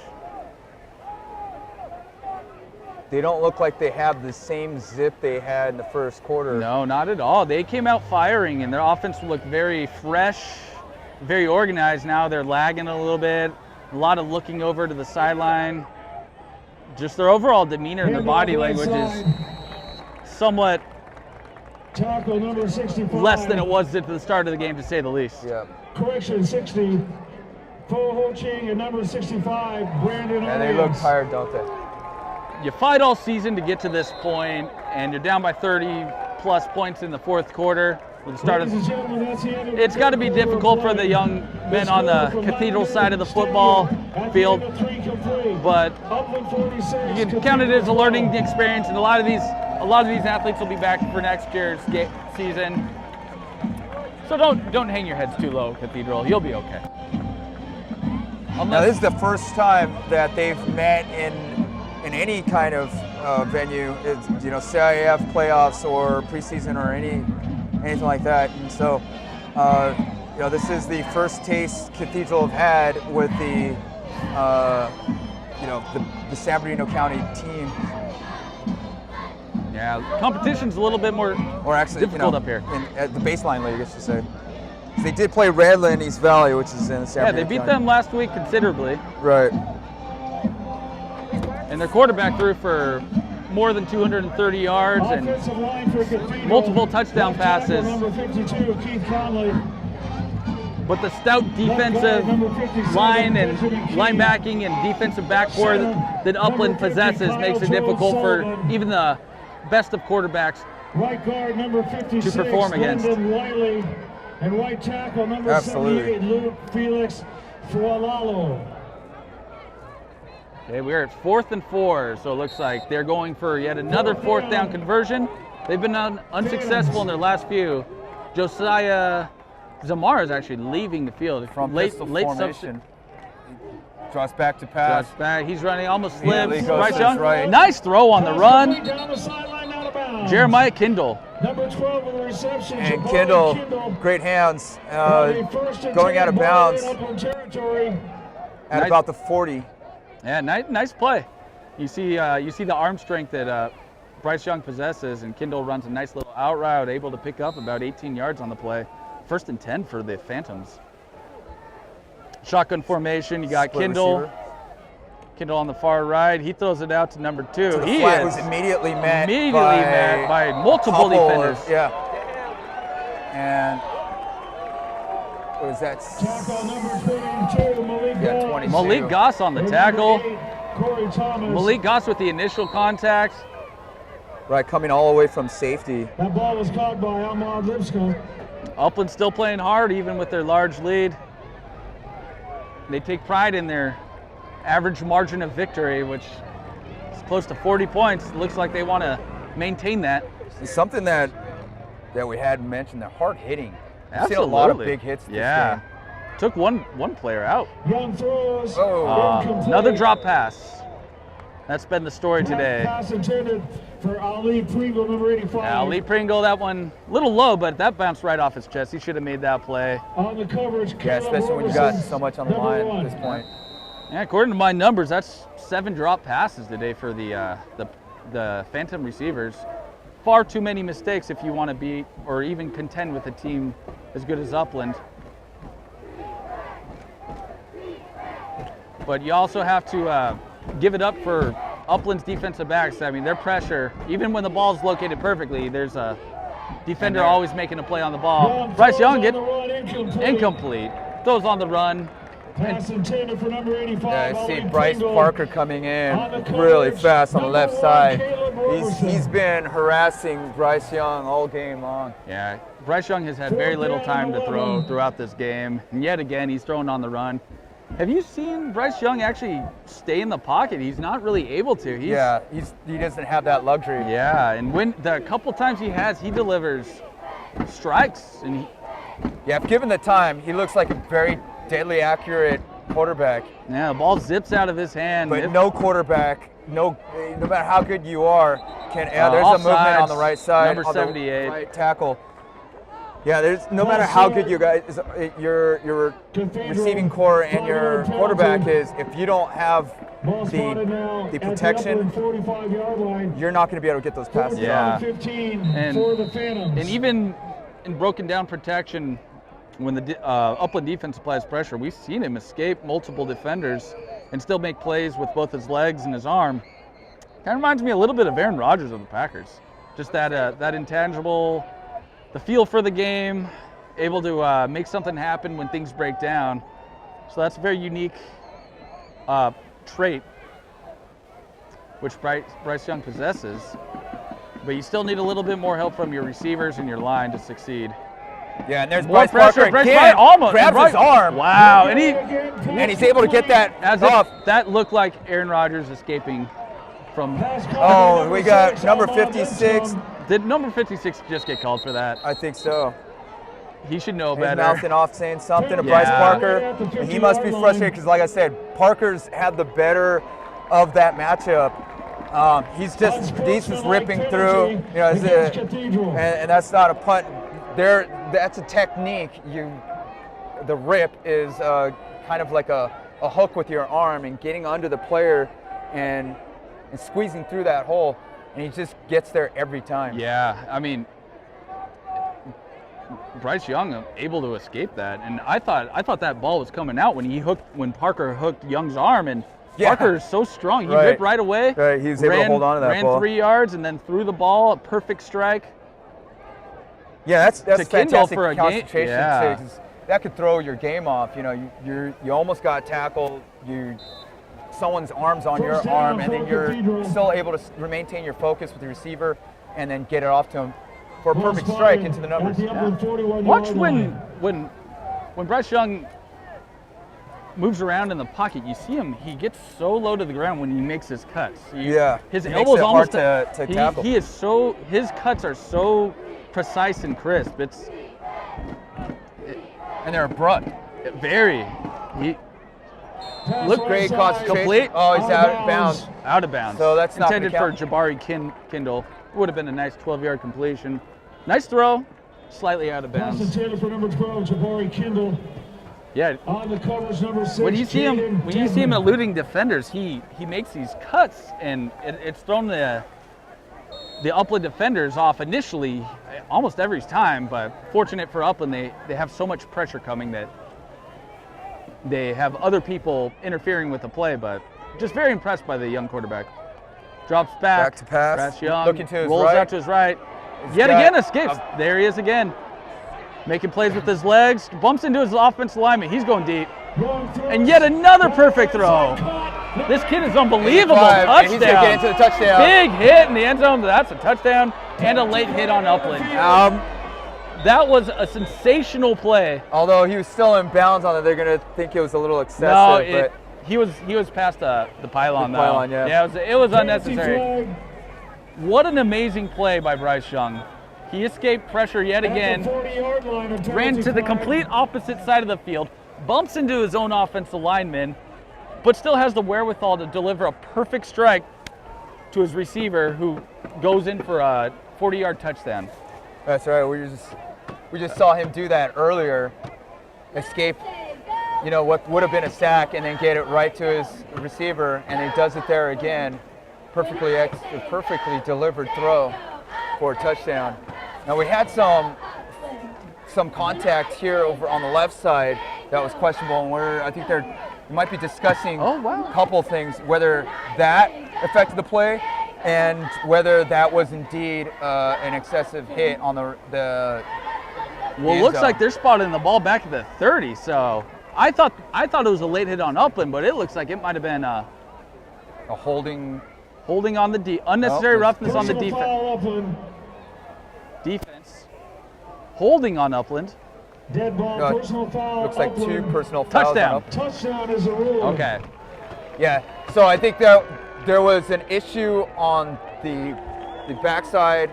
They don't look like they have the same zip they had in the first quarter. No, not at all. They came out firing, and their offense looked very fresh, very organized. Now they're lagging a little bit. A lot of looking over to the sideline. Just their overall demeanor and their body language is somewhat Tackle number 65. less than it was at the start of the game, to say the least. Yeah. Correction, 60. Paul Ho Ching and number 65, Brandon And they look Arias. tired, don't they? you fight all season to get to this point, and you're down by 30 plus points in the fourth quarter. With the start of, it's got to be difficult for the young men on the Cathedral side of the football field, but you can count it as a learning experience, and a lot of these athletes will be back for next year's season. So don't hang your heads too low, Cathedral. You'll be okay. Now this is the first time that they've met in any kind of venue, it's, you know, CIF playoffs or preseason or anything like that. And so, you know, this is the first taste Cathedral have had with the, you know, the San Bernardino County team. Yeah, competition's a little bit more difficult up here. At the baseline league, I guess you say. They did play Redland East Valley, which is in the San Bernardino they beat County. them last week considerably. Right. And their quarterback threw for more than 230 yards and multiple touchdown passes. But the stout defensive line and linebacking and defensive backcourt that Upland possesses makes it difficult for even the best of quarterbacks to perform against. And right tackle number 78, Luke Felix Lawler. Okay, we're at 4th and 4, so it looks like they're going for yet another 4th down conversion. They've been unsuccessful in their last few. Josiah Zamora is actually leaving the field from late formation. Draws back to pass. Draws back. He's running, almost slips. Bryce Young. right. Nice throw on the run. Jeremiah Kindle. Number 12 with the reception. And Jabari Kindle, Kindle, great hands, going out of bounds at about the 40. Yeah, nice play. You see the arm strength that Bryce Young possesses, and Kindle runs a nice little out route, able to pick up about 18 yards on the play. 1st and 10 for the Phantoms. Shotgun formation. You got Split Kindle. receiver. Kindle on the far right. He throws it out to number 2. To the He flat, is who's immediately met by multiple defenders. Yeah. And what is that? Tackle number 22, Malik Goss. Malik Goss on the tackle. Corey Thomas. Malik Goss with the initial contact. Right, coming all the way from safety. That ball was caught by Ahmad Lipscomb. Upland still playing hard, even with their large lead. They take pride in their average margin of victory, which is close to 40 points. It looks like they want to maintain that. It's something that we hadn't mentioned, they're hard hitting. I've seen Absolutely. a lot of big hits this game. Took one player out. Young throws. Another drop pass. That's been the story today. Pass intended for Ali Pringle, number 85. Ali Pringle, that one a little low, but that bounced right off his chest. He should have made that play. On the coverage, Yeah, especially when you got so much on the line at this point. Yeah, according to my numbers, that's 7 drop passes today for the Phantom receivers. Far too many mistakes if you want to beat or even contend with a team as good as Upland. But you also have to give it up for Upland's defensive backs. I mean, their pressure, even when the ball's located perfectly, there's a defender always making a play on the ball. Bryce Young incomplete. Throws on the run. Pass intended for number 85. Yeah, I see Ali Bryce Pringle. Parker coming in really fast on the left side. He's been harassing Bryce Young all game long. Yeah, Bryce Young has had very little time to throw throughout this game. And yet again, he's throwing on the run. Have you seen Bryce Young actually stay in the pocket? He's not really able to. He doesn't have that luxury. Yeah, and when the couple times he has, he delivers strikes. And if given the time, he looks like a very deadly accurate quarterback. Yeah, the ball zips out of his hand. But no quarterback, no matter how good you are, can. There's a movement on the right side. Number 78. Right tackle. Yeah, there's no matter how good you guys, your receiving core and your quarterback is, if you don't have the protection, you're not going to be able to get those passes. Yeah, 15 and for the Phantoms. And even in broken down protection, when the Upland defense applies pressure, we've seen him escape multiple defenders and still make plays with both his legs and his arm. Kind of reminds me a little bit of Aaron Rodgers of the Packers. Just that intangible, the feel for the game, able to make something happen when things break down. So that's a very unique trait. which Bryce Young possesses. But you still need a little bit more help from your receivers and your line to succeed. Yeah, and there's More Bryce Parker Bryce again, almost grabs his arm. Wow, and he's able to get that as off. if that looked like Aaron Rodgers escaping from. Oh, we got number 56. Did number 56 just get called for that? I think so. He should know He's better. mouthing off saying something to Yeah. Bryce Parker. And he must be frustrated because, like I said, Parker's had the better of that matchup. He's just ripping through, you know, and that's not a punt. That's a technique. The rip is kind of like a hook with your arm and getting under the player and squeezing through that hole, and he just gets there every time. Yeah, I mean, Bryce Young able to escape that, and I thought that ball was coming out when Parker hooked Young's arm, and Parker is so strong. He ripped right away. Right, he was able to hold on to that ball. Ran 3 yards and then threw the ball, a perfect strike. Yeah, that's fantastic for a concentration game. Yeah. too, 'cause that could throw your game off. You know, you almost got tackled. Someone's arm's on your arm, and then you're still able to maintain your focus with the receiver, and then get it off to him for a perfect strike into the numbers. Yeah. Watch when Bryce Young moves around in the pocket, you see him. He gets so low to the ground when he makes his cuts. His elbows almost to tackle. His cuts are so precise and crisp. And they're abrupt. Very. Look, great concentration. Complete. Oh, he's out of bounds. Out of bounds. So that's not intended for Jabari Kindle. Would have been a nice 12-yard completion. Nice throw. Slightly out of bounds. Intended for number 12, Jabari Kindle. Yeah. On the covers, number 6. When you see him eluding defenders, he makes these cuts, and it's thrown the Upland defenders off initially, almost every time. But fortunate for Upland, they have so much pressure coming that they have other people interfering with the play. But just very impressed by the young quarterback. Drops back to pass. Bryce Young Looking to his rolls right. out to his right. Yet again escapes. There he is again. Making plays with his legs, bumps into his offensive lineman. He's going deep. And yet another perfect throw. This kid is unbelievable. Touchdown. And he's going to get into the touchdown. Big hit in the end zone. That's a touchdown and a late hit on Upland. That was a sensational play. Although he was still in bounds on it, they're going to think it was a little excessive. No, he was past the pylon. The pylon, yeah. Yeah, it was unnecessary. What an amazing play by Bryce Young. He escaped pressure yet again, ran to the complete opposite side of the field, bumps into his own offensive lineman, but still has the wherewithal to deliver a perfect strike to his receiver, who goes in for a 40-yard touchdown. That's right. We just saw him do that earlier, escape, what would have been a sack, and then get it right to his receiver, and he does it there again. Perfectly delivered throw for a touchdown. Now we had some contact here over on the left side that was questionable, and I think we might be discussing a couple things, whether that affected the play and whether that was indeed an excessive hit on the Well, it looks like they're spotting the ball back at the 30. So I thought it was a late hit on Upland, but it looks like it might have been a holding on the unnecessary roughness on the defense. Holding on Upland. Dead ball, personal foul. Looks like Upland. 2 personal fouls. Touchdown is a rule. Okay. Yeah. So I think that there was an issue on the backside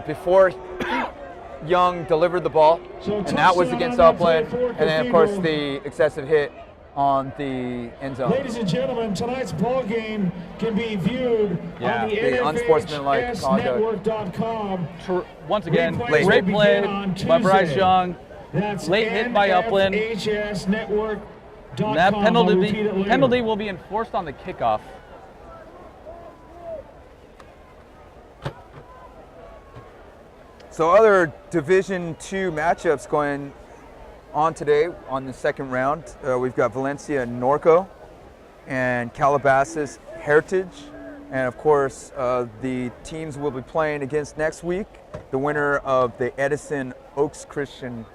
before Young delivered the ball, and that was against Upland, and then of course the excessive hit on the end zone. Ladies and gentlemen, tonight's ball game can be viewed on the unsportsmanlike NFHSnetwork.com. Once again, great play by Bryce Young. That's late hit by Upland. NFHSnetwork.com. That penalty will be enforced on the kickoff. So other Division II matchups going on today on the second round. We've got Valencia Norco and Calabasas Heritage. And of course, the teams we'll be playing against next week, the winner of the Edison Oaks Christian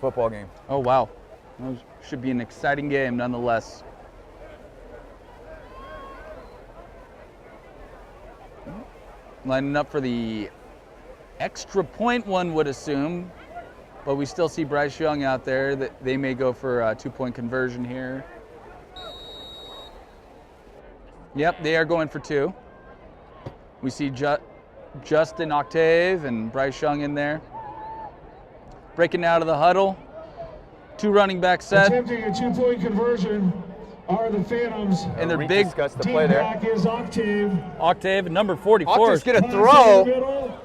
football game. Oh, wow. That should be an exciting game nonetheless. lining up for the extra point, one would assume, but we still see Bryce Young out there. That they may go for a 2-point conversion here. Yep, they are going for 2. We see Justin Octave and Bryce Young in there. Breaking out of the huddle. 2 running back set. Attempting a 2-point conversion are the Phantoms. And their big discussed the Team play there. back is Octave. Octave, number 44. Octave's gonna Pass in the throw, middle.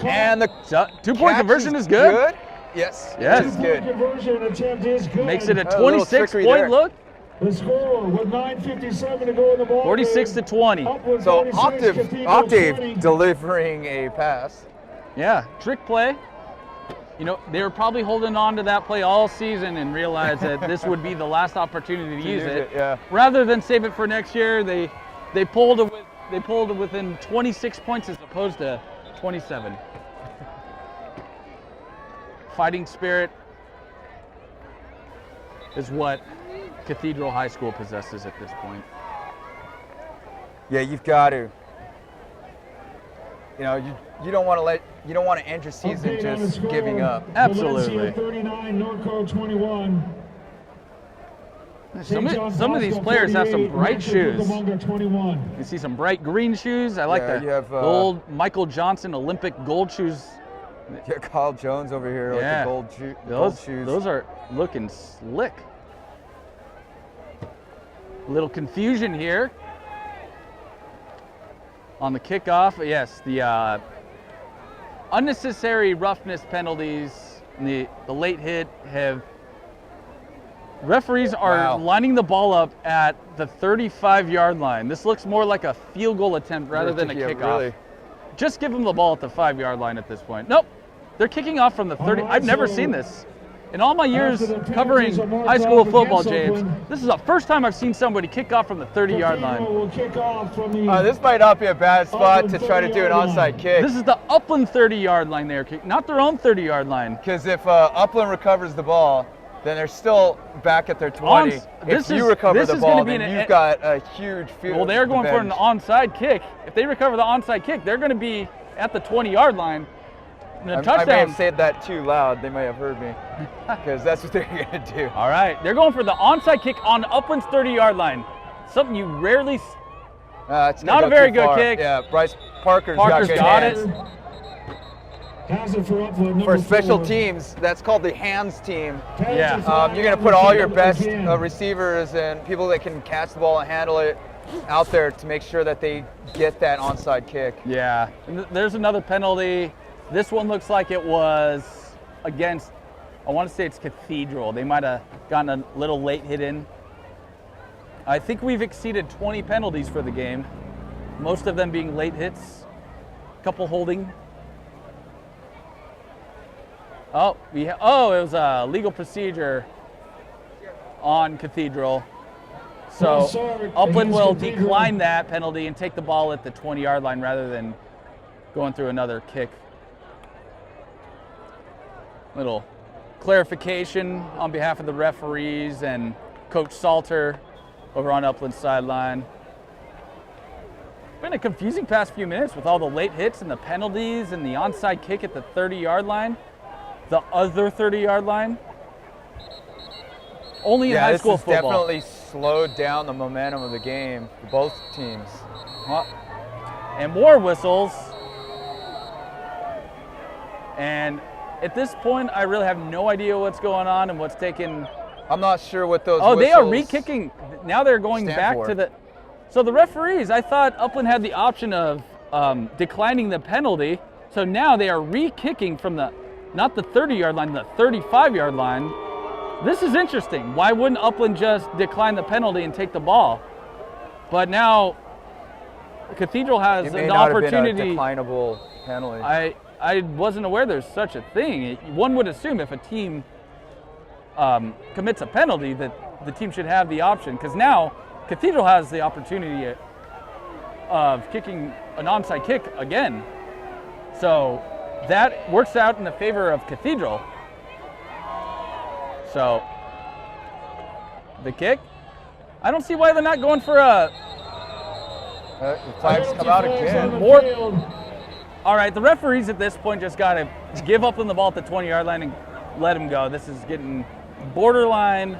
and the 2-point catch conversion is good. Yes, Yes. it is 2-point good. conversion attempt is good. Makes it a A little trickery there. 26-point look. The score with 9:57 to go in the ball. 46 to 20. Upland So 46, Cathedral 20. Octave delivering a pass. Yeah, trick play. You know, they were probably holding on to that play all season and realized that this would be the last opportunity to use it. Yeah. Rather than save it for next year, they pulled it within 26 points as opposed to 27. Fighting spirit is what Cathedral High School possesses at this point. Yeah, you've got to. You know, you don't want to end your season Update on the just score. giving up. Absolutely. Valencia 39, Norco 21. Some of these players have some bright shoes. 21. You see some bright green shoes. I like Yeah, the you have, gold Michael Johnson Olympic gold shoes. Yeah, Kyle Jones over here Yeah. with the gold shoes. Those are looking slick. A little confusion here on the kickoff. Yes, the unnecessary roughness penalties, and the late hit have. Referees are Wow. lining the ball up at the 35-yard line. This looks more like a field goal attempt rather than a Yeah, kickoff. really. Just give them the ball at the 5-yard line at this point. Nope, they're kicking off from the 30. All right, I've never so seen this. In all my years after the penalties covering are marked high school off football, against James, Upland, this is the first time I've seen somebody kick off from the 30-yard line. Cathedral will kick off from the This might not be a bad spot Upland to try to do an 30-yard line. onside kick. This is the Upland 30-yard line they're kicking, not their own 30-yard line. Because if Upland recovers the ball, then they're still back at their 20. If you recover the ball, then you've got a huge field. Well, they're going for an advantage. onside kick. If they recover the onside kick, they're going to be at the 20-yard line. And a I may touchdown. have said that too loud. They may have heard me. Because that's what they're going to do. All right, they're going for the onside kick on Upland's 30-yard line. Something you rarely. It's Not gonna a go very too good far. kick. Yeah, Bryce Parker's Parker's good got hands. it. Has it for Upland, For number special 4. teams, that's called the hands team. Yeah. You're going to put all your best receivers and people that can catch the ball and handle it out there to make sure that they get that onside kick. Yeah, and there's another penalty. This one looks like it was against, I want to say it's Cathedral. They might have gotten a little late hit in. I think we've exceeded 20 penalties for the game, most of them being late hits, a couple holding. Oh, it was a legal procedure on Cathedral. So Upland will decline that penalty and take the ball at the 20-yard line rather than going through another kick. Little clarification on behalf of the referees and Coach Salter over on Upland's sideline. Been a confusing past few minutes with all the late hits and the penalties and the onside kick at the 30-yard line. The other 30-yard line. Only in high school football. Yeah, this has definitely slowed down the momentum of the game for both teams. And more whistles. And at this point, I really have no idea what's going on and what's taking. I'm not sure what those Oh, they are whistles re-kicking. Now they're going stand back for. to the. So the referees, I thought Upland had the option of declining the penalty. So now they are re-kicking from the, not the 30-yard line, the 35-yard line. This is interesting. Why wouldn't Upland just decline the penalty and take the ball? But now Cathedral has It may an not opportunity. have been a declinable penalty. I wasn't aware there's such a thing. One would assume if a team commits a penalty that the team should have the option, because now Cathedral has the opportunity of kicking an onside kick again. So that works out in the favor of Cathedral. So the kick, I don't see why they're not going for a The flags come out again. More. All right, the referees at this point just got to give up on the ball at the 20-yard line and let him go. This is getting borderline.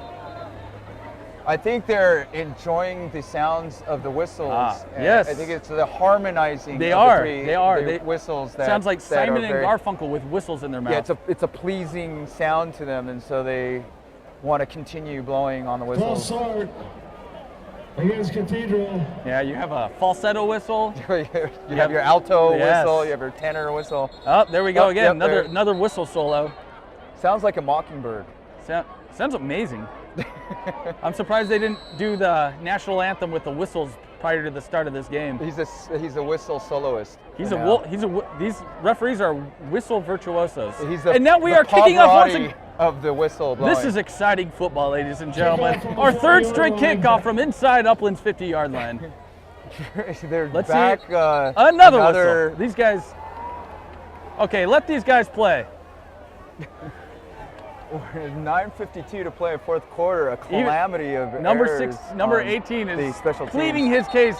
I think they're enjoying the sounds of the whistles. Yes. I think it's the harmonizing They of are. the three They are. the whistles. That Sounds like that Simon are and very, Garfunkel with whistles in their mouth. Yeah, it's a pleasing sound to them, and so they want to continue blowing on the False whistles. start against Cathedral. Yeah, you have a falsetto whistle. You have your alto Yes. whistle, you have your tenor whistle. Oh, there we go Oh, again. yep, there. Another whistle solo. Sounds like a mockingbird. Sounds amazing. I'm surprised they didn't do the national anthem with the whistles prior to the start of this game. He's a whistle soloist. These referees are whistle virtuosos. And now we are kicking off once again. Of the whistle blowing. This is exciting football, ladies and gentlemen. Our third straight kickoff from inside Upland's 50-yard line. They're Let's back. see another whistle. These guys. Okay, let these guys play. 9:52 to play, fourth quarter. A calamity of number errors 6, number on 18 the is special pleading teams. his case.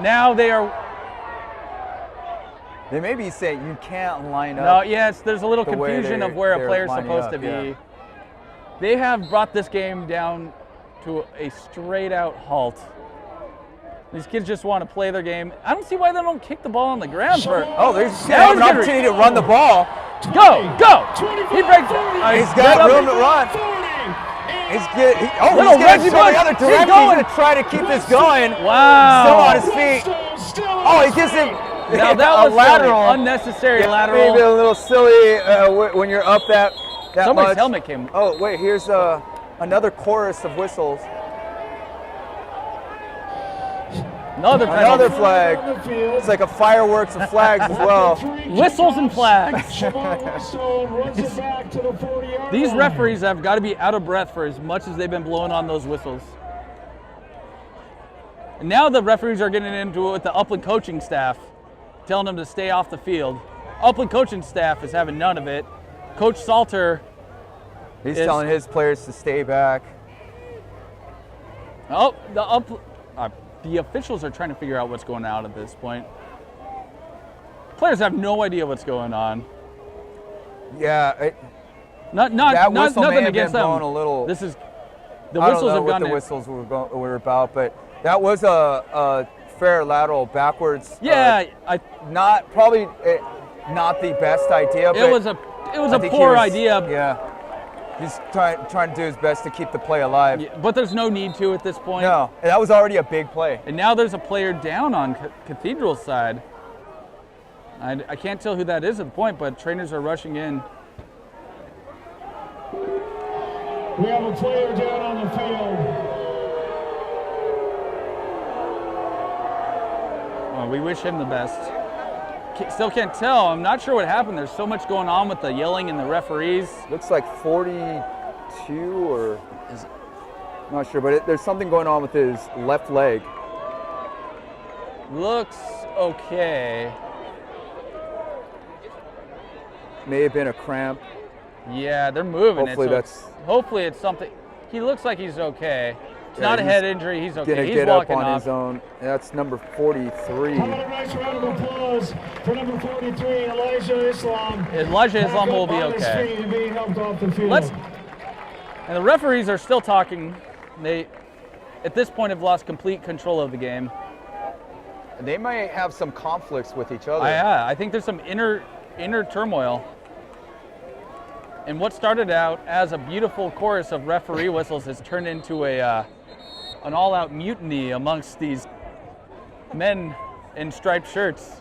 Now they are. They may be saying you can't line No, up. yes, there's a little the way confusion of where a they're player's lining supposed up, to be. yeah. They have brought this game down to a straight-out halt. These kids just want to play their game. I don't see why they don't kick the ball on the ground for. Oh, they Now have an he's opportunity to run the ball. Go! He breaks. He's got room to run. He's going Little to Reggie go the Bush. other He's direction. He's going. going to try to keep this going. Wow. Still on his feet. Oh, he gives him Now that a was lateral. silly. Unnecessary Yeah, lateral. maybe a little silly when you're up that Somebody's much. helmet came. Oh, wait, here's another chorus of whistles. Another Another penalty. flag. It's like a fireworks of flags as well. Whistles and flags. These These referees have got to be out of breath for as much as they've been blowing on those whistles. And now the referees are getting into it with the Upland coaching staff, telling them to stay off the field. Upland coaching staff is having none of it. Coach Salter. He's telling his players to stay back. Oh, the officials are trying to figure out what's going on at this point. Players have no idea what's going on. Yeah, Not that whistle may nothing have against been blown them. a little. This is the I don't whistles know have what gone the in. whistles were about, but that was a fair lateral backwards. Yeah, Not probably not the best idea. But it was a I think poor he was- idea. Yeah, he's trying to do his best to keep the play alive. Yeah, but there's no need to at this point. No, and that was already a big play. And now there's a player down on Cathedral's side. I can't tell who that is at the point, but trainers are rushing in. We have a player down on the field. Well, we wish him the best. Still can't tell. I'm not sure what happened. There's so much going on with the yelling and the referees. Looks like 42 or not sure, but there's something going on with his left leg. Looks okay. May have been a cramp. Yeah, they're moving. Hopefully it's something. He looks like he's okay. It's not a head injury. He's okay. Gonna He's get up walking on off. his own. That's number 43. How about a nice round of applause for number 43, Elijah Islam. Elijah Islam Back will up be on his okay. feet and being helped off the field. And the referees are still talking. They, at this point, have lost complete control of the game. They may have some conflicts with each other. Yeah, I think there's some inner turmoil. And what started out as a beautiful chorus of referee whistles has turned into an all-out mutiny amongst these men in striped shirts.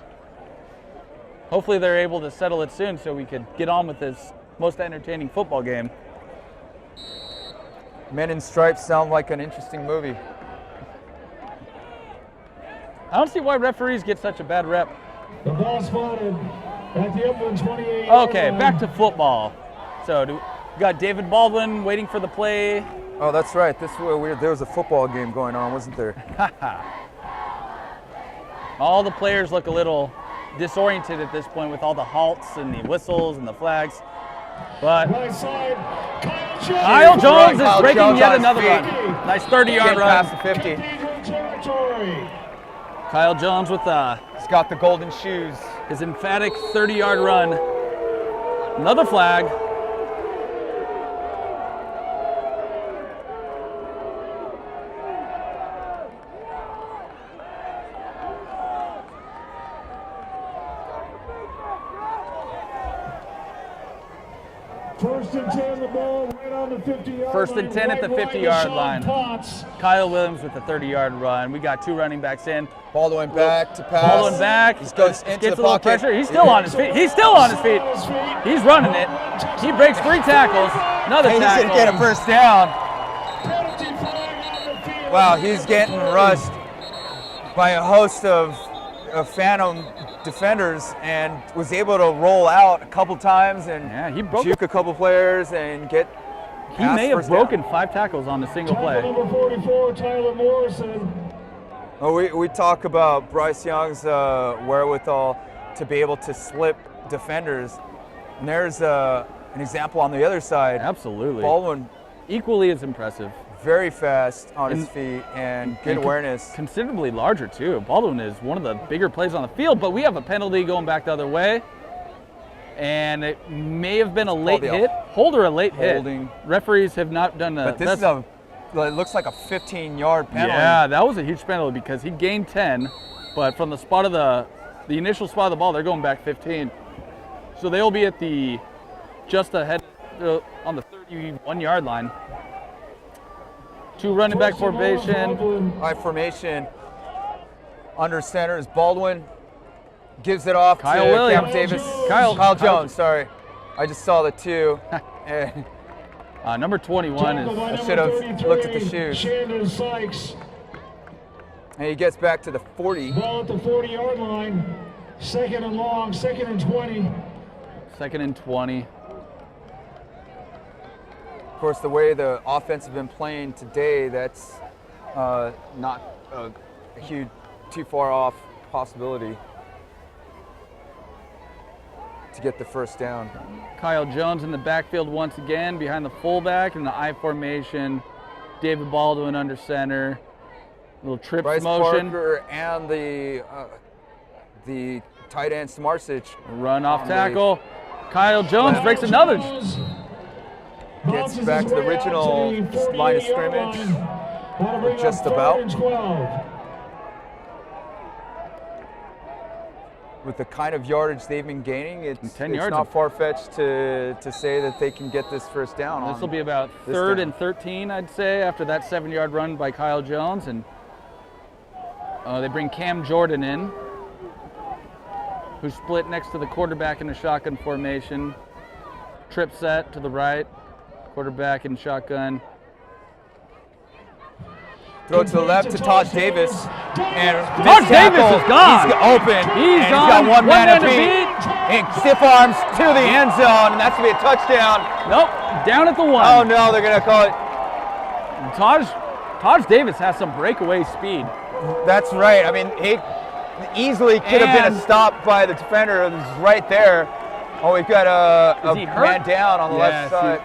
Hopefully they're able to settle it soon so we could get on with this most entertaining football game. Men in Stripes sound like an interesting movie. I don't see why referees get such a bad rep. The ball spotted at the Upland 28. Okay, back to football. So we got David Baldwin waiting for the play. Oh, that's right. This was there was a football game going on, wasn't there? All the players look a little disoriented at this point with all the halts and the whistles and the flags. But Right side, Kyle Jones Kyle is breaking Jones yet on his another feet. run. Nice 30-yard Getting run. past the 50. Cathedral territory. Kyle Jones with He's got the golden shoes. his emphatic 30-yard run. Another flag. First and 10, the ball right on the 50-yard line. First and 10 at the 50-yard line. Kyle Williams with the 30-yard run. We got two running backs in. Baldwin back to pass. Baldwin back. He goes into gets the a little pocket. pressure. He's still on his feet. He's still on his feet. He's running it. He breaks 3 tackles. Another He's tackle. going to get a first down. Penalty flag on the field. Wow, he's getting rushed by a host of phantom defenders and was able to roll out a couple times and Yeah, he broke. juke a couple players and get He may have broken 5 tackles on a single play. Tackle number 44, Tyler Morrison. Oh, we talk about Bryce Young's wherewithal to be able to slip defenders, and there's an example on the other side. Absolutely. Baldwin, Equally as impressive. very fast on his feet and good awareness. Considerably larger too. Baldwin is one of the bigger plays on the field, but we have a penalty going back the other way. And it may have been a late hit. Hold or a late Holding. hit. Referees have not done But this is it looks like a 15-yard penalty. Yeah, that was a huge penalty because he gained 10, but from the spot of the initial spot of the ball, they're going back 15. So they'll be at the just ahead on the 31-yard line. 2 running back formation. High formation. Under center is Baldwin. Gives it off Kyle to Williams. Cam Davis. Kyle Jones, sorry. I just saw the 2. And Number 21 is I should have looked at the shoes. Shandon Sykes. And he gets back to the 40. Ball at the 40-yard line. Second and long, second and 20. 2nd and 20. Of course, the way the offense has been playing today, that's not a huge, too far off possibility to get the first down. Kyle Jones in the backfield once again, behind the fullback in the I formation. David Baldwin under center. Little trips Bryce motion. Parker and the tight end Smarsic Run off tackle. Kyle Jones breaks another. gets back to the original line of scrimmage. Just about. With the kind of yardage they've been gaining, it's 10 yards not far-fetched to say that they can get this first down. This will be about 3rd and 13, I'd say, after that 7-yard run by Kyle Jones. And they bring Cam Jordan in, who's split next to the quarterback in a shotgun formation. Trip set to the right, quarterback in shotgun. Throw to the left to Todd Davis. And Todd Davis is gone. He's open. He's and he's got gone. one man to beat. And stiff arms to the end zone, and that's going to be a touchdown. Nope, down at the 1. Oh, no, they're going to call it. Taj Davis has some breakaway speed. That's right. I mean, he easily could have been a stop by the defender. It was right there. Oh, we've got a man down on the left side.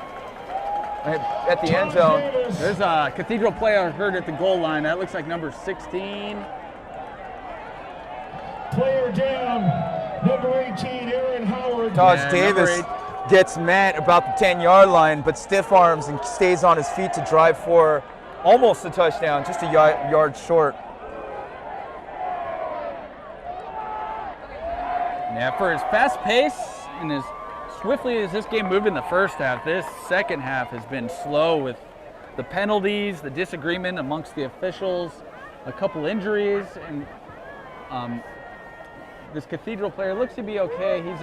At the end zone. There's a Cathedral player hurt at the goal line. That looks like number 16. Player down, number 18, Aaron Howard. Taj Davis gets met about the 10-yard line, but stiff arms and stays on his feet to drive for almost a touchdown, just a yard short. Yeah, for his fast pace and as swiftly as this game moved in the first half, this second half has been slow with the penalties, the disagreement amongst the officials, a couple injuries, and this Cathedral player looks to be okay. He's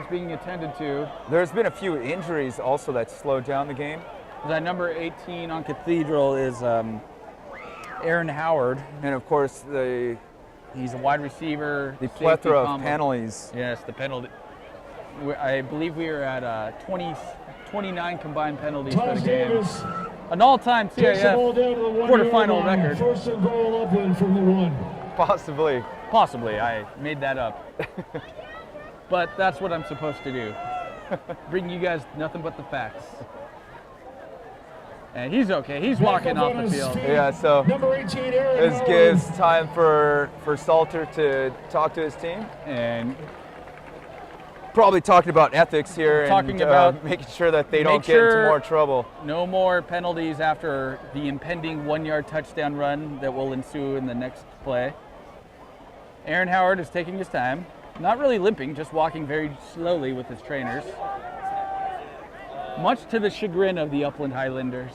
being attended to. There's been a few injuries also that slowed down the game. That number 18 on Cathedral is Aaron Howard. And of course, He's a wide receiver. The plethora of penalties. Yes, the penalty. I believe we are at 29 combined penalties for the game. An all-time CIF quarterfinal record. First and goal, Upland from the 1. Possibly. Possibly, I made that up. But that's what I'm supposed to do. Bring you guys nothing but the facts. And he's okay. He's walking off the field. Yeah, so Number 18, Aaron this Howard. gives time for Salter to talk to his team, And probably talking about ethics here Talking and about making sure that they don't make get into sure- more trouble. no more penalties after the impending 1-yard touchdown run that will ensue in the next play. Aaron Howard is taking his time, not really limping, just walking very slowly with his trainers. Much to the chagrin of the Upland Highlanders.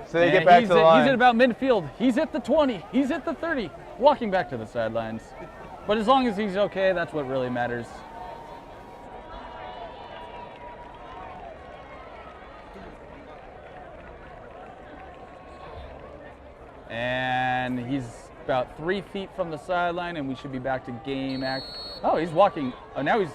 So they And get back to the line. He's at about midfield. He's at the 20. He's at the 30. Walking back to the sidelines. But as long as he's okay, that's what really matters. And he's about 3 feet from the sideline, and we should be back to game act. Oh, he's walking. Oh, now he's.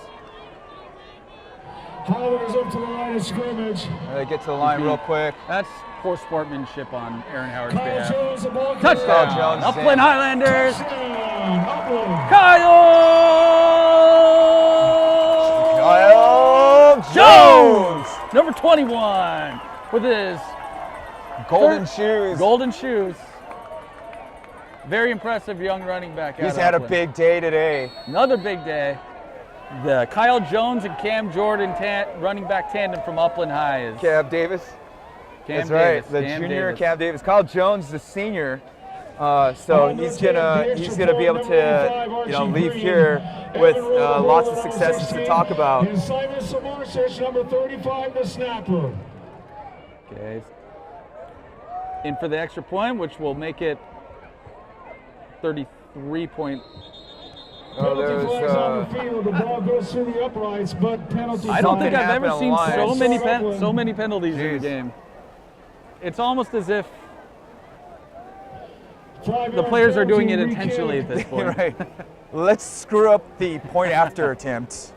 Highlanders up to the line of scrimmage. They get to the line real quick. That's poor sportsmanship on Aaron Howard's Kyle behalf. Jones, the ball Touchdown, Kyle Jones is Upland in. Highlanders. Touchdown, Upland. Kyle Jones! Number 21 with his Golden shoes. golden shoes. Very impressive young running back. He's out of had a Upland. big day today. Another big day. The Kyle Jones and Cam Jordan running back tandem from Upland High is Cam Davis. Cam That's right. Davis. The Cam junior Davis. Cam Davis. Kyle Jones, the senior. So he's gonna be able to leave here with lots of successes to talk about. And Simon Samarsic, number 35, the snapper. Okay. In for the extra point, which will make it 33 point. Penalty flags on the field. The ball goes through the uprights, but penalty. I don't Something think I've ever happened seen online. so many penalties in the Jeez. game. It's almost as if the 5-yard players are doing it penalty, intentionally at re-kick. this point. Right. Let's screw up the point after attempt.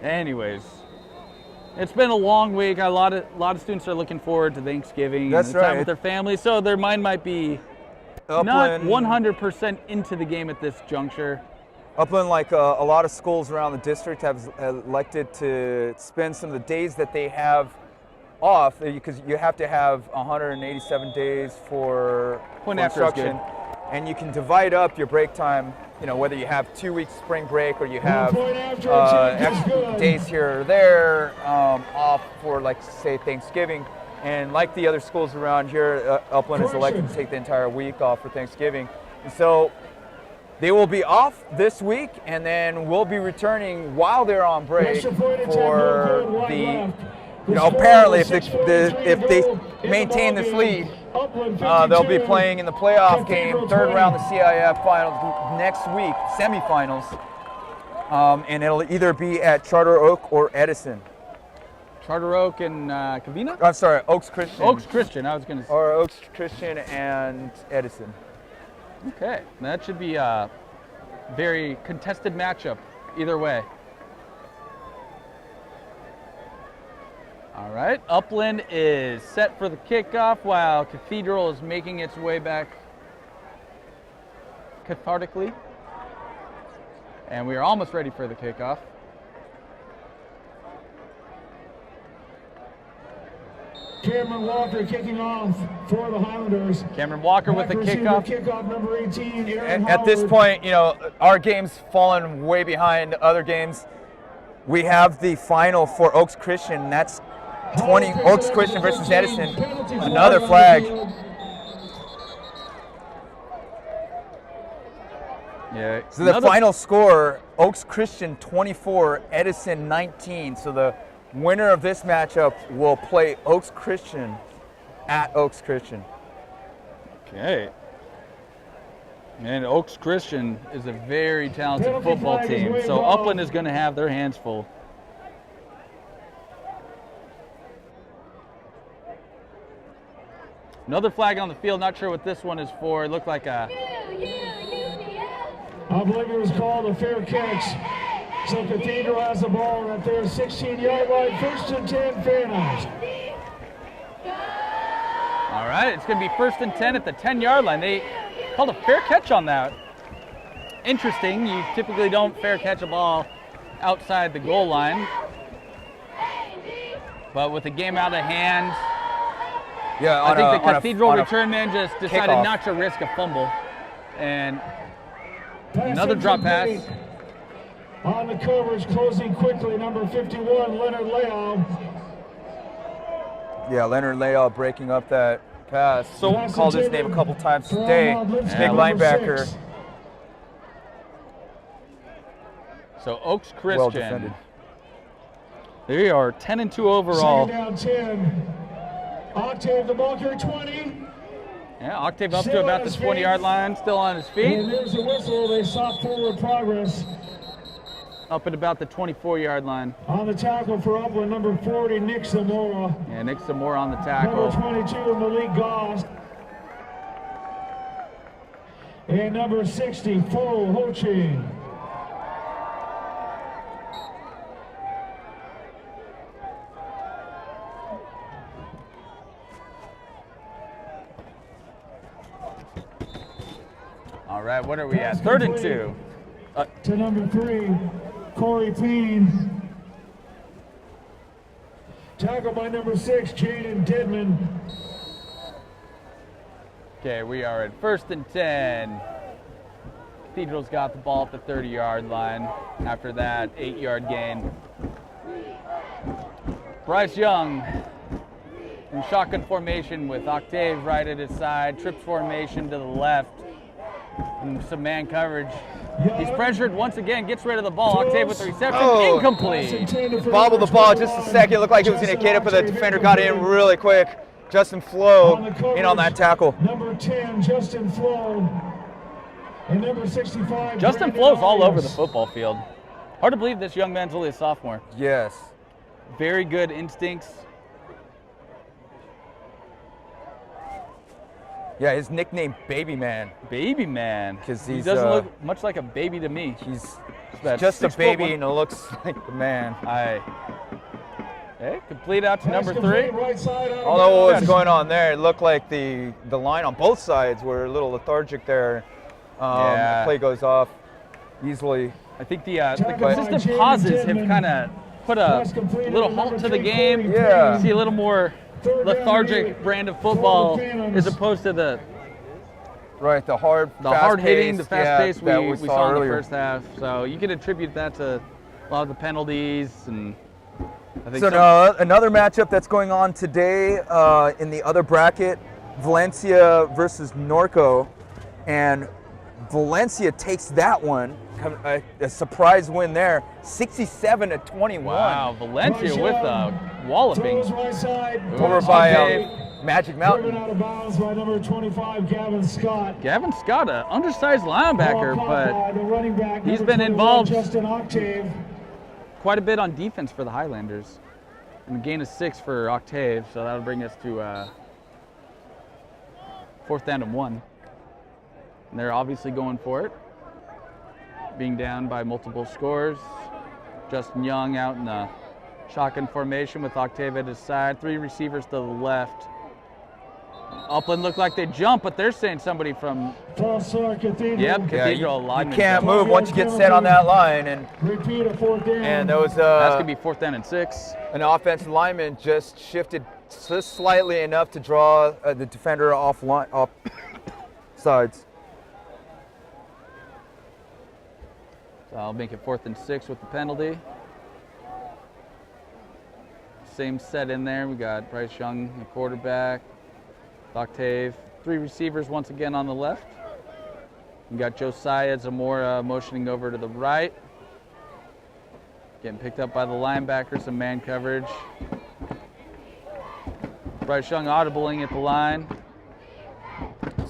Anyways, it's been a long week. A lot of students are looking forward to Thanksgiving That's and the time right. with their families, so their mind might be Upland, not 100% into the game at this juncture. Upland, like a lot of schools around the district, have elected to spend some of the days that they have off, because you have to have 187 days for Point after is instruction, and you can divide up your break time. You know, whether you have 2 weeks spring break or you have point after, extra good. days here or there off for, like, say, Thanksgiving. And like the other schools around here, Upland is elected to take the entire week off for Thanksgiving. And so they will be off this week, and then we'll be returning while they're on break Extra point attempt, for no good, wide the, left. you The know, score apparently is if 6:43 they to go in maintain the this ball lead, game. Upland they'll be 52, playing in the playoff game, Cathedral third 20. round of CIF finals next week, semifinals. And it'll either be at Charter Oak or Edison. Charter Oak and Covina? I'm sorry, Oaks Christian. Oaks Christian, I was going to say. Or Oaks Christian and Edison. Okay, that should be a very contested matchup either way. All right, Upland is set for the kickoff while Cathedral is making its way back cathartically. And we are almost ready for the kickoff. Cameron Walker kicking off for the Highlanders. Cameron Walker with the Back receiver, kickoff. Kickoff number 18, Aaron And at this Howard. point, you know, our game's fallen way behind other games. We have the final for Oaks Christian. That's 20 Oaks Christian versus Edison. Penalty Another flag flag. on the field. Yeah. So the another- final score, Oaks Christian 24, Edison 19. So the winner of this matchup will play Oaks Christian at Oaks Christian. Okay. And Oaks Christian is a very talented Penalty football flag is team, waved so off. Upland is going to have their hands full. Another flag on the field, not sure what this one is for. It looked like a, I believe it was called a fair catch. So Cathedral has the ball at their 16-yard line. 1st and 10, fairness. all right, it's going to be 1st and 10 at the 10-yard line. They called a fair catch on that. Interesting, you typically don't fair catch a ball outside the goal line. But with the game out of hand, Yeah, I think the on Cathedral on return man just decided kickoff. not to risk a fumble. And Pass another drop pass. incomplete. On the coverage, closing quickly, number 51, Leonard Leal. Yeah, Leonard Leal breaking up that pass. So- Called his name a couple times For today. Ahmad Lipscomb, Big number linebacker. 6. So Oaks Well Christian. defended. They are 10-2 overall. Second down 10. Octave the ball carrier 20. Yeah, Octave up to about the 20-yard line, still on his feet. And there's a whistle. They stop forward progress. Up at about the 24-yard line. On the tackle for Upland, number 40, Nick Zamora. Yeah, Nick Zamora on the Number tackle. 22, Malik Goss. And number 60, Fo Ho Ching. All right, what are we at? 3rd and 2. To number 3, Corey Payne. Tackle by number 6, Jaden Dedman. Okay, we are at 1st and 10. Cathedral's got the ball at the 30-yard line. After that, 8-yard gain. Bryce Young in shotgun formation with Octave right at his side. Trips formation to the left. And some man coverage. He's pressured once again, gets rid of the ball. Octave with the reception, Oh. incomplete. Bobbled the ball just a second. Looked like it was going to get it, but the defender got in really quick. Justin Flo in on that tackle. Number 10, Justin Flo. And number 65, Justin Brandon Flo's all over the Arias. football field. Hard to believe this young man's only a sophomore. Yes. Very good instincts. Yeah, his nickname Baby Man. Baby man. 'Cause He he's, doesn't look much like a baby to me. He's About just a 6'1". baby and it looks like the man. Okay, complete out to number Pass 3. complete, right side out of Although what was bounds. going on there, it looked like the line on both sides were a little lethargic there. Yeah. The play goes off easily. I think the Tackle by consistent Jaden pauses have Tidman. kind of put a Pass completed little to halt number to the 3, game. Corey Yeah. Payne. See a little more Third down lethargic 8 brand of for the football Phantoms. as opposed to the Right, the hard hard-hitting, the fast pace that we saw saw in the earlier. first half. So you can attribute that to a lot of the penalties, and I think So now, another matchup that's going on today in the other bracket, Valencia versus Norco, and Valencia takes that one. A surprise win there, 67-21. wow, Valencia with a walloping. Throws right side. Over Pass by complete. Magic Driven Mountain. out of bounds by number 25, Gavin Scott. Gavin Scott, an undersized linebacker, Ball caught by but the running back, he's number been 21, involved. Justin Octave. quite a bit on defense for the Highlanders. And a gain of 6 for Octave, so that'll bring us to 4th down and 1. And they're obviously going for it, being down by multiple scores. Justin Young out in the shotgun formation with Octave at his side. 3 receivers to the left. Upland looked like they jump, but they're saying somebody from False start, Cathedral. Yep, Yeah, Cathedral you lineman. can't jump. move once you get set on that line, and Repeat a 4th down. there was That's gonna be 4th down and 6. an offensive lineman just shifted just slightly enough to draw the defender off sides. So I'll make it 4th and 6 with the penalty. Same set in there. We got Bryce Young, the quarterback, Octave, 3 receivers once again on the left. We got Josiah Zamora motioning over to the right. Getting picked up by the linebackers, some man coverage. Bryce Young audibling at the line.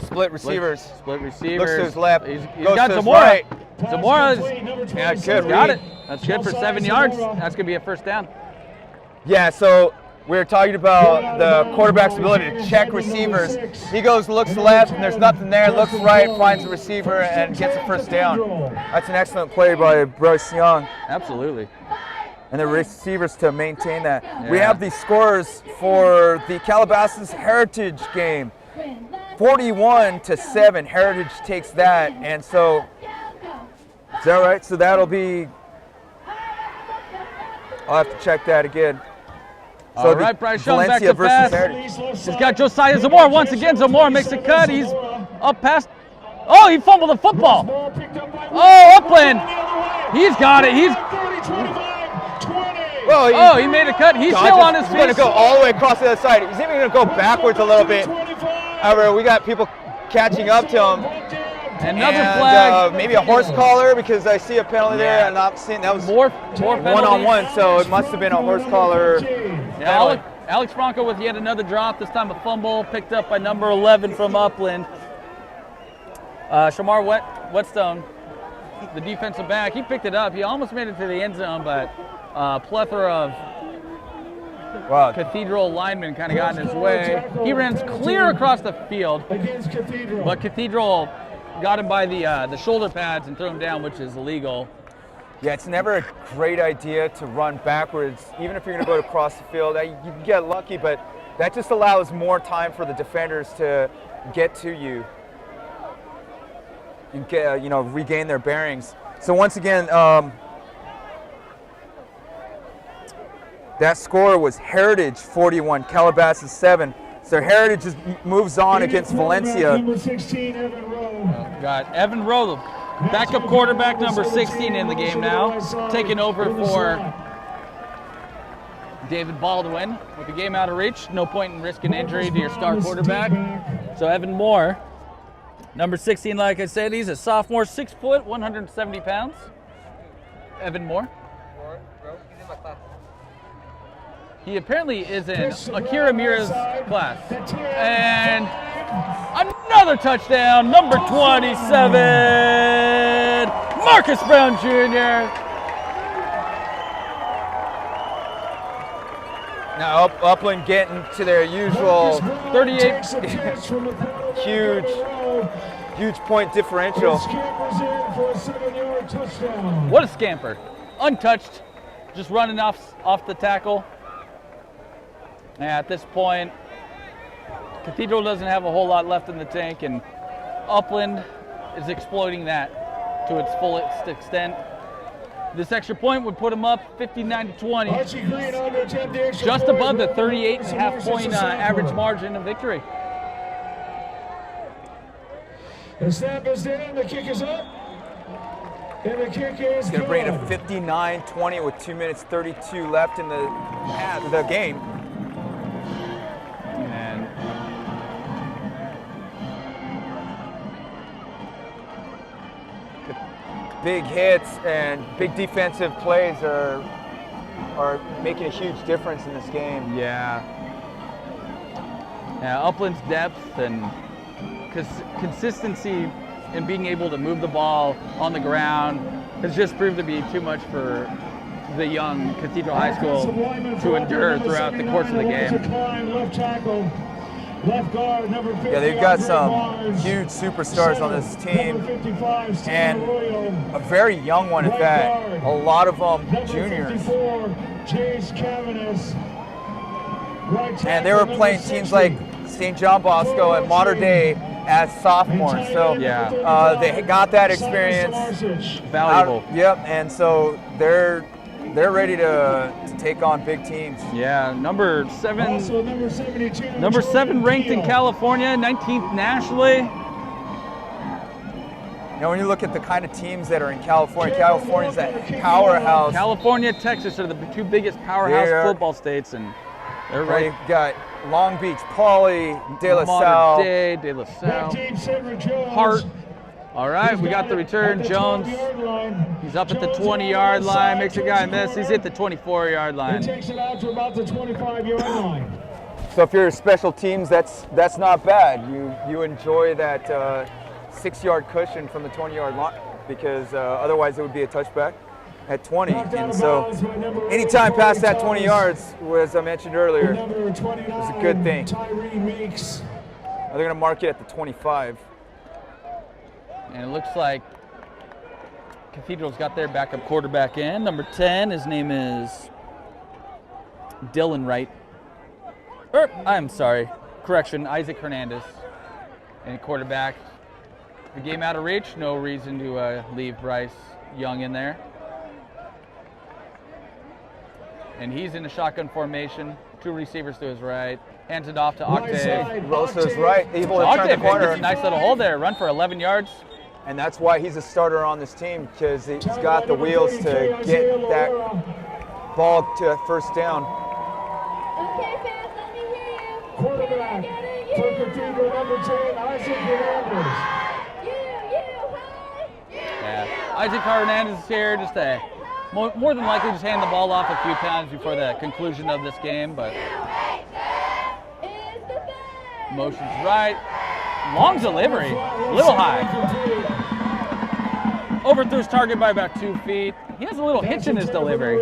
Split receivers. Split receivers. Looks to his left. He's goes got to his Zamora. right. Zamora's Yeah, good got read. it. That's good for 7 yards. That's going to be a 1st down. Yeah, so we were talking about the quarterback's ability to check receivers. He goes, looks left, and there's nothing there. Looks right, finds the receiver, and gets a 1st down. That's an excellent play by Bryce Young Absolutely. and the receivers to maintain that. We Yeah. have the scores for the Calabasas Heritage game. 41-7. Heritage takes that, and so is that right? So that'll be. I'll have to check that again. All it'd be right, Bryce Young back Valencia to versus pass. Heritage. He's got Josiah Zamora. Once again, Zamora makes a cut. He's up past. Oh, he fumbled the football. Oh, Upland. He's got it. He's. 30, 25, 20. Oh, He made a cut. He's dodges. still on his He's going feet. to go all the way across the other side. He's even going to go backwards a little bit. However, we got people catching up to him. Another And, flag. maybe a horse collar because I see a penalty there. Yeah. I'm not seeing that was More one-on-one, so it must have been a horse collar. Yeah, Alex Bronco with yet another drop. This time a fumble picked up by number 11 from Upland. Shamar Whetstone, the defensive back, he picked it up. He almost made it to the end zone, but a plethora of Cathedral linemen kind of got in his way. He runs clear across the field, but Cathedral got him by the shoulder pads and threw him down, which is illegal. Yeah, it's never a great idea to run backwards, even if you're going to go across the field. You can get lucky, but that just allows more time for the defenders to get to you and get, regain their bearings. So once again, that score was Heritage 41, Calabasas 7. So Heritage just moves on against Valencia. Number 16, Evan Rowe. Got Evan Rowe, backup quarterback number 16 in the game now, taking over for David Baldwin with the game out of reach. No point in risking injury to your star quarterback. So Evan Moore, number 16, like I said, he's a sophomore, 6 foot, 170 pounds. Evan Moore. He apparently is in Akira Mira's class. And another touchdown, number 27, Marcus Brown Jr. Now Upland getting to their usual 38. huge point differential. What a scamper. Untouched, just running off the tackle. And at this point, Cathedral doesn't have a whole lot left in the tank, and Upland is exploiting that to its fullest extent. This extra point would put them up 59-20, just above the 38.5-point average margin of victory. The snap is down, the kick is up. And the kick is Going to bring it to 59-20 with 2 minutes 32 left in the game. And big hits and big defensive plays are making a huge difference in this game. yeah, Upland's depth and consistency in being able to move the ball on the ground has just proved to be too much for the young Cathedral High School to endure throughout the course of the game. Left tackle, left guard, number 50. Yeah, they've got some huge superstars on this team, and a very young one at that. A lot of them juniors. And they were playing teams like St. John Bosco and Mater Dei as sophomores, so Yeah. they got that experience. Valuable. Yep, and so they're ready to take on big teams. Yeah, number 7 Also, number 72. Number 7 ranked in California, 19th nationally. You know, when you look at the kind of teams that are in California, California's that powerhouse. California, Texas are the two biggest powerhouse Yeah. football states, and they're Right, right. got Long Beach, Poly, De La Mater Salle. Dei, De La Salle, Team Cedric Jones. Hart. All right, we got the return. Jones, he's up at the 20-yard line, makes a guy miss. He's at the 24-yard He line. takes it out to about the 25-yard line. So if you're special teams, that's not bad. You enjoy that 6-yard cushion from the 20-yard line because otherwise it would be a touchback at 20. And so anytime past that 20 yards, as I mentioned earlier, Number 29, it's a good thing. Tyree Meeks. They're going to mark it at the 25. And it looks like Cathedral's got their backup quarterback in. Number 10, his name is Dylan Wright. I'm sorry, correction, Isaac Hernandez. And quarterback. The game out of reach, no reason to leave Bryce Young in there. And he's in a shotgun formation, 2 receivers to his right, hands it off to Right Octave. side, Rolls to his right, able to turn the Octave corner. gets a nice little hole there, run for 11 yards. And that's why he's a starter on this team, because he's got the wheels to get that ball to first down. Okay, fans, let me hear you. Quarterback for Cathedral, number 10, Isaac Hernandez. Yeah. Isaac Hernandez is here just to more than likely just hand the ball off a few times before the conclusion of this game, but motion's right. Long delivery, a little high. Overthrew his target by about 2 feet. He has a little hitch in his delivery.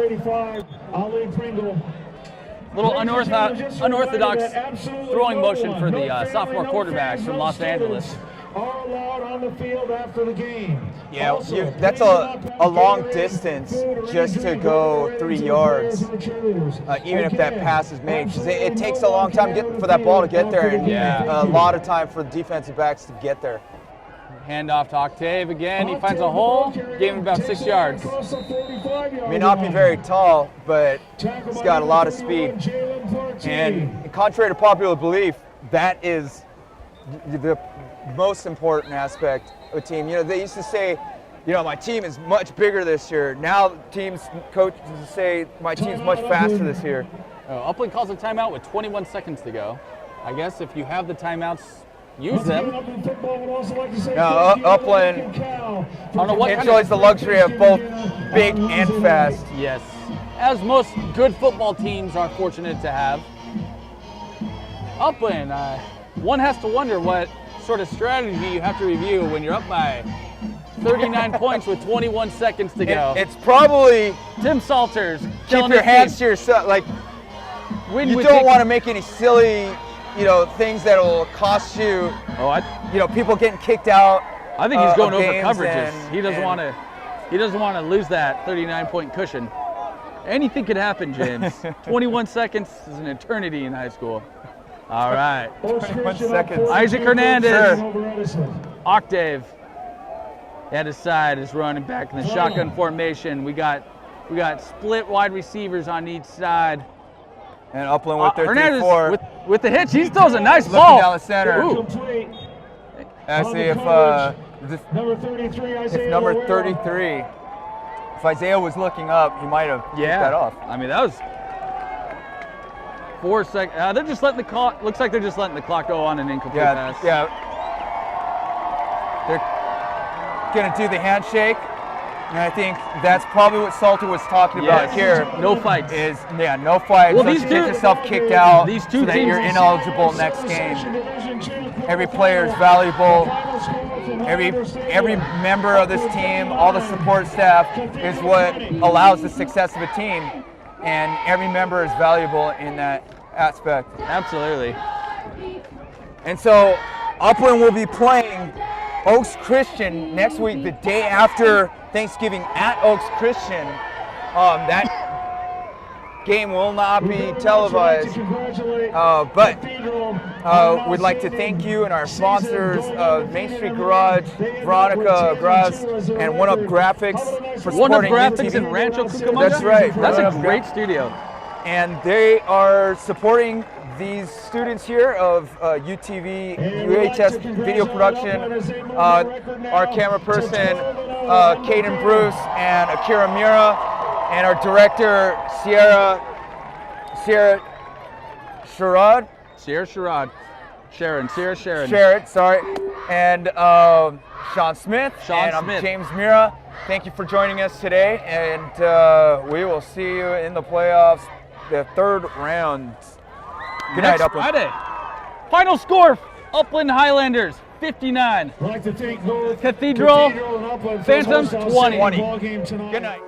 Little unorthodox throwing motion for the sophomore quarterback from Los Angeles. Are allowed on the field after the game. Yeah, that's a long distance just to go 3 yards, even if that pass is made. 'Cause it takes a long time for that ball to get there, and a lot of time for the defensive backs to get there. Hand off to Octave again. He finds a hole, gave him about 6 yards. May not be very tall, but he's got a lot of speed. And contrary to popular belief, that is the most important aspect of a team. You know, they used to say, you know, my team is much bigger this year. Now coaches say my team's much faster this year. Upland calls a timeout with 21 seconds to go. I guess if you have the timeouts, use them. Upland enjoys the luxury of both big and fast. Yes, as most good football teams are fortunate to have. Upland, one has to wonder what sort of strategy you have to review when you're up by 39 points with 21 seconds to go. It's probably Tim Salters. keep your hands to yourself. Like, you don't want to make any silly, you know, things that will cost you. You know, people getting kicked out. I think he's going over games coverages. He doesn't want to. He doesn't want to lose that 39-point cushion. Anything could happen, James. 21 seconds is an eternity in high school. All right. 21 seconds. Isaac Hernandez. Sure. Octave at his side is running back in the shotgun formation. We got split wide receivers on each side. And Upland with their Hernandez 3-4. with the hitch. He throws a nice Looking ball. down the center. Ooh. Actually, if Number 33, Isaiah. number 33, if Isaiah was looking up, he might have kicked that off. I mean, that was 4 seconds. They're just letting the clock. Looks like they're just letting the clock go on an incomplete pass. Yeah. They're gonna do the handshake, and I think that's probably what Salter was talking about here. No fights. No fights. Well, So these you two- get yourself kicked out these two so that teams- you're ineligible next game. Every player is valuable. Every member of this team, all the support staff is what allows the success of a team, and every member is valuable in that aspect. Absolutely. And so Upland will be playing Oaks Christian next week, the day after Thanksgiving at Oaks Christian. That game will not be televised, but we'd like to thank you and our sponsors, Main Street Garage, Veronica Graz, and One Up Graphics for One Up supporting Graphics UTV. in Rancho Cucamonga? That's right. That's One a Up great studio. And they are supporting these students here of UTV, UHS video production, our camera person, Caden Bruce and Akira Mira, and our director, Sierra Sherrod. Sharon, sorry. And Sean Smith. And I'm James Mira. Thank you for joining us today, and we will see you in the playoffs, the third round. Good night, Upland. Friday. Final score, Upland Highlanders 59. I'd like to thank both Cathedral and Upland Phantoms for hosting 20. the ball game tonight. Good night.